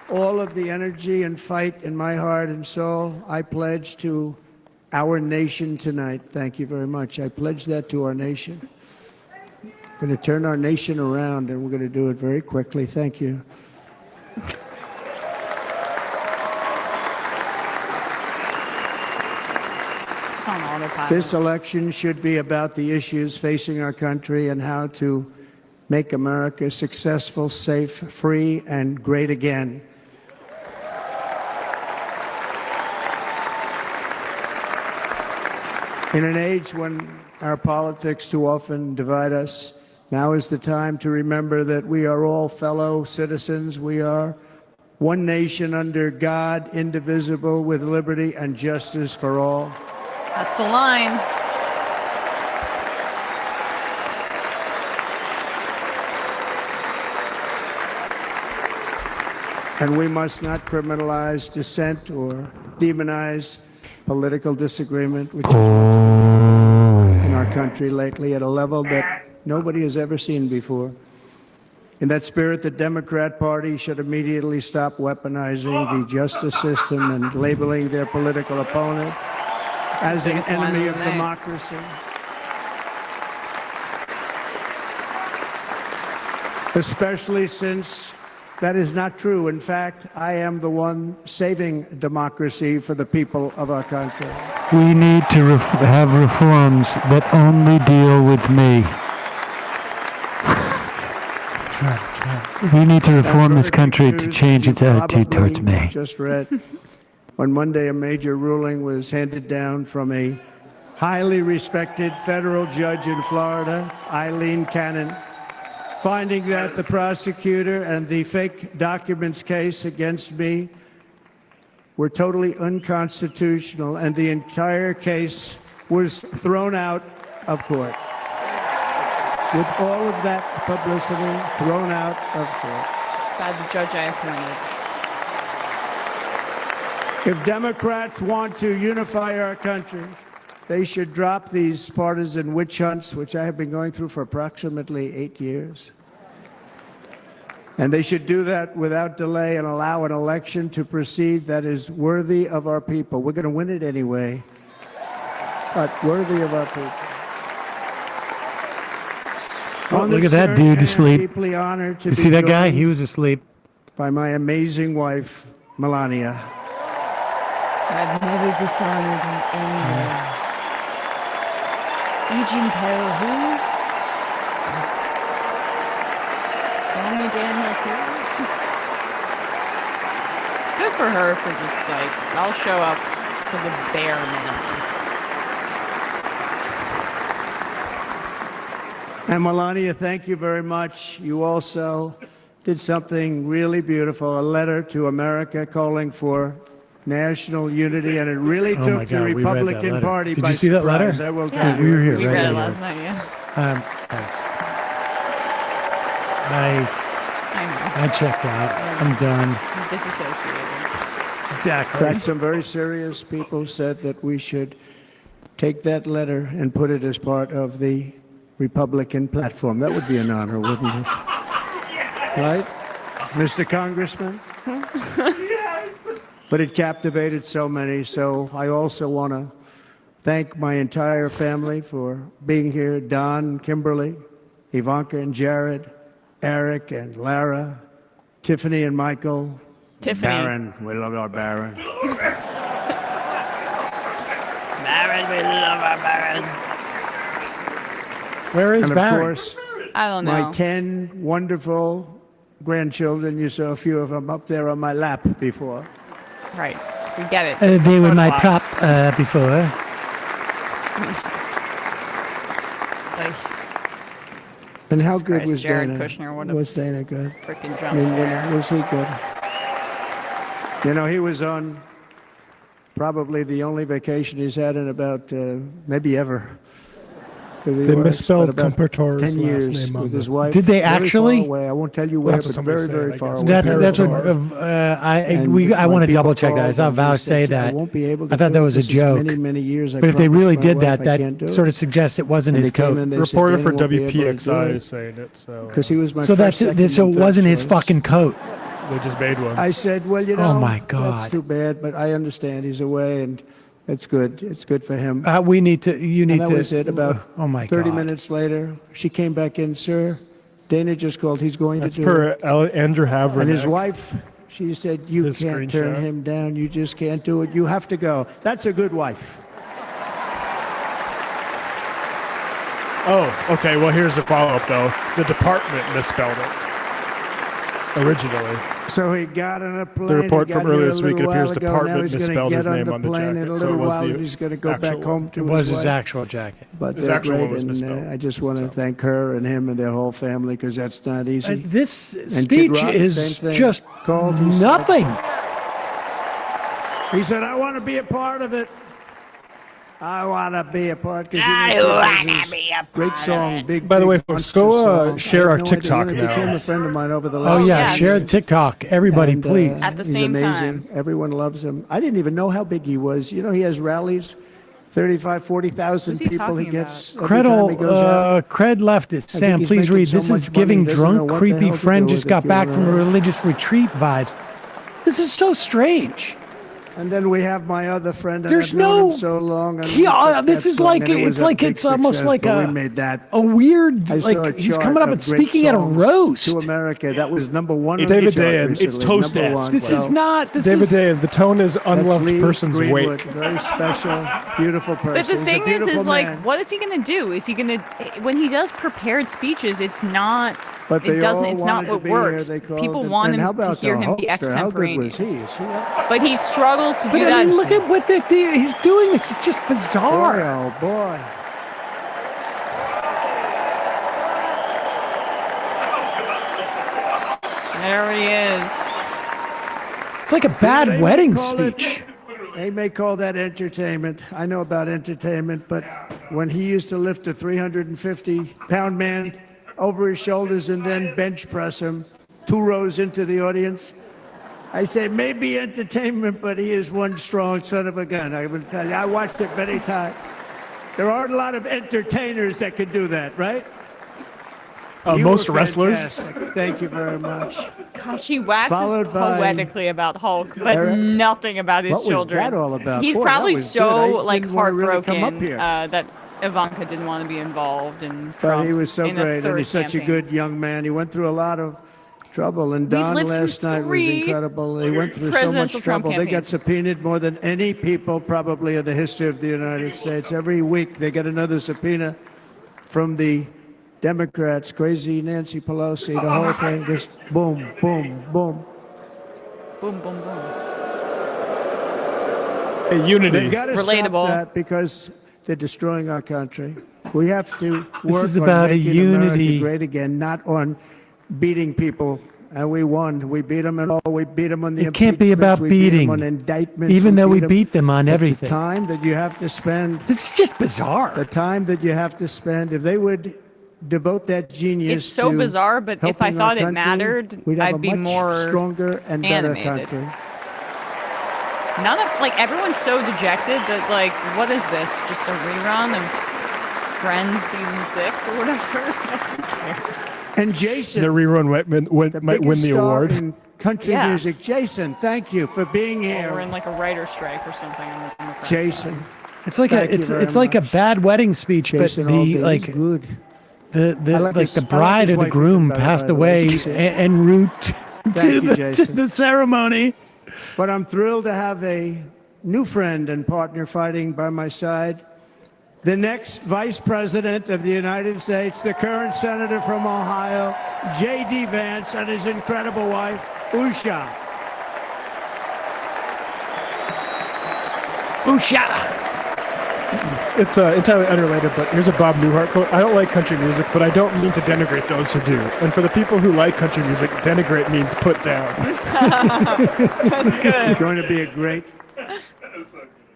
all of the energy and fight in my heart and soul, I pledge to our nation tonight. Thank you very much. I pledge that to our nation. We're going to turn our nation around, and we're going to do it very quickly. Thank you. It's on autopilot. This election should be about the issues facing our country and how to make America successful, safe, free, and great again. In an age when our politics too often divide us, now is the time to remember that we are all fellow citizens. We are one nation under God, indivisible, with liberty and justice for all. That's the line. And we must not criminalize dissent or demonize political disagreement, which is what's in our country lately at a level that nobody has ever seen before. In that spirit, the Democrat Party should immediately stop weaponizing the justice system and labeling their political opponent as an biggest line enemy of of the night. democracy. Especially since that is not true. In fact, I am the one saving democracy for the people of our country. We need to have reforms that only deal with me. We need to reform this country to change its attitude towards me. Just read. On Monday, a major ruling was handed down from a highly respected federal judge in Florida, Eileen Cannon, finding that the prosecutor and the fake documents case against me were totally unconstitutional, and the entire case was thrown out of court. With all of that publicity, thrown out of court. By the judge I appointed. If Democrats want to unify our country, they should drop these partisan witch hunts, which I have been going through for approximately 8 years. And they should do that without delay and allow an election to proceed that is worthy of our people. We're going to win it anyway, but worthy of our people. Oh, look at that dude asleep. Deeply honored to You be see that guy? joined He was asleep. by my amazing wife, Melania. I've never dishonored in any way. Eugene Pell, who? Stormy Daniels, who? Good for her for just like, I'll show up for the bare minimum. And Melania, thank you very much. You also did something really beautiful, a letter to America calling for national unity, and it really Oh took my the God, we read that Republican letter. Party Did by you see that letter? surprise, I will tell Yeah, you. we were here. We right read it here. last night, yeah. I checked out. I'm done. Disassociated. In Exactly. fact, some very serious people said that we should take that letter and put it as part of the Republican platform. That would be an honor, wouldn't it? Right? Mr. Congressman? But it captivated so many, so I also want to thank my entire family for being here. Don, Kimberly, Ivanka and Jared, Eric and Lara, Tiffany and Michael, Tiffany. Baron. We love our Baron. Baron, we love our Baron. Where is And of Barry? course, I don't know. my 10 wonderful grandchildren. You saw a few of them up there on my lap before. Right. We get it. They were my Photograph. prop before. Like, And how Jesus good Christ, was Jared Dana? Kushner, what a Was Dana good? freaking I jump mean, scare. was he good? You know, he was on probably the only vacation he's had in about maybe ever. 'Cause he They spent misspelled about Compertor's 10 last years name on with his the- wife. Did they very actually? Far away. I won't tell you where, That's what but somebody very, said, very I far guess. away. That's what And I my want to people double check that. I saw called Val and say said, I that. won't be able to I thought do that it. was a This is joke. Many, many years. I But if they promised really my did wife that, I can't do that it. sort of suggests it wasn't And his they came coat. and they said, Reporter "Dana for won't be able to do WPXI it." is saying it, so Because he was my So first, so second, it and third wasn't his choice. fucking coat. they just made one. I said, well, you know, Oh my that's God. too bad, but I understand he's away, and it's good. It's good for him. We need to. You need And that to. was it. About oh my 30 God. minutes later, she came back in, sir. Dana just called. He's going That's to do per it. Andrew Havrenek. And his wife, she said, you His can't turn screenshot. him down. You just can't do it. You have to go. That's a good wife. Oh, okay. Well, here's a follow-up, though. The department misspelled it originally. So he got on a plane. The report he got from earlier here this a week, it little appears while ago. department Now he's gonna misspelled get his on name the on the plane jacket, in a so little it was while, the and he's going to go back actual- home to It his was his wife. actual jacket. But His they're actual one great, was and misspelled, I just want to thank her and him and their whole family, because that's not easy. This And speech Kid Rock, is same thing. just Called, he said- nothing. He said, I want to be a part of it. I want to be a part. Great song. Big. By the way, big folks, monster go song. share I our had no idea. TikTok He now. became a friend of mine over the Oh last yeah, yes. share the TikTok, everybody, And, please. At the he's same amazing. time. Everyone loves him. I didn't even know how big he was. You know, he has rallies, 35, 40,000 Who's he people he talking gets every time he goes out. Cred leftist. think Sam, he's please making read. so This much is money, giving he doesn't know drunk, what the creepy hell to friend do just with got it. back from a religious retreat vibes. This is so strange. And then we have my other friend. There's I've known no- him so long. And He- we took this that is song, like- and it was it's a like big it's almost success, like but a- we made that. A weird, I saw a like he's chart coming up of and great speaking at a songs roast. to America. That was number one. It's on the David chart Dayen. recently, It's toast number ass. one. This is So not. This David is. Day, the tone is that's unloved Lee person's Greenwood, wake. Very special, beautiful person. But the He's a thing is beautiful like, man. what is he gonna do? Is he gonna, when he does prepared speeches, it's not, But they it doesn't, all it's not wanted to what be here, works. they called, People and- want and him how to about hear the him be Hulkster? How good was extemporaneous. he? Is he up? But he's struggling rules to But do I that. mean, look at what he's doing. This is just bizarre. Oh, boy. There he is. It's like a bad wedding speech. They may call that entertainment. I know about entertainment, but when he used to lift a 350-pound man over his shoulders and then bench press him 2 rows into the audience, I say maybe entertainment, but he is one strong son of a gun. I will tell you, I watched it many times. There aren't a lot of entertainers that can do that, right? Most were wrestlers. fantastic. Thank you very much. Gosh, he waxes Followed by poetically about Hulk, but Eric. nothing about his What was children. that all about? He's Boy, probably that was so good. I like didn't wanna really come heartbroken up here. that Ivanka didn't want to be involved in But Trump he was so in the great, and third he's such a campaign. good young man. He went through a lot of trouble, and We've Don lived through last night was 3 incredible. He went through so much presidential Trump trouble. They got campaigns. subpoenaed more than any people probably in the history of the United States. Every week they get another subpoena from the Democrats, crazy Nancy Pelosi, the whole thing just boom, boom, boom. Boom, boom, boom. Unity. They've got to Relatable. stop that because they're destroying our country. We have to This work is on about a making unity. America great again, not on beating people. And we won. We beat them, and all. We beat them on the. It can't be about impeachments. We beat 'em beating, on indictments. even though we them. beat them on But everything. The time that you have to spend. This is just bizarre. The time that you have to spend. If they would devote that genius. It's so to bizarre, but if I helping our thought it country, mattered, we'd have I'd a be much more stronger and better animated. country. None of like everyone's so dejected that like what is this? Just a rerun of Friends season 6 or whatever? Who cares? And Jason, The rerun might win biggest the star award. in country Yeah. music. Jason, thank you for being Or here. in like a writer's strike or something on the Democrat Jason. side. It's like Thank you it's very like a much. bad wedding speech, Jason but the Aldean, like he's good. the I like like his- the I like bride his or the wife, groom by the passed way. away She's here. en route to you, to Jason. the ceremony. But I'm thrilled to have a new friend and partner fighting by my side. The next Vice President of the United States, the current Senator from Ohio, J.D. Vance, and his incredible wife, Usha. Usha. It's entirely unrelated, but here's a Bob Newhart quote. I don't like country music, but I don't mean to denigrate those who do. And for the people who like country music, denigrate means put down. That's good. He's going to be a great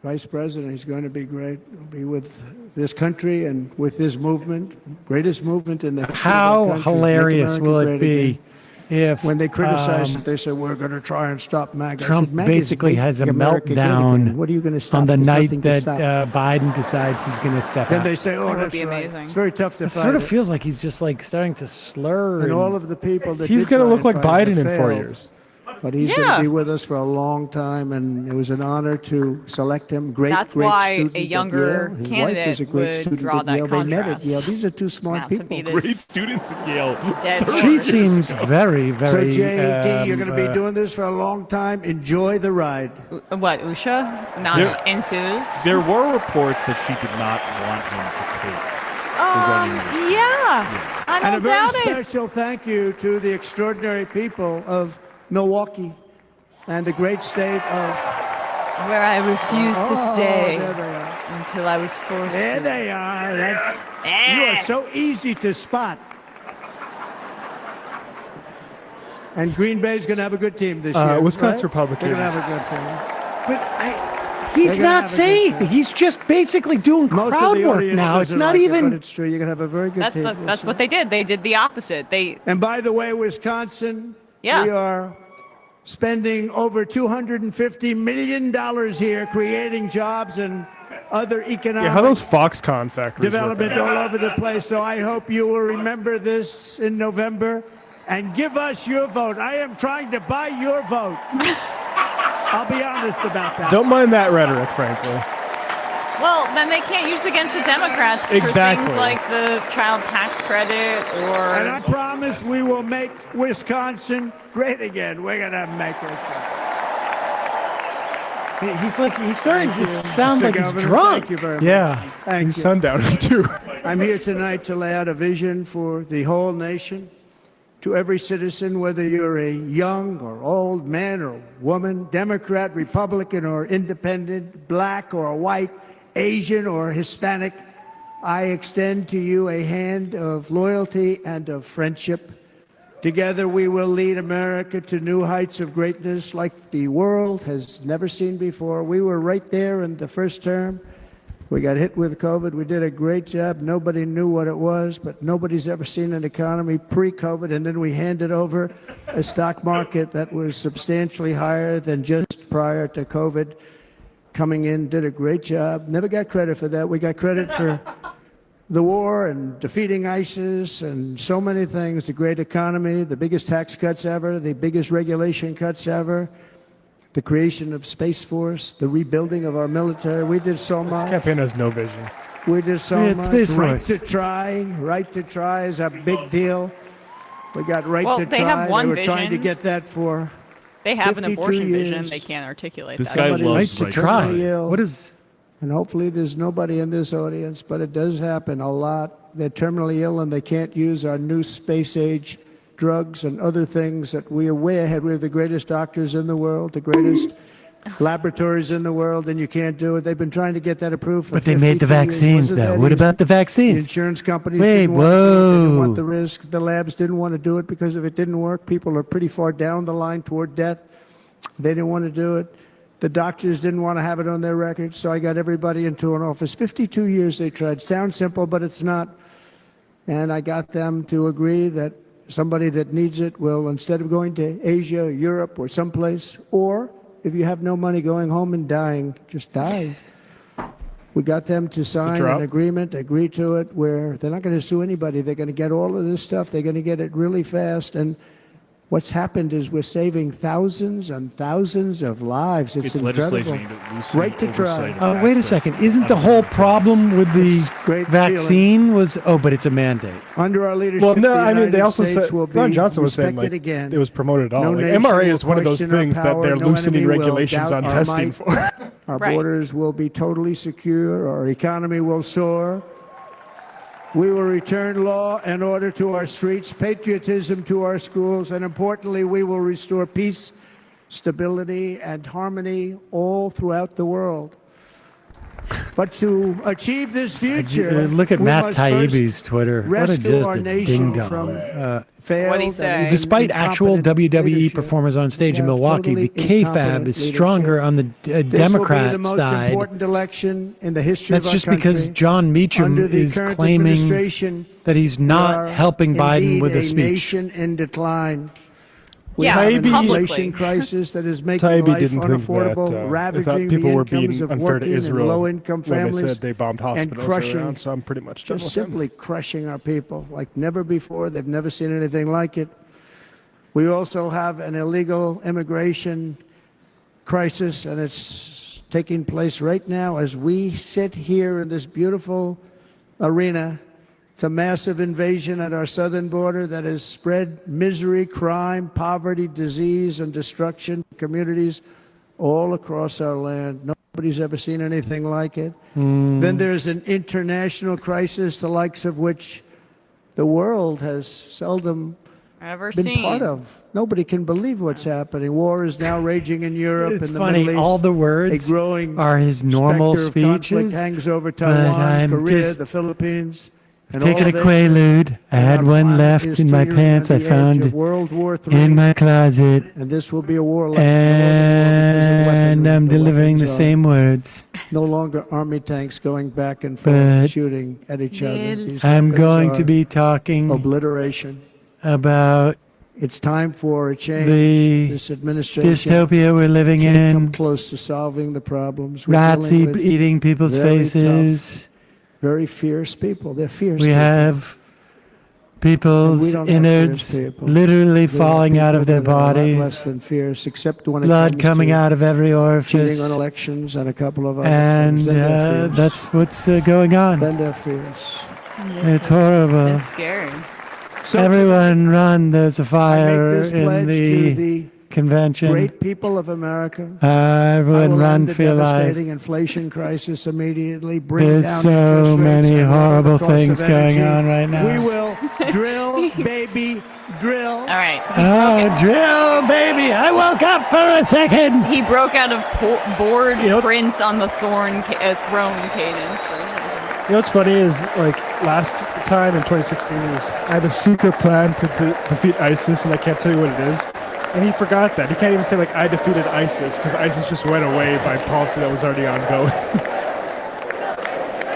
Vice President. He's going to be great. He'll be with this country and with this movement, greatest movement in the history of How our country. Make hilarious America will it great be again. if When they criticize um, it, they say, we're going to try and stop MAGA. I Trump said, "MAGA is basically has a making America great again. meltdown What are you going to stop? on the There's night nothing to that stop." Biden decides he's going to step Then out? they say, oh, That would that's be right. amazing. It's very tough to It fight. sort of it. feels like he's just like starting to slur. And all of the people that He's did going to try look and like fight it Biden in 4 failed. years. But he's going Yeah. to be with us for a long time, and it was an honor to select him. That's great why student a at younger Yale. His candidate wife is a great would student draw at that Yale. They met at contrast. Yale. These are two smart Not to people. be the Great students at Yale. dead She horse. seems very, So very. JD, you're going to be doing this for a long time. Enjoy the ride. What, Usha? Not There- enthused? There were reports that she did not want him to take the running mate. Yeah. I And a don't very doubt it. special thank you to the extraordinary people of Milwaukee and the great state of. Where I refused to stay There they are. until I was forced There to. they are. You are so easy to spot. And Green Bay's going to have a good team this year. Wisconsin right? They're going to Republicans. have a good team. But he's They're gonna have not a saying good anything. He's just basically doing Most of crowd the work audience now. It's doesn't not like it, even. but it's true. You're going to have a very good That's team. that's what they did. They did the opposite. They And by the way, Wisconsin, Yeah. we are spending over $250 million here creating jobs and other economic Yeah, how those Foxconn factories development work out. all over the place. So I hope you will remember this in November and give us your vote. I am trying to buy your vote. I'll be honest about that. Don't mind that rhetoric, frankly. well, then they can't use it against the Democrats Exactly. for things like the child tax credit And I or promise we will make Wisconsin great again. We're going to make it. He's starting to sound Mr. like he's Governor, drunk. Thank you very much. Yeah, Thank he's you. sundowner too. I'm here tonight to lay out a vision for the whole nation, to every citizen, whether you're a young or old man or woman, Democrat, Republican, or independent, black or white, Asian or Hispanic, I extend to you a hand of loyalty and of friendship. Together we will lead America to new heights of greatness like the world has never seen before. We were right there in the first term. We got hit with COVID. We did a great job. Nobody knew what it was, but nobody's ever seen an economy pre-COVID. And then we handed over a stock market that was substantially higher than just prior to COVID. Coming in, did a great job. Never got credit for that. We got credit for the war and defeating ISIS and so many things. The great economy, the biggest tax cuts ever, the biggest regulation cuts ever. The creation of Space Force, the rebuilding of our military. We did so much. This campaign has no vision. We did so much. Space Right Force. to try. Right to try is a big deal. We got right to they try. have one they were trying to vision. get that for They have an 52 abortion years. vision. They can't articulate This that. guy Somebody loves was right terminally to ill. What is? And hopefully there's nobody in this audience, but it does happen a lot. They're terminally ill and they can't use our new space age drugs and other things that we are way ahead. We have the greatest doctors in the world, the greatest laboratories in the world, and you can't do it. They've been trying to get that approved for But they made the 52 years. vaccines, Wasn't though. that What easy? about the The vaccines? insurance companies Wait, didn't want to do it. They didn't want whoa. the risk. The labs didn't want to do it because if it didn't work, people are pretty far down the line toward death. They didn't want to do it. The doctors didn't want to have it on their records, so I got everybody into an office. 52 years they tried. Sounds simple, but it's not. And I got them to agree that somebody that needs it will, instead of going to Asia, Europe, or someplace, or if you have no money, going home and dying, just die. We got them to sign an agreement, agree to it, where they're not going to sue anybody. They're going to get all of this stuff. They're going to get it really fast. And what's happened is we're saving thousands and thousands of lives. It's incredible. legislation aimed at loosening Right to try. oversight of Wait a access. second. Isn't the whole problem with the great vaccine was? Oh, but it's a mandate. Under our leadership, Well, no, the I mean, they United also States said, will Ron be Johnson was saying, respected like, again. it was promoted at all. No Like, nation MRA will is one of those question our things that power. they're No loosening enemy will regulations doubt on our testing might. for. Our Right. borders will be totally secure. Our economy will soar. We will return law and order to our streets, patriotism to our schools, and importantly, we will restore peace, stability, and harmony all throughout the world. But to achieve this future, Look at we Matt must first Taibbi's Twitter. What a rescue just our a nation ding from dong. failed What'd he and say? Despite actual incompetent WWE leadership. performers on stage in We have Milwaukee, the totally KFAB incompetent is stronger leadership. on the This will be the Democrat most side. important election in the history That's of our just because country. John Meacham Under the is current claiming administration, that he's we not are helping Biden indeed with a a speech. nation in decline. We Yeah, have an publicly. inflation crisis that is making Taibbi life didn't think unaffordable, that. I ravaging thought the people were incomes being of unfair to working and Israel low-income when they families, said they bombed and hospitals crushing, around. So I'm pretty much done just with them. simply crushing our people like never before. They've never seen anything like it. We also have an illegal immigration crisis, and it's taking place right now as we sit here in this beautiful arena. It's a massive invasion at our southern border that has spread misery, crime, poverty, disease, and destruction to communities all across our land. Nobody's ever seen anything like it. Then there's an international crisis, the likes of which the world has seldom Ever been seen. part of. Nobody can believe what's happening. War is now raging in Europe It's and the funny, Middle East. all the words a growing are his normal specter of conflict speeches, hangs over but Taiwan, I'm Korea, just the Philippines. And taking all a of it. Quaalude. I had And one our left is in my teetering pants. on I the edge found of World War III, in my closet, and this will be a war like and I'm delivering the same words. No longer army tanks going back and forth But shooting at each other. These I'm weapons going to are be talking obliteration. about It's time for a change. the This administration dystopia we're living can't come in. close to solving the problems. We're Rats dealing with eating people's very faces. tough, very fierce people. They're fierce. We people. have And we people's don't have innards fierce people. literally We have falling out people of their that are a lot bodies, less than fierce, except when it blood comes coming to out of every cheating orifice, on elections and a couple of other and things. Then they're fierce. that's what's going on. Then they're fierce. It's horrible. It's scary. So Everyone run, there's a I fire make this in pledge to the the convention. great people of America. Everyone I will run end the for your life. devastating inflation crisis immediately. Bring There's down so interest rates many and lower the horrible cost of things going energy. on right now. We will Drill, baby, drill. All right. Oh, drill, baby. I woke up for a second. He broke out of bored Prince on the throne cadence for a second. You know what's funny is, like, last time in 2016, I had a secret plan to defeat ISIS, and I can't tell you what it is. And he forgot that. He can't even say, like, I defeated ISIS, because ISIS just went away by policy that was already ongoing.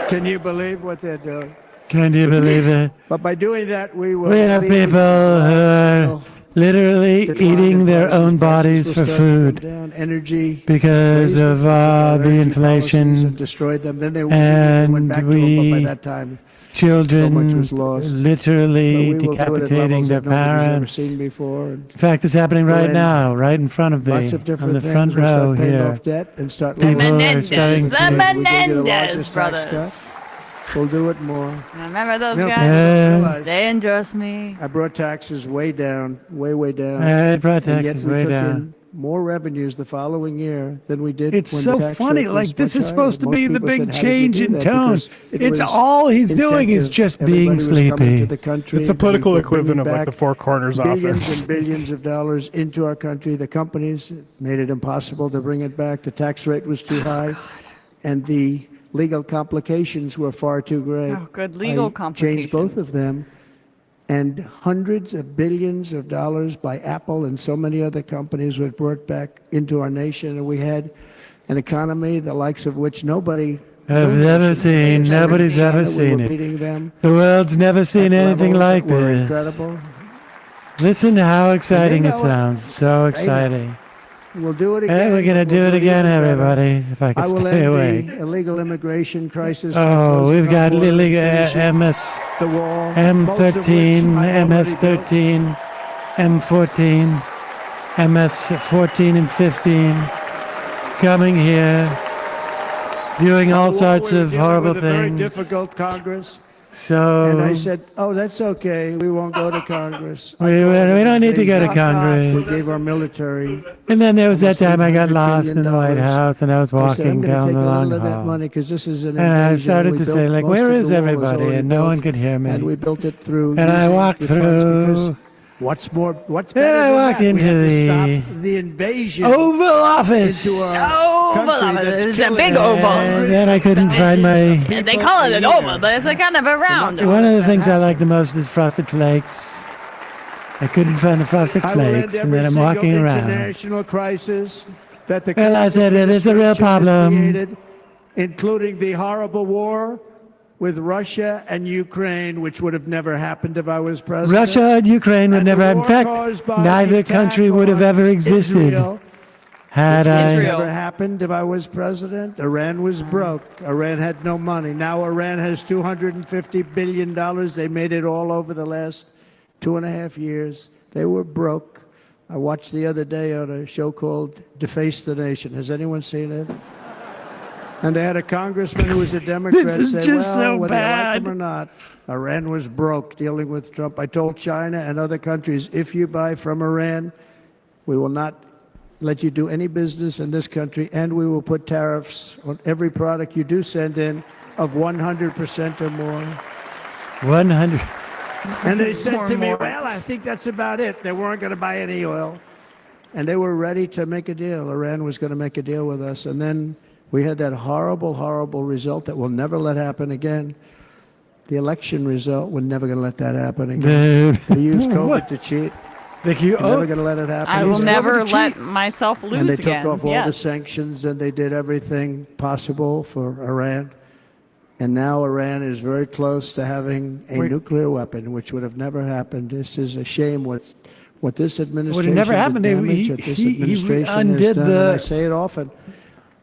Can you believe what they're doing? Can you believe it? But by doing that, we will. We have people who are literally eating their own bodies for food energy because of the inflation. Destroyed them. Then they and went back to them, but by that time, children so much was lost. literally But we will do it at decapitating levels their that nobody's ever parents. seen before. In fact, it's happening We'll right end now, right in front of me, Lots of on different the things. front We'll row start paying here. off debt and start People lowering are starting The to. Menendez brothers. We'll do it more. Remember those You know, guys? people don't realize They endorse me. I brought taxes way down, way down. I brought And yet taxes we way took down. in more revenues the following year than we did. It's when so the tax funny. rate was Like, this much is supposed to higher. be Most the people big said, "How did you change do in that?" tone. Because it It's was all he's doing is incentive. just Everybody being was coming sleepy. to the country. It's a political They were equivalent of, bringing like, the back Four Corners billions office. and billions of dollars into our country. The companies made it impossible to bring it back. The tax rate was too high, and the legal complications were far too great. Oh, good legal I complications. changed both of them, and hundreds of billions of dollars by Apple and so many other companies were brought back into our nation, and we had an economy the likes of which nobody I've never seen. Nobody's ever seen we were it. beating them The world's never seen at anything levels like that were this. incredible. Listen to how exciting know it it. sounds. So exciting. We'll do it again. Hey, we're gonna do We'll it again, even better. everybody. If I I can will stay end awake. the illegal immigration crisis. by Oh, closing we've our got border and illegal finishing MS the wall, M13, most of which I've already built. MS13, M14, MS14 and 15, coming here, doing all sorts of horrible with a very things. difficult Congress. So And I said, "Oh, that's okay. We won't go to Congress." we don't need to go to We Congress. gave our military. And then there was that time I got $800 lost in the White billion. House, and I was I said, "I'm walking gonna down take the a long little of that hall. money because this is an And I invasion. started We to built say, like, most where of is the wall was everybody? already And no one built, could hear And me. we built it through. And I using walked the funds because through. What's Then better I than walked that? into We have to the stop the invasion Oval Office. into our country that's It's a killing big us. oval. And then I couldn't find my. They call it an oval, but it's a kind of a round. One of the things I like the most is Frosted Flakes. I couldn't find the Frosted I will end Flakes, and every then I'm single walking around. international crisis that the Well, I said, current there's a real administration has problem. created, including the horrible war with Russia and Ukraine, which would have never happened if I was president. Russia and Ukraine would And never. the In war fact, caused by neither the attack country would have on ever existed Israel, had which would have I. never happened if I was president. Iran was broke. Iran had no money. Now Iran has $250 billion. They made it all over the last 2.5 years. They were broke. I watched the other day on a show called Deface the Nation. Has anyone seen it? And they had a congressman who was a Democrat This is say, just well, so whether you like bad. him or not, Iran was broke dealing with Trump. I told China and other countries, if you buy from Iran, we will not let you do any business in this country, and we will put tariffs on every product you do send in of 100% or more. 100. And they said More to and me, more. well, I think that's about it. They weren't going to buy any oil. And they were ready to make a deal. Iran was going to make a deal with us. And then we had that horrible, horrible result that we'll never let happen again. The election result, we're never going to let that happen again. They used COVID What? to cheat. Like you, We're never going to let it happen. I will Used never COVID to let cheat. myself lose And they again. took off all the Yes. sanctions, and they did everything possible for Iran. And now Iran is very close to having a nuclear weapon, which would have never happened. This is a shame what this administration, never the happened. They- damage he- that this he administration has undid done. the- And I say it often.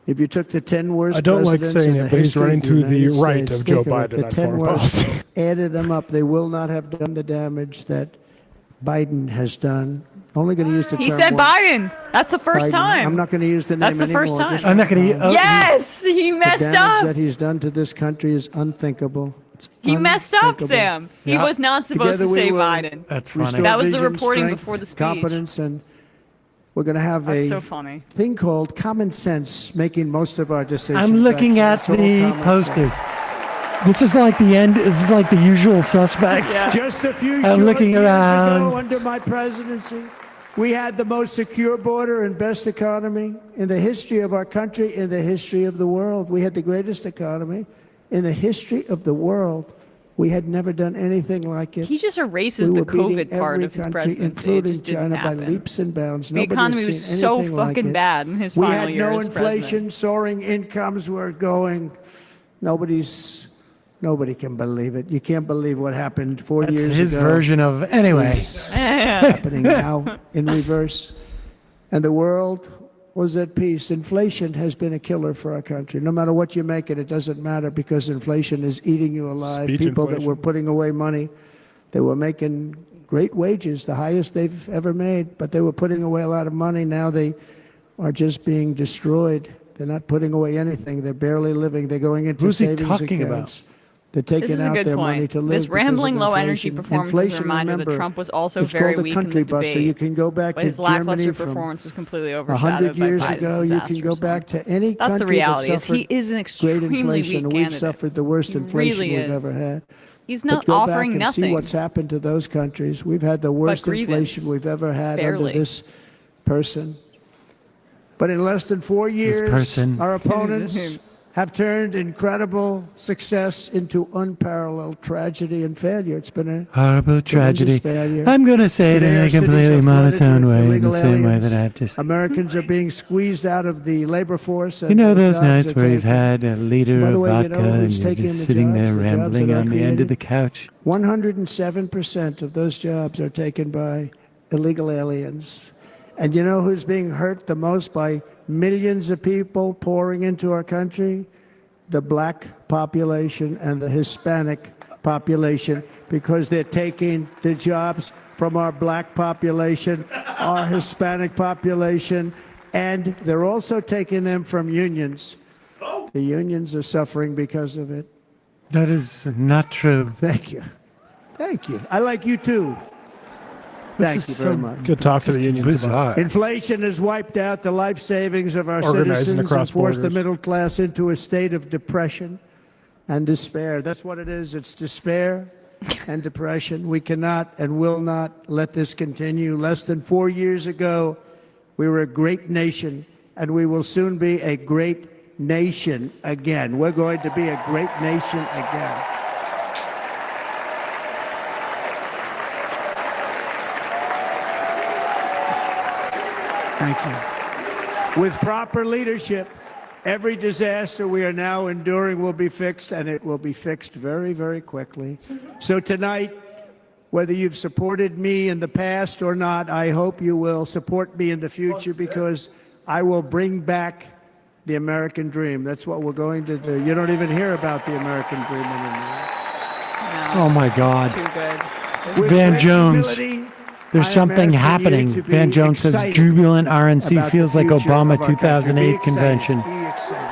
If you took the 10 worst I don't like presidents saying in it, the but he's history running of to the United right States, of Joe think it, Biden the on 10 foreign worst, policy. added them up, they will not have done the damage that Biden has done. Only going to use the He term said once. Biden. That's the first Biden. time. I'm not going to use the name That's the anymore. first time. just I'm not going Biden. to. Yes, he The messed damage up. that he's done to this country is unthinkable. It's He messed up, unthinkable. Sam. He Yeah. was not supposed Together to we say will Biden. That's funny. restore That was the vision, reporting strength, before the speech. Competence, and we're going to have That's a so funny. thing called common sense making most of our decisions. I'm looking Actually, at it's all the common posters. sense. This is like the end. This is like The Usual Suspects. Yeah. Just a few I'm short looking years around. ago, under my presidency, we had the most secure border and best economy in the history of our country, in the history of the world. We had the greatest economy in the history of the world. We had never done anything like it. He just erases We the were beating COVID part every of his country, presidency. It including just didn't China, by happen. leaps and bounds. The Nobody economy had was seen so anything like fucking it. bad in his We final had year no as inflation, president. soaring incomes were going. Nobody can believe it. You can't believe what happened 4 That's years ago. his version of anyway. It's happening now in reverse. And the world was at peace. Inflation has been a killer for our country. No matter what you make it, it doesn't matter because inflation is eating you alive. Speech People that inflation. were putting away money, they were making great wages, the highest they've ever made, but they were putting away a lot of money. Now they are just being destroyed. They're not putting away anything. They're barely living. They're going into Who's he savings talking accounts. about? They're taking This is a out good their money point. to live. This because of rambling low energy inflation. performance is a Inflation, reminder that remember, Trump was also it's very called a weak in the country buster. debate. You can go back But to his lackluster Germany from performance was completely 100 overshadowed by years Biden's ago. You can go disastrous back to any That's country the reality. that Is he suffered is an great extremely inflation. weak We've candidate. suffered the worst He inflation really we've is. ever had. He's But not go offering back and nothing. see what's happened to those countries. We've had the worst grievance. inflation we've ever had Barely. under this person. But in less than 4 years, person. our opponents have turned incredible success into unparalleled tragedy and failure. It's been a Horrible tragedy. failure. I'm going to say it Today in our a cities completely are flooded monotone with way, in the illegal same way aliens. that I have to say. Americans are being squeezed out of the labor force. You and know their those jobs nights are where you've taken. had a liter By the of way, you vodka know and who's you're taking just the sitting jobs? there The jobs rambling that are on the end of created? the couch? 107% of those jobs are taken by illegal aliens. And you know who's being hurt the most by millions of people pouring into our country? The black population and the Hispanic population, because they're taking the jobs from our black population, our Hispanic population, and they're also taking them from unions. The unions are suffering because of it. That is not true. Thank you. Thank you. I like you too. Thank you very much. Good talk to the unions bizarre. about Inflation has wiped out the life savings of our Organizing citizens and across forced the borders. middle class into a state of depression and despair. That's what it is. It's despair and depression. We cannot and will not let this continue. Less than 4 years ago, we were a great nation, and we will soon be a great nation again. We're going to be a great nation again. Thank you. With proper leadership, every disaster we are now enduring will be fixed, and it will be fixed very, very quickly. So tonight, whether you've supported me in the past or not, I hope you will support me in the future, because I will bring back the American dream. That's what we're going to do. You don't even hear about the American dream anymore. Oh my God. Too good. With Van great Jones. humility, There's I am something asking you happening. to be Van Jones says excited jubilant RNC about feels the like future Obama of our country. Be 2008 excited. convention. Be excited.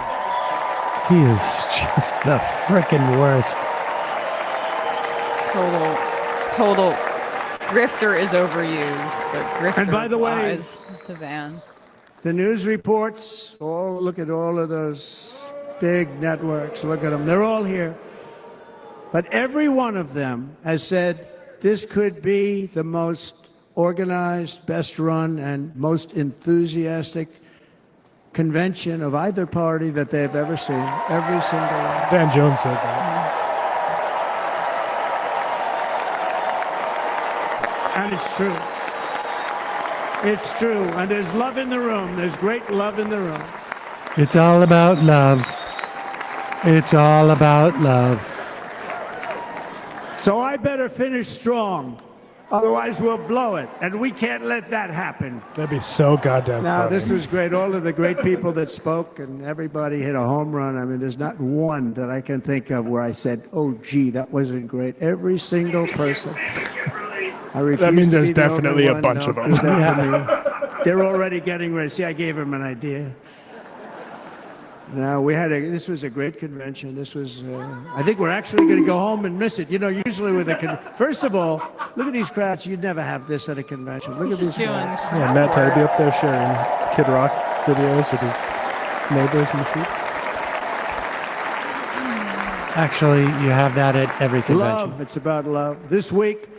He is just the frickin' worst. Total grifter is overused, but grifter And by the way, applies to Van. The news reports, look at all of those big networks. Look at them. They're all here. But every one of them has said this could be the most organized, best run, and most enthusiastic convention of either party that they've ever seen. Every single one. Van Jones said that. And it's true. It's true. And there's love in the room. There's great love in the room. It's all about love. It's all about love. So I better finish strong. Otherwise, we'll blow it. And we can't let that happen. That'd be so goddamn Now, funny. this was great. All of the great people that spoke, and everybody hit a home run. I mean, there's not one that I can think of where I said, oh, gee, that wasn't great. Every single person. I refuse That means to there's be the only definitely a one. bunch Don't of do them. that to me. They're already getting ready. See, I gave him an idea. No, this was a great convention. This was, I think we're actually going to go home and miss it. You know, usually with first of all, look at these crowds. You'd never have this at a convention. Look at these crowds. Yeah, Matt I'd be up there sharing Kid Rock videos with his neighbors in the seats. Actually, you have that at every convention. Love. It's about love. This week,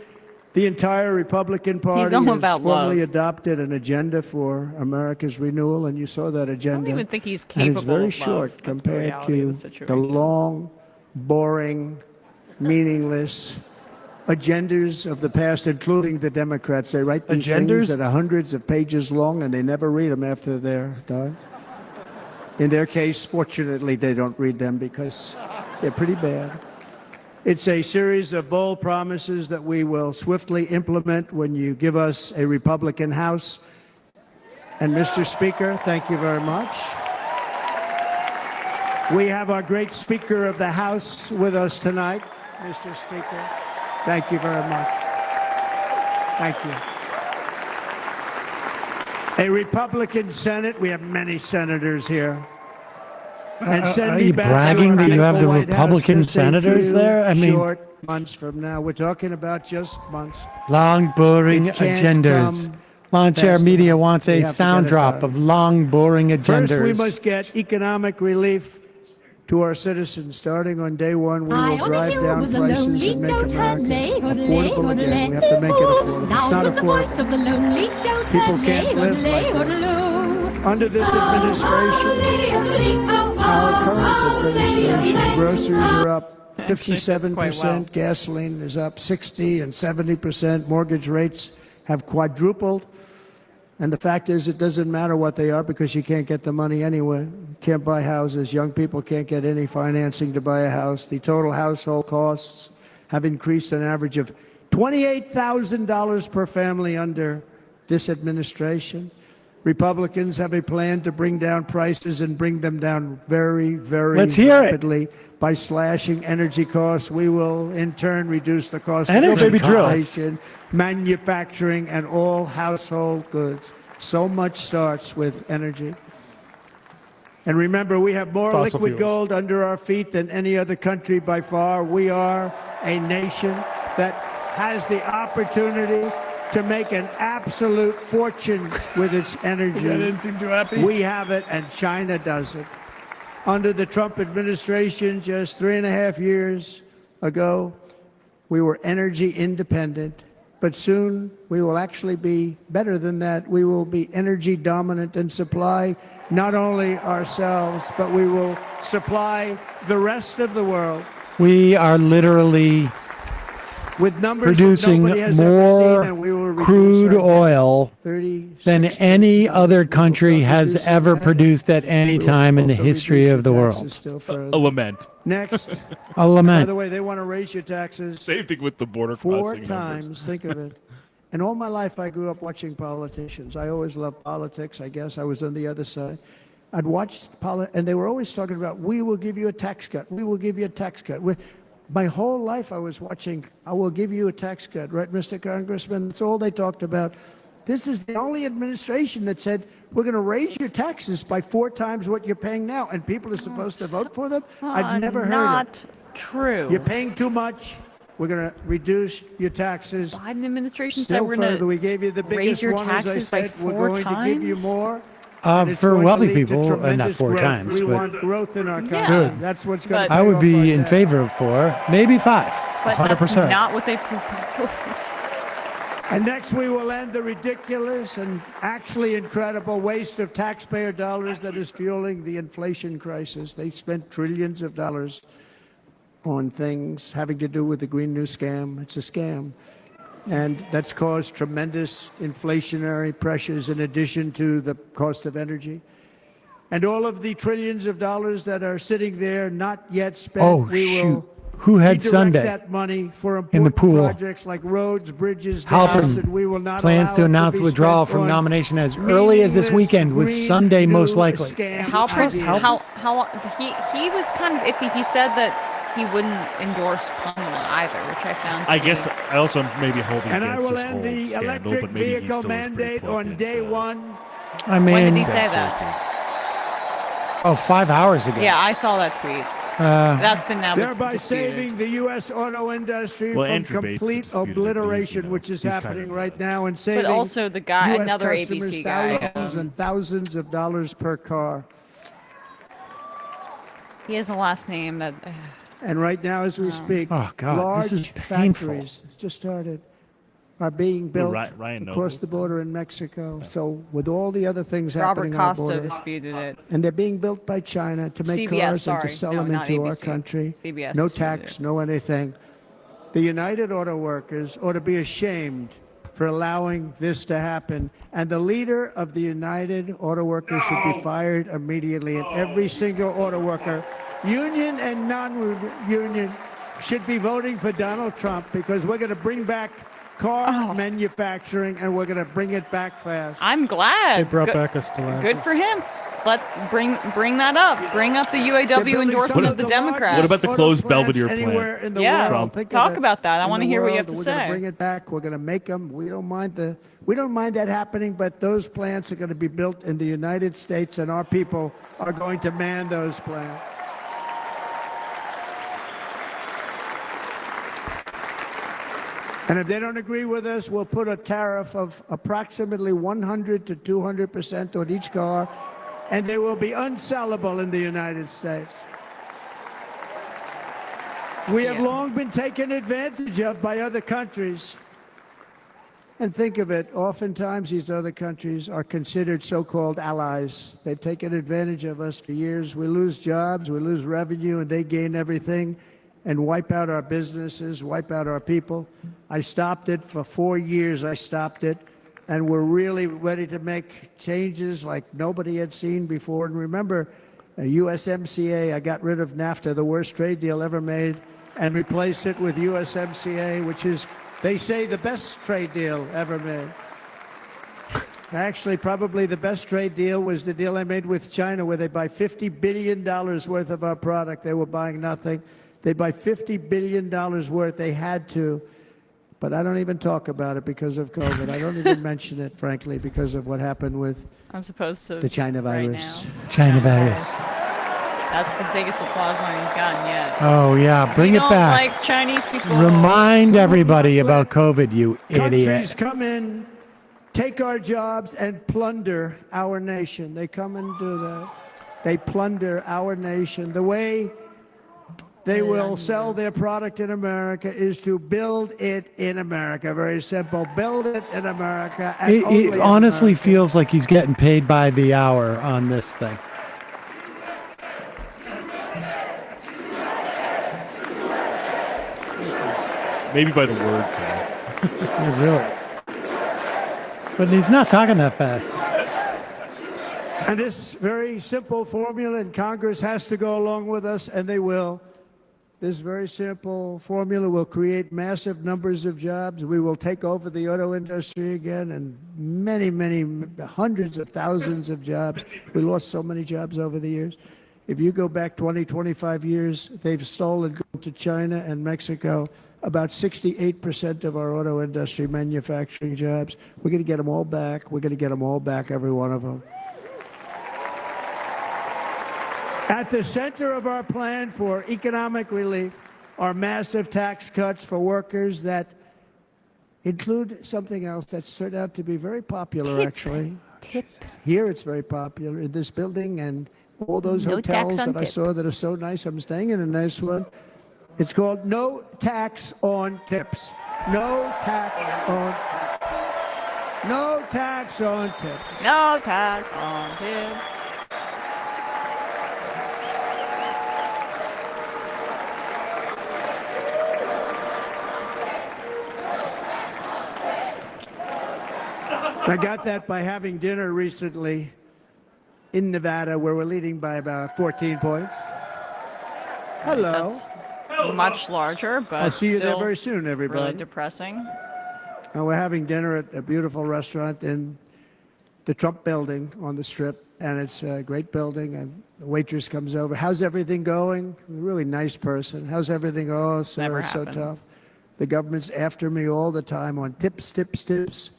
the entire Republican Party all has about formally love. adopted an agenda for America's renewal, and you saw that agenda. I don't even think he's And it's capable very of love. short That's the compared reality of to the situation. the long, boring, meaningless agendas of the past, including the Democrats. They write these Agendas? things that are hundreds of pages long, and they never read them after they're done. In their case, fortunately, they don't read them because they're pretty bad. It's a series of bold promises that we will swiftly implement when you give us a Republican House. And Mr. Speaker, thank you very much. We have our great Speaker of the House with us tonight. Mr. Speaker, thank you very much. Thank you. A Republican Senate. We have many senators here. And send Are me you back to bragging our that you have the beautiful White House Republican just a senators few there? I mean, short months from now. We're talking about just months. long, boring It can't agendas. come Lawn Chair fast Media enough. wants We a have to sound get it drop done. of long, boring agendas. First, we must get economic relief to our citizens. Starting on day one, we will drive down prices and make America affordable again. We have to make it affordable. It's not affordable. People can't live like this. Under this administration, our current administration, groceries are up 57%, gasoline is up 60 and 70%, mortgage rates have quadrupled. And the fact is, it doesn't matter what they are because you can't get the money anyway. You can't buy houses. Young people can't get any financing to buy a house. The total household costs have increased an average of $28,000 per family under this administration. Republicans have a plan to bring down prices and bring them down very, very Let's hear it. rapidly. By slashing energy costs, we will in turn reduce the cost Energy of costs. transportation, manufacturing, and all household goods. So much starts with energy. And remember, we have more Fossil liquid fuels. gold under our feet than any other country by far. We are a nation that has the opportunity to make an absolute fortune with its energy. That didn't seem too happy. We have it, and China doesn't. Under the Trump administration, just 3.5 years ago, we were energy independent. But soon we will actually be better than that. We will be energy dominant and supply not only ourselves, but we will supply the rest of the world. We are literally With numbers producing nobody has ever seen, more and we will reduce crude our oil 30, than 60 any other we will country start has reducing ever that. produced at any We will time in the also history reduce of the your world. taxes still further. A lament. Next, A by lament. the way, they want to raise your taxes Same thing with the border 4 crossing times. numbers. Think of it. And all my life, I grew up watching politicians. I always loved politics. I guess I was on the other side. I'd watch and they were always talking about, we will give you a tax cut. We will give you a tax cut. My whole life, I was watching, I will give you a tax cut, right, Mr. Congressman? That's all they talked about. This is the only administration that said, we're going to raise your taxes by 4 times what you're paying now, and people are supposed to vote for them? I've never heard it. Not true. You're paying too much. We're going to reduce your taxes. Biden administration said Still we're further, going we gave you the to raise biggest your one, as I taxes by said. 4 We're going times. to give you more. and it's For going to wealthy lead to people, not tremendous 4 growth. times. We but want growth in our country. Good. That's what's going to I would be in favor of 4, maybe 5. But 100%. that's not what they propose. And next, we will end the ridiculous and actually incredible waste of taxpayer dollars that is fueling the inflation crisis. They spent trillions of dollars on things having to do with the Green New Scam. It's a scam. And that's caused tremendous inflationary pressures in addition to the cost of energy. And all of the trillions of dollars that are sitting there not yet spent, Oh, we will shoot. Who had redirect Sunday that money for in the important pool? projects like roads, bridges, dams, and we will Halpern not plans allow to it announce be withdrawal spent from on nomination as early as this meaningless weekend, with green Sunday most new likely. scam Halpern, ideas. he was kind of iffy. He said that he wouldn't endorse Kamala either, which I found. I guess I also maybe holding And I against will this end whole the scandal, electric but maybe he vehicle still is pretty mandate plugged on into day one. I mean, when did he say that? Oh, 5 hours ago. Yeah, I saw that tweet. That's been now Thereby disputed. saving the U.S. auto industry Well, from Andrew Bates complete disputed it, obliteration, which is he's kind happening of right now, and saving But also the guy, US another customers ABC guy. thousands and thousands of dollars per car. He has a last name that And right now, as we speak, Oh, God, large this is painful. factories just started are being built Ryan across Nobles. the border in Mexico. So with all the other things Robert happening on our Costa border, disputed it. and they're being built by China to make CBS, cars and sorry. to sell No, them not into our ABC. country. CBS No disputed tax, it. no anything. The United Auto Workers ought to be ashamed for allowing this to happen. And the leader of the United Auto Workers should be fired immediately. And every single auto worker, union and non-union, should be voting for Donald Trump, because we're going to bring back car manufacturing, and we're going to bring it back fast. I'm glad. They brought Good- back a Stellantis. Good for him. Bring that up. Bring up the UAW endorsement of the Democrats. What about the closed Belvedere anywhere plant? in the Yeah, world? Trump. Think of talk it. about that. I In want to the hear what you world, have to we're going to say. bring it back. We're going to make them. We don't mind that happening, but those plants are going to be built in the United States, and our people are going to man those plants. And if they don't agree with us, we'll put a tariff of approximately 100 to 200% on each car, and they will be unsellable in the United States. We have long been taken advantage of by other countries. And think of it, oftentimes these other countries are considered so-called allies. They've taken advantage of us for years. We lose jobs, we lose revenue, and they gain everything and wipe out our businesses, wipe out our people. I stopped it for 4 years. I stopped it. And we're really ready to make changes like nobody had seen before. And remember, USMCA, I got rid of NAFTA, the worst trade deal ever made, and replaced it with USMCA, which is, they say, the best trade deal ever made. Actually, probably the best trade deal was the deal I made with China, where they buy $50 billion worth of our product. They were buying nothing. They buy $50 billion worth. They had to. But I don't even talk about it because of COVID. I don't even mention it, frankly, because of what happened with I'm supposed to. the China right virus. now. China virus. That's the biggest applause line he's gotten yet. Oh, yeah. Bring We it don't back. like Chinese people. Remind everybody about COVID, you Countries idiot. come in, take our jobs, and plunder our nation. They come and do that. They plunder our nation. The way they will sell their product in America is to build it in America. Very simple. Build it in America. And only It in honestly America. feels like he's getting paid by the hour on this thing. Maybe by the words. Yeah. Yeah, really. But he's not talking that fast. And this very simple formula, and Congress has to go along with us, and they will. This very simple formula will create massive numbers of jobs. We will take over the auto industry again, and many, many, hundreds of thousands of jobs. We lost so many jobs over the years. If you go back 20, 25 years, they've stolen to China and Mexico about 68% of our auto industry manufacturing jobs. We're going to get them all back. We're going to get them all back, every one of them. At the center of our plan for economic relief are massive tax cuts for workers that include something else that's turned out to be very popular, actually. Tip. Here it's very popular in this building, and all those No hotels tax on that I tip. saw that are so nice. I'm staying in a nice one. It's called No Tax on Tips. No tax on tips. No tax on tips. No tax on tips. I got that by having dinner recently in Nevada, where we're leading by about 14 points. Hello. That's much larger, but I'll see you there still very soon, everybody. Really depressing. And we're having dinner at a beautiful restaurant in the Trump building on the Strip, and it's a great building, and the waitress comes over. How's everything going? A really nice person. How's everything? Oh, sir, Never it's so happened. tough. The government's after me all the time on tips, tips, tips.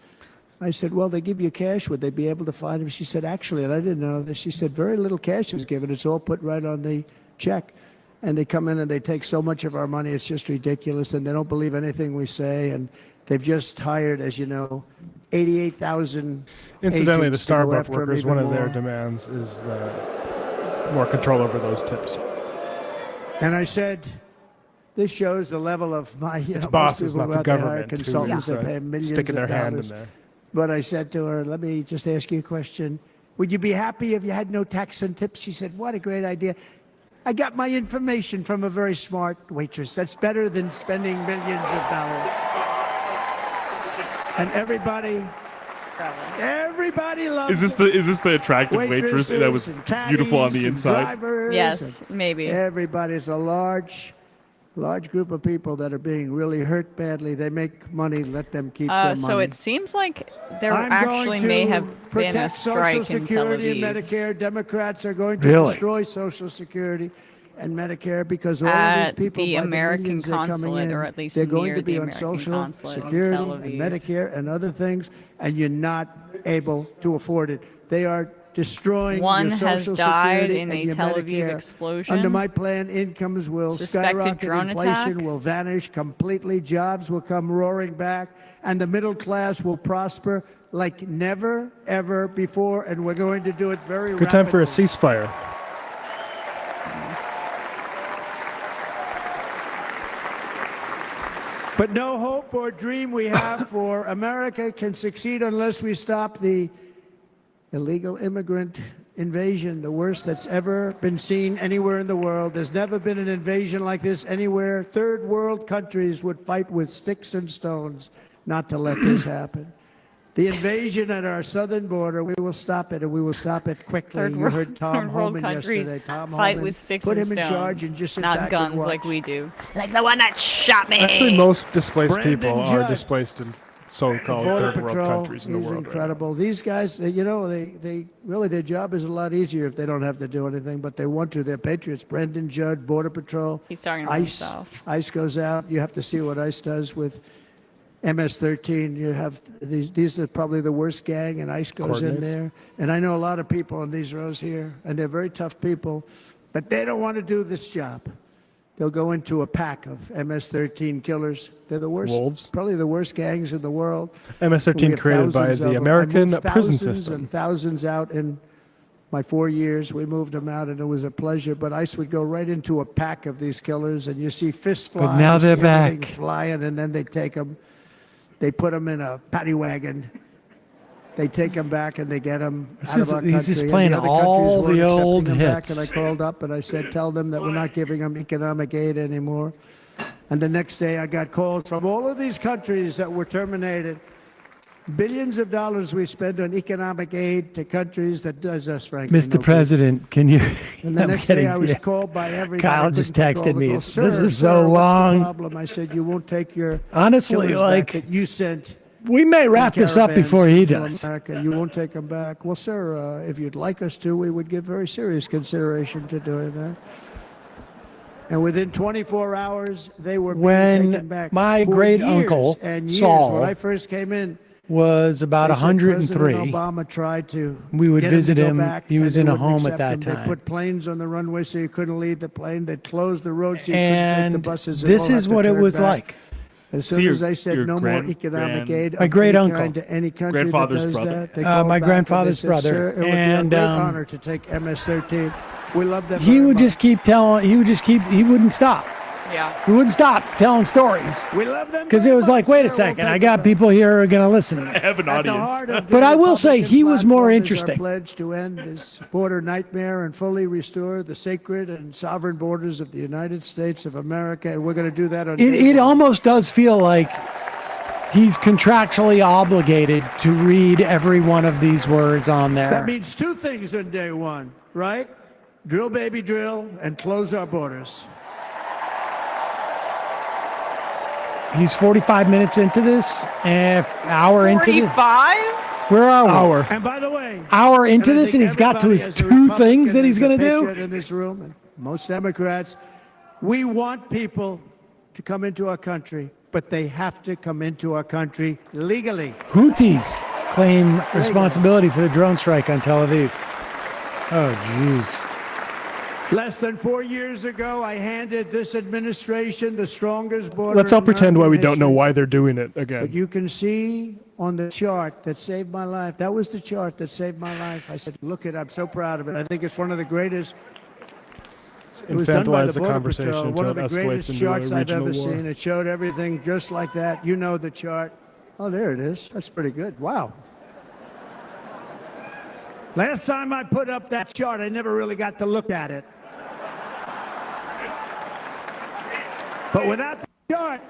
I said, well, they give you cash. Would they be able to find him? She said, actually, and I didn't know this. She said, very little cash is given. It's all put right on the check. And they come in and they take so much of our money, it's just ridiculous. And they don't believe anything we say. And they've just hired, as you know, 88,000 Incidentally, the agents to go Starbucks after 'em workers, even one of their more. demands is more control over those tips. And I said, This shows the level of my, Its most boss is people not go the out, they hire government who consultants, is they pay millions sticking their of hand dollars. in there. But I said to her, let me just ask you a question. Would you be happy if you had no tax and tips? She said, what a great idea. I got my information from a very smart waitress. That's better than spending millions of dollars. And everybody loves Is this the attractive waitress that was beautiful on the inside? Yes, maybe. Everybody's a large group of people that are being really hurt badly. They make money. Let them keep their money. So it seems like there I'm actually going may to have been a protect strike Social in Tel Security and Aviv. Medicare. Democrats are going to Really? destroy Social Security and Medicare because all of these At people, the by American the millions they're coming consulate, in, or at least they're near going to the be on American Social consulate in Security Tel and Aviv. Medicare and other things, and you're not able to afford it. They are destroying One your has Social died Security in and a your Tel Aviv Medicare. explosion. Under my plan, incomes will Suspected skyrocket, drone inflation attack. will vanish completely, jobs will come roaring back, and the middle class will prosper like never, ever before, and we're going to do it very Good time for a rapidly. ceasefire. But no hope or dream we have for America can succeed unless we stop the illegal immigrant invasion, the worst that's ever been seen anywhere in the world. There's never been an invasion like this anywhere. Third world countries would fight with sticks and stones not to let this happen. The invasion at our southern border, we will stop it, and we will stop it quickly. Third You world, heard Tom third world Homan countries yesterday. Tom fight Homan, with sticks put and him stones, in charge and just sit not back guns and watch. like we do. Like the one that shot me. Actually, most displaced Brandon people are Judd. displaced in so-called Border third world Patrol countries in the is world. incredible. These guys, they really, their job is a lot easier if they don't have to do anything, but they want to. They're patriots. Brendan Judd, Border Patrol. He's talking about ICE. himself. ICE goes out. You have to see what ICE does with MS-13. You have these are probably the worst gang, and ICE goes in Coordinates. there. And I know a lot of people in these rows here, and they're very tough people, but they don't want to do this job. They'll go into a pack of MS-13 killers. They're the worst, Wolves. probably the worst gangs in the world. MS-13 We have created by thousands of the them. American I moved prison thousands system. and thousands out in my 4 years. We moved them out, and it was a pleasure. But ICE would go right into a pack of these killers, and you see fists fly. But now you see they're everything back. flying, and then they take them. They put them in a paddy wagon. They take them back, and they get them out of our country. He's just And playing the other all countries the weren't old accepting them back, hits. and I called up and I said, tell them that we're not giving them economic aid anymore. And the next day I got calls from all of these countries that were terminated. Billions of dollars we spend on economic aid to countries that does us, frankly, no Mr. good. President, can you? And the I'm next day kidding. I was Yeah. called by everybody. Kyle I just couldn't take all texted the me. calls. This Sir, is so sir, what's the long. problem? I said, you won't take your Honestly, killers like, back that you sent. We may wrap this up caravans before he to does. America. You won't take them back. Well, sir, if you'd like us to, we would give very serious consideration to doing that. And within 24 hours, they were being When taken back. my For great years uncle, and years, Saul, when I first came in, was about they said 103. President Obama tried to We would get visit to go him. back, He was and in they a wouldn't home at accept that him. time. They put planes on the runway so you couldn't leave the plane. They closed the road so you couldn't take the And buses. this is what it was like. As soon as I said no more economic aid My of great any uncle. kind to any country that Grandfather's does brother. that, they called My back grandfather's and they said, brother. Sir, it would And, be a great honor to take MS-13. We love them. He very would much. just keep telling. He would just keep. He wouldn't stop. Yeah. He wouldn't stop telling stories. We love them Because it very was like, much, wait a sir. We'll second, take I it got back. people here who are going to listen. I have an At the heart audience. of the But I will say Republican he was more platform is our interesting. pledge to end this border nightmare and fully restore the sacred and sovereign borders of the United States of America, and we're going to do that on. day It one. almost does feel like he's contractually obligated to read every one of these words on there. That means two things on day one, right? Drill, baby, drill, and close our borders. He's 45 minutes into this, and hour into this. 45? Where are we? Hour. And by the way, Hour into and I this, think and he's got to everybody his as a 2 Republican things that he's is a going to patriot do. in this room, and most Democrats, we want people to come into our country, but they have to come into our country legally. Houthis claim responsibility for the drone strike on Tel Aviv. Oh, jeez. Less than 4 years ago, I handed this administration the strongest border. Let's all in pretend why we American don't know history. why they're doing it But again. you can see on the chart that saved my life. That was the chart that saved my life. I said, look it, I'm so proud of it. I think it's one of the greatest It was done by infantilize the the Border conversation Patrol, until one it of the escalates greatest into a charts I've regional ever war. seen. It showed everything just like that. You know the chart. Oh, there it is. That's pretty good. Wow. Last time I put up that chart, I never really got to look at it. But without the chart,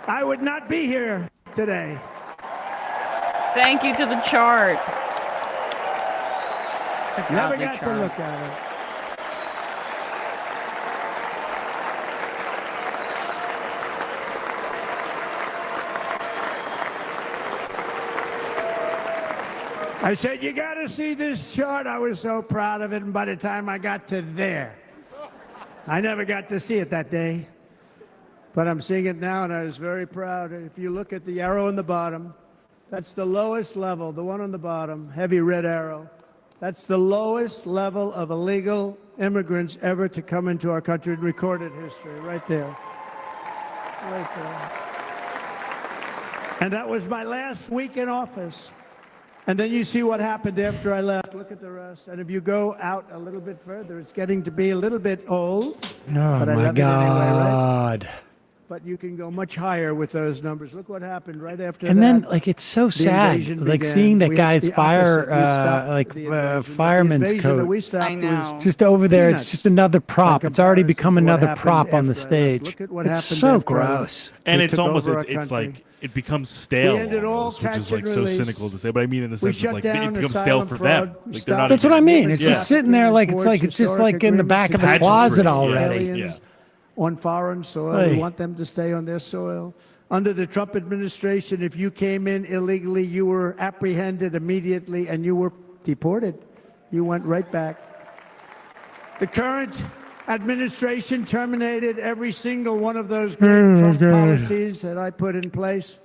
I would not be here today. Thank you to the chart. Never got to look at it. I said, you got to see this chart. I was so proud of it. And by the time I got to there, I never got to see it that day. But I'm seeing it now, and I was very proud. If you look at the arrow in the bottom, that's the lowest level, the one on the bottom, heavy red arrow. That's the lowest level of illegal immigrants ever to come into our country in recorded history, right there. Right there. And that was my last week in office. And then you see what happened after I left. Look at the rest. And if you go out a little bit further, it's getting to be a little bit old. Oh, but I my love it anyway, right? God. But you can go much higher with those numbers. Look what happened right after that. And then, like, it's so The sad, invasion like began. seeing that We- guy's the fire, opposite. We stopped like the invasion. But the fireman's invasion that coat. we stopped I know. was Just over there, it's peanuts just another prop. by It's already comparison become to what another happened prop on the after I left. stage. Look at what It's happened so after I left. gross. And They it's took almost over our it's country. like it becomes stale, We ended all almost, which is catch like and so release. cynical to say. But I mean, in the We sense shut of like down it becomes stale asylum for fraud. them. We Like they're not stopped That's even, what I mean. It's Yeah. just sitting there like it's like in the back of the Pageantry, closet yeah. already. Aliens on foreign soil. Hey. We want them to stay on their soil. Under the Trump administration, if you came in illegally, you were apprehended immediately and you were deported. You went right back. The current administration terminated every single one of those great Trump policies that I put in place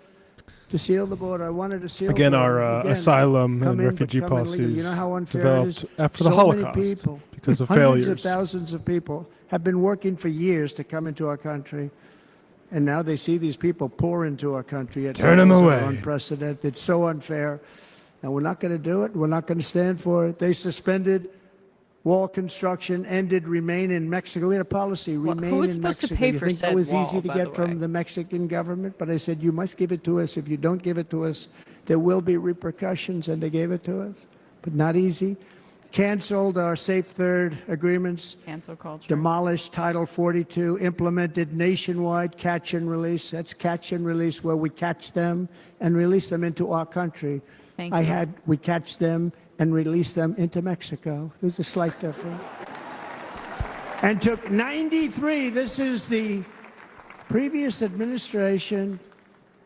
to seal the border. I wanted to seal Again, the border. our Again, asylum come and in, but refugee come in legally. policies You know how unfair it is? developed after the So Holocaust many people, because of hundreds failures. of thousands of people have been working for years to come into our country. And now they see these people pour into our country at Turn 'em levels away. that are unprecedented. It's so unfair. And we're not going to do it. We're not going to stand for it. They suspended wall construction, ended remain in Mexico. We had a policy, Well, remain who was in supposed to Mexico. pay You for think that said was wall, easy to by get the from way? the Mexican government? But I said, you must give it to us. If you don't give it to us, there will be repercussions, and they gave it to us. But not easy. Canceled our Safe Third agreements. Cancel culture. Demolished Title 42, implemented nationwide catch and release. That's catch and release, where we catch them and release them into our country. Thank I you. had, we catch them and release them into Mexico. There's a slight difference. And took 93, this is the previous administration,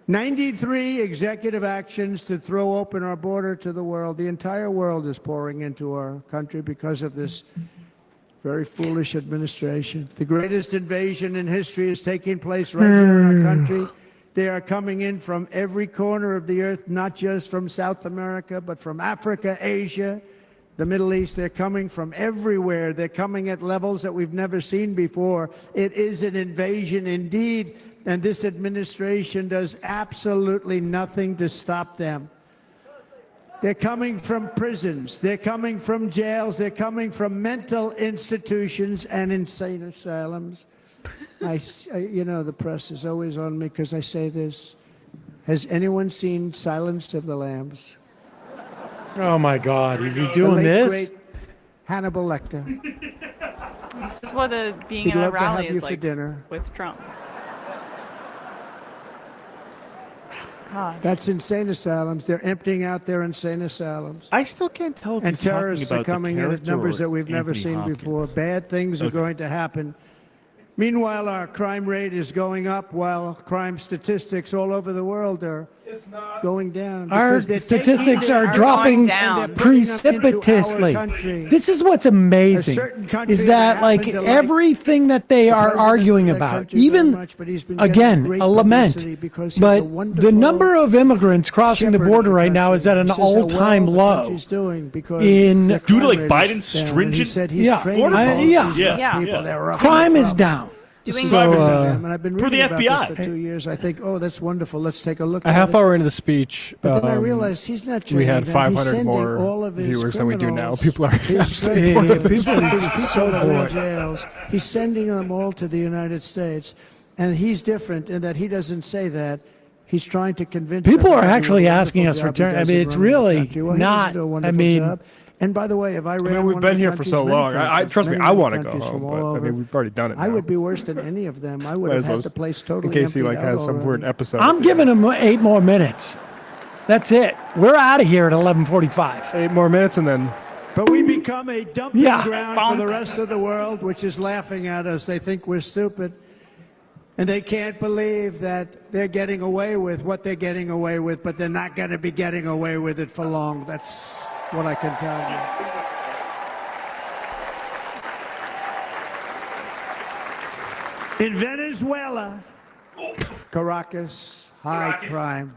93 executive actions to throw open our border to the world. The entire world is pouring into our country because of this very foolish administration. The greatest invasion in history is taking place right here in our country. They are coming in from every corner of the earth, not just from South America, but from Africa, Asia, the Middle East. They're coming from everywhere. They're coming at levels that we've never seen before. It is an invasion indeed. And this administration does absolutely nothing to stop them. They're coming from prisons. They're coming from jails. They're coming from mental institutions and insane asylums. You know, the press is always on me because I say this. Has anyone seen Silence of the Lambs? Oh my God, is he The doing late, this? great Hannibal Lecter. This is what being He'd at a love to have rally you is for like dinner. with Trump. God. That's insane asylums. They're emptying out their insane asylums. I still can't tell if And he's talking terrorists are about the coming in at character numbers or that we've never Anthony seen Hopkins. before. Bad things are Okay. going to happen. Meanwhile, our crime rate is going up while crime statistics all over the world are going down. Our because they're statistics taking are our dropping funds and they're putting them into our precipitously. country. This is what's amazing, certain country is that that like happened to like everything that they the are president arguing of that about, country very even much, but he's been getting again, great a lament, publicity because he's a but the wonderful number of immigrants crossing the shepherd of border the right now is at an country. He says how all-time well the low. country's doing because In the Due to, crime like, rate is Biden's down. And he stringent said he's Yeah, training I- all yeah. these Yeah, people yeah. that are up Crime in is the down. Doing and I've been for the reading about FBI. this for 2 years. I think, oh, that's wonderful. Let's take a look A at half it. hour into the speech, But then I realized he's not we had training them. He's 500 sending more all of his viewers than we do now. criminals, People are his absolutely drug bored of dealers, this. his people that are in jails. He's sending them all to the United States. And he's different in that he doesn't say that. He's trying to convince People them are that actually what a asking wonderful us for job he turn. I does mean, in it's running the really country. Well, he not. doesn't do a I wonderful mean, job. And by the way, if I ran I mean, we've one been of the here for countries, so many long. countries, Trust me, many I want to go countries home, from but all I mean, over, we've already done it now. I would be worse than any of them. I would Might have as well had the place totally in case he emptied out has some weird already. episode. I'm giving him 8 more minutes. That's it. We're out of here at 11:45. 8 more minutes and then. But we become a dumping Yeah. ground for the rest of the world, which is laughing at us. They think we're stupid. And they can't believe that they're getting away with what they're getting away with, but they're not going to be getting away with it for long. That's what I can tell you. In Venezuela, Caracas, high crime.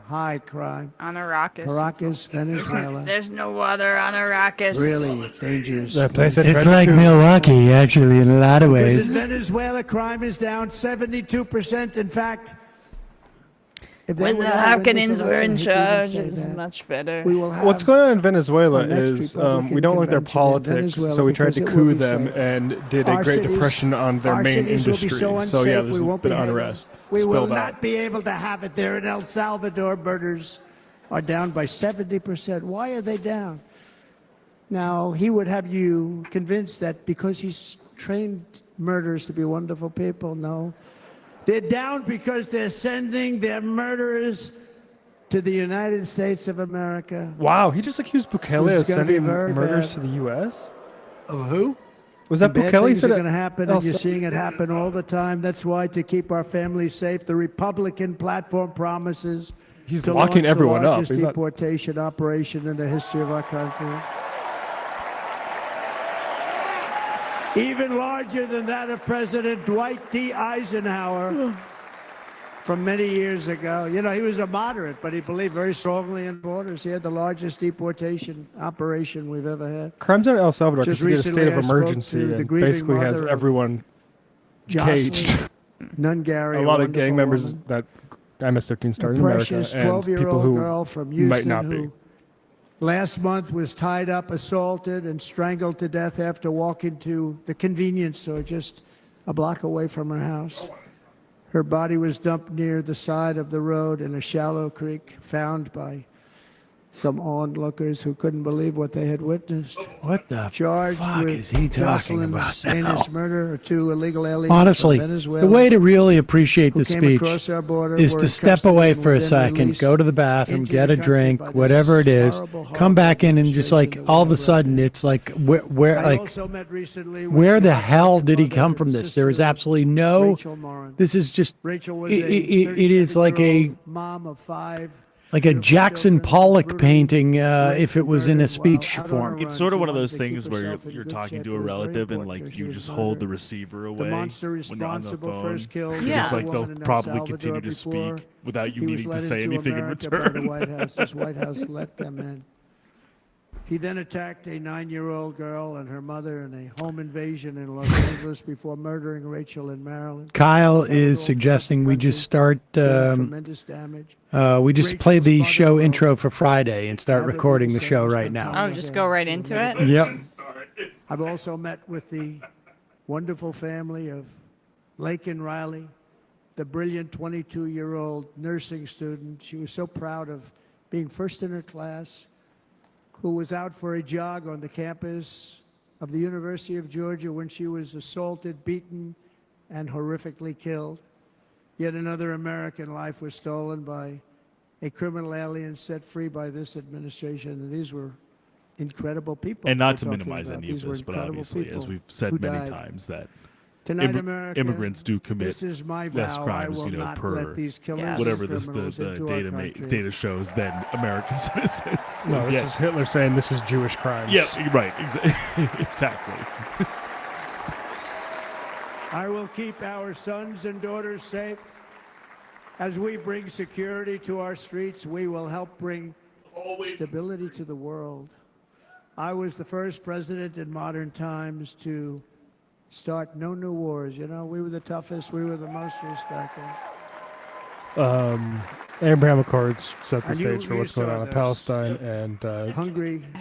On Caracas, Venezuela. There's no water on Arrakis. Really dangerous. That place at It's Red like Two. Milwaukee, actually, in a lot of Because ways. in Venezuela, crime is down 72%. In fact, if they When would the ever win this Harkonnens were election, in I hate to even charge, say it was that, much better. we will have What's going on in Venezuela our next is Republican we don't like their convention in politics, Venezuela so we tried to because it will coup be them safe. and did a Our Great cities- Depression on their our main cities will be industry. so So unsafe, yeah, we there's a won't bit be of able- unrest. We will spilled out. not be able to have it there in El Salvador. Murders are down by 70%. Why are they down? Now, he would have you convinced that because he's trained murderers to be wonderful people. No. They're down because they're sending their murderers to the United States of America. Wow, he just accused Bukele This of is gonna be sending very murders bad. to the U.S. Of who? Was that Bad Bukele things said are it? going to happen, El and you're Sa- seeing it happen all the time. That's why, to keep our families safe, the Republican platform promises He's to locking launch everyone the up. largest He's not- deportation operation in the history of our country. Even larger than that of President Dwight D. Eisenhower from many years ago. You know, he was a moderate, but he believed very strongly in borders. He had the largest deportation operation we've ever had. Crimes in El Salvador Just because he did a state recently of I spoke emergency to the and grieving basically has mother of everyone caged. Jocelyn Nungary, A lot of wonderful gang members woman. that MS-13 started A in America precious and 12-year-old people who girl from Houston might not be. who last month was tied up, assaulted, and strangled to death after walking to the convenience store just a block away from her house. Her body was dumped near the side of the road in a shallow creek, found by some onlookers who couldn't believe what they had witnessed. What the Charged fuck with is he talking Jocelyn's about now? heinous murder of 2 illegal aliens Honestly, from Venezuela. the way to really appreciate who the came speech across our border, is were to in step custody away and for were a then second, released go to the bathroom, into get the a country drink, by this whatever it is, horrible, come back in and just like administration all of that a we sudden have it's like where I like also met recently with where the the hell did he mother come and from this? sister There is of absolutely no. Rachel Morin. This is just. Rachel was It, a it is like a 37-year-old mom of 5. like a Jackson Pollock painting if it was in a speech form. It's sort of one of those things where you're talking to a relative and like you just hold the receiver away monster when you're on the responsible phone. first killed Because Yeah. like the they'll woman in El probably Salvador continue to before speak without you he was needing led to say into anything in America by the return. White House. This White House let them in. He then attacked a 9-year-old girl and her mother in a home invasion in Los Angeles before murdering Rachel in Maryland. Kyle is suggesting we just start. Tremendous damage. We just play the show intro for Friday and start recording the show right now. Oh, just go right into it? Yep. I've also met with the wonderful family of Laken Riley, the brilliant 22-year-old nursing student. She was so proud of being first in her class, who was out for a jog on the campus of the University of Georgia when she was assaulted, beaten, and horrifically killed. Yet another American life was stolen by a criminal alien set free by this administration. And these were incredible people. And not to we're talking minimize about. any of These were this, but incredible obviously, as people we've who said many died. times, that Tonight, America, immigrants do commit this is my less vow. crimes, I will not per let these killers whatever and this criminals the into data our country. data shows than American citizens. No, this is Hitler saying this is Jewish crimes. Yeah, right. Exactly. I will keep our sons and daughters safe. As we bring security to our streets, we will help bring stability to the world. I was the first president in modern times to start no new wars. You know, we were the toughest. We were the most respected. Abraham Accords set the And stage for what's going on in Palestine and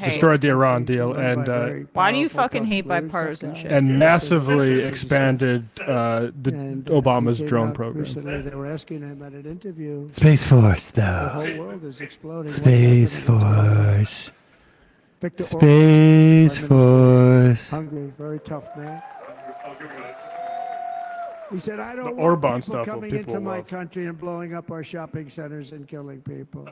destroyed the Iran deal and why do you fucking hate bipartisanship? and massively expanded Obama's drone program. Recently, they were asking him at an interview. Space Force, The though. whole world is exploding. Space Force. Victor Space Force. Hungry, very tough man. He said, I don't The want Orban people stuff will coming people into my love. country and blowing up our shopping centers and killing people.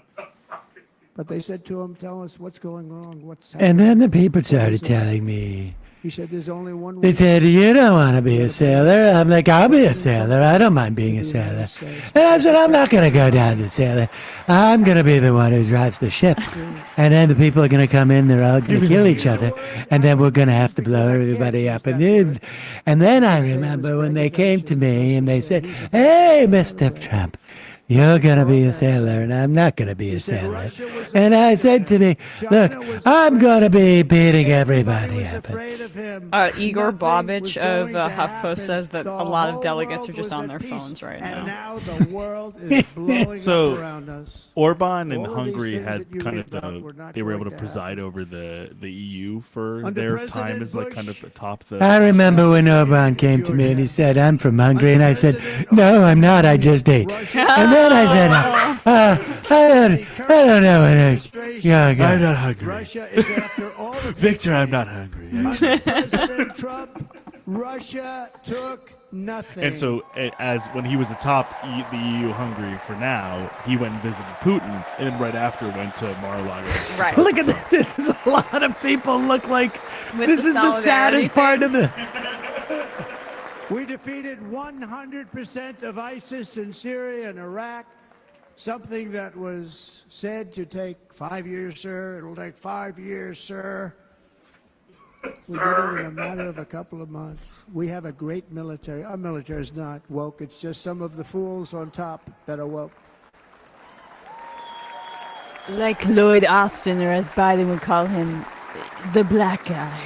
But they said to him, tell us what's going wrong, what's happening. And then the people started telling me. He said, there's only one They way. said, you don't want to be a sailor. I'm like, I'll be a sailor. I don't mind being a sailor. And I said, I'm not going to go down to sailor. I'm going to be the one who drives the ship. And then the people are going to come in. They're all going to kill each other. And then we're going to have to blow everybody up. And then I remember when they came to me and they said, hey, Mr. Trump, you're going to be a sailor, and I'm not going to be a sailor. And I said to me, look, I'm going to be beating everybody up. Igor Bobich of HuffPost says that a lot of delegates are just on their phones right now. Now the world is blowing So, up around us. Orban and All of these Hungary things had that you kind read about of were not they were able to going to preside over the EU for Under their President time as like Bush, kind of atop the. I remember when Orban came to me and he said, I'm from Hungary. And I said, no, I'm not. I just ate. And then I said, I don't know what it is. Yeah, I'm not hungry. Russia is after all the Victor, I'm not hungry. Under President Trump, Russia took nothing. And so, as when he was atop the EU Hungary for now, he went and visited Putin, and then right after went to Mar-a-Lago. Right. Look at this. There's a lot of people look like With this the is the saddest part of the. We defeated 100% of ISIS in Syria and Iraq. Something that was said to take 5 years, sir. It'll take 5 years, sir. We did it in a matter of a couple of months. We have a great military. Our military is not woke. It's just some of the fools on top that are woke. Like Lloyd Austin, or as Biden would call him, the black guy.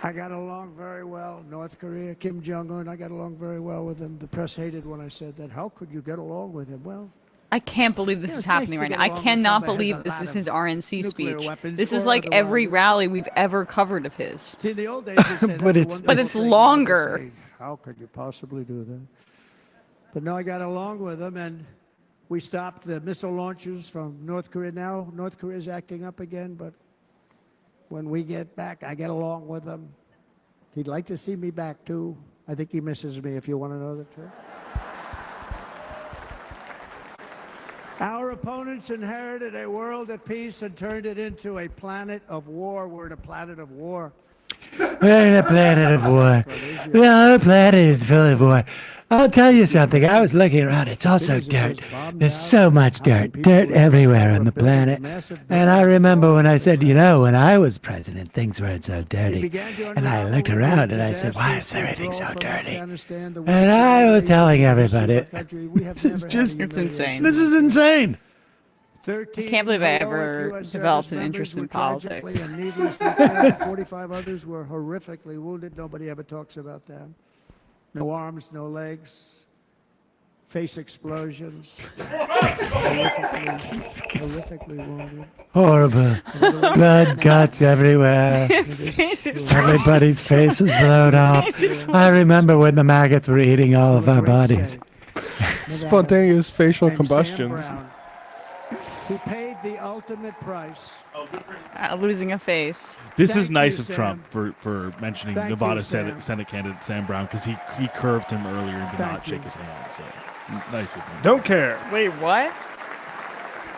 I got along very well. North Korea, Kim Jong-un, I got along very well with him. The press hated when I said that. How could you get along with him? Well, I can't believe this is it's nice happening to right get now. I along with cannot somebody who believe has a this lot is of his RNC nuclear speech. weapons This is or like every otherwise. rally we've ever covered of his. see, in the old days, they said, But "That's a it's- wonderful But it's thing." Now they longer. say, how could you possibly do that? But no, I got along with him, and we stopped the missile launchers from North Korea. Now North Korea is acting up again, but when we get back, I get along with him. He'd like to see me back, too. I think he misses me, if you want to know the truth. Our opponents inherited a world at peace and turned it into a planet of war. We're in a planet of war. We're in a planet of war. The planet is full of war. I'll tell you something. I was looking around. It's also dirt. There's so much dirt. Dirt everywhere on the planet. And I remember when I said, when I was president, things weren't so dirty. And I looked around and I said, why is everything so dirty? And I was telling everybody, this is just, It's insane. this is insane. I can't believe I ever developed an interest in politics. And needlessly killed. 45 others were horrifically wounded. Nobody ever talks about them. No arms, no legs. Face explosions. horrifically wounded. Horrible. Blood, guts everywhere. Everybody's face was blown off. I remember when the maggots were eating all of our bodies. Spontaneous facial And Sam combustions. Brown, who paid the ultimate price. Losing a face. This Thank is nice you, of Sam. Trump for mentioning Thank Nevada you, Sam. Senate candidate Sam Brown because he curved him earlier and did Thank not you. shake his hand. So nice of him. Don't care. Wait, what?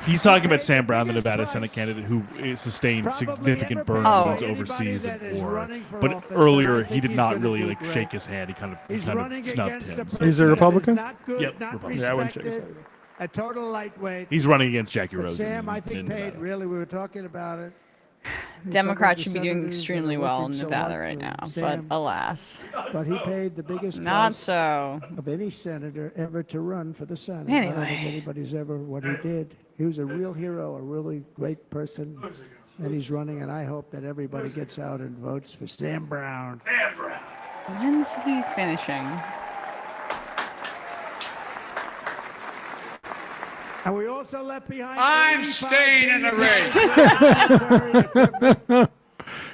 He's talking about Sam Brown, the Nevada Senate candidate who sustained significant burn wounds overseas in war. But earlier, he did not really shake his hand. He kind of snubbed him. So. He's a Republican? Yep, Republican. Yeah, I wouldn't shake his hand. A total lightweight. He's running against Jackie But Rose. Sam, I think, paid, really, we were talking about it. Democrats should Some be of the doing senators extremely that are well in working so Nevada hard right for now, but Sam. alas. But he paid the biggest Not price so. of any senator ever to run for the Senate. I don't think Anyway. anybody's ever what he did. He was a real hero, a really great person, and he's running, and I hope that everybody gets out and votes for Sam Brown. When's he finishing? And we also left behind. I'm staying in the race.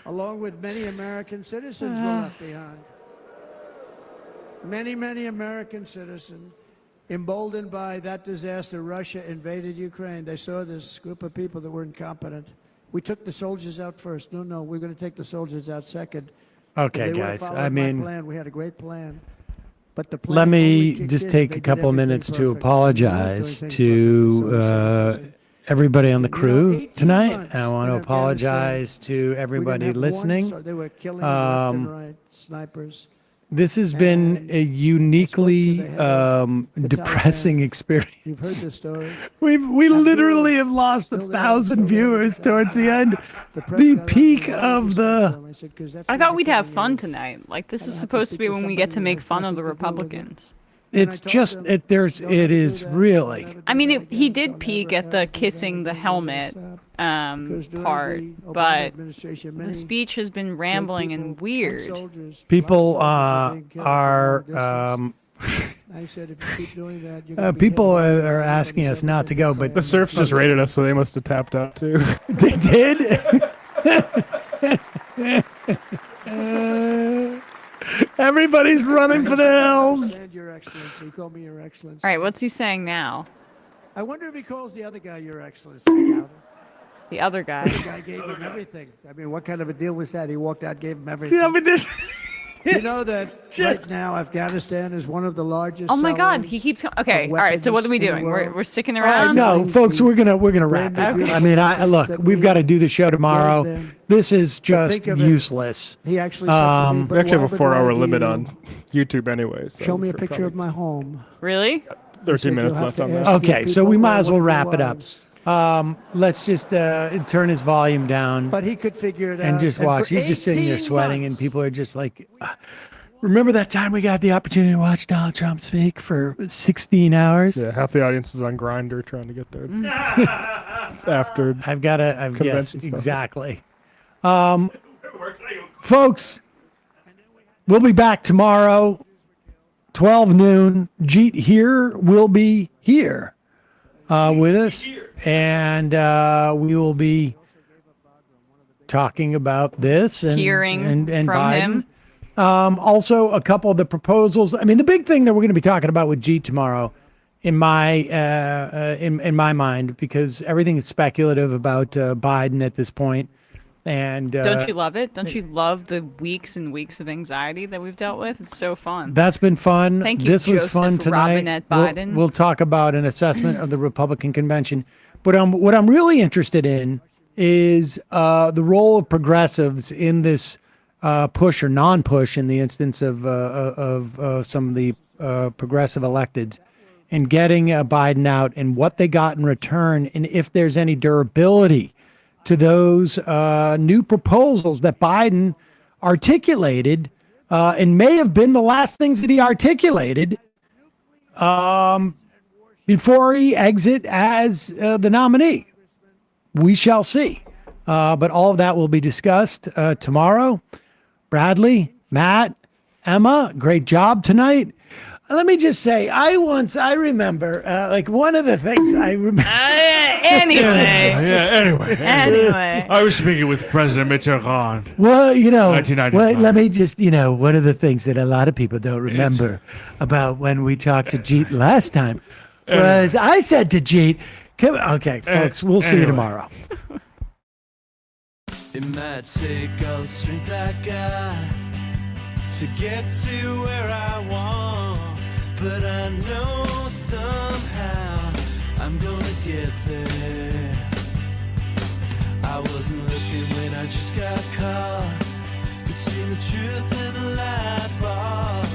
Along with many American citizens were left behind. Many American citizens, emboldened by that disaster, Russia invaded Ukraine. They saw this group of people that were incompetent. We took the soldiers out first. No, we're going to take the soldiers out second. Okay, If they would've guys. followed I my mean, plan, we had a great plan. But the plan let only me kicked just in if take they a did couple of everything minutes to perfect. apologize They weren't doing to things everybody on the You know, crew 18 tonight. months I want in to apologize to We didn't everybody have one, listening. so they were killing left and right, snipers. This has been a uniquely depressing experience. You've heard the story. We literally have lost 1,000 viewers towards the end. The peak of the. I thought we'd have fun tonight. Like, this is supposed to be when we get to make fun of the Republicans. It's just it is really. I mean, he did peak at the kissing the helmet part, but the speech has been rambling and weird. People are. I said, if you keep doing that, you're gonna be People hit. are asking us not to go, but The Surfs just rated us, so they must have tapped out too. They did. Everybody's running for the hills. Your Excellency. He called me Your Excellency. All right, what's he saying now? I wonder if he calls the other guy Your Excellency. I doubt it. The other guy. The guy gave him everything. I mean, what kind of a deal was that? He walked out, gave him everything. Yeah, but this, you know that right now Afghanistan is one of the largest. Oh my God, sellers he keeps. Okay, of all right. So what are we weapons in the doing? world. We're sticking around. no, folks, we're gonna wrap it. I mean, look, we've got to do the show tomorrow. This is just think of it. useless. He actually said to me, We actually have a "Why 4-hour do limit you on YouTube anyway. So Show me a we're picture of my home." Really? 13 minutes "You'll left have on to that. ask Okay, so people we might or as well one of your wrap it up. wives." Let's just turn his volume down But he could figure it out. and just watch. for He's just sitting there 18 sweating, months, and people are just like, remember that time we got the opportunity to watch Donald Trump speak for 16 hours? Yeah, half the audience is on Grindr trying to get there after. I've got to. Yes, convention stuff. exactly. Folks, we'll be back tomorrow, 12 noon. Jeet here will be here with us, and we will be talking about this and Hearing and from Biden. him. Also, a couple of the proposals. I mean, the big thing that we're going to be talking about with Jeet tomorrow, in my in my mind, because everything is speculative about Biden at this point. And Don't you love it? Don't you love the weeks and weeks of anxiety that we've dealt with? It's so fun. That's been fun. Thank you, This was Joseph fun tonight. Robinette Biden. We'll talk about an assessment of the Republican convention. But what I'm really interested in is the role of progressives in this push or non-push, in the instance of some of the progressive electeds, and getting Biden out, and what they got in return, and if there's any durability to those new proposals that Biden articulated, and may have been the last things that he articulated before he exit as the nominee. We shall see. But all of that will be discussed tomorrow. Bradley, Matt, Emma, great job tonight. Let me just say, I remember, like, one of the things I remember. Anyway. I was speaking with President Mitterrand. Well, 1995. well, let me just, one of the things that a lot of people don't remember about when we talked to Jeet last time was I said to Jeet, okay, folks, we'll see you tomorrow. It might take all the strength I got to get to where I want, but I know somehow I'm gonna get there. I wasn't looking when I just got caught between the truth and the light bar.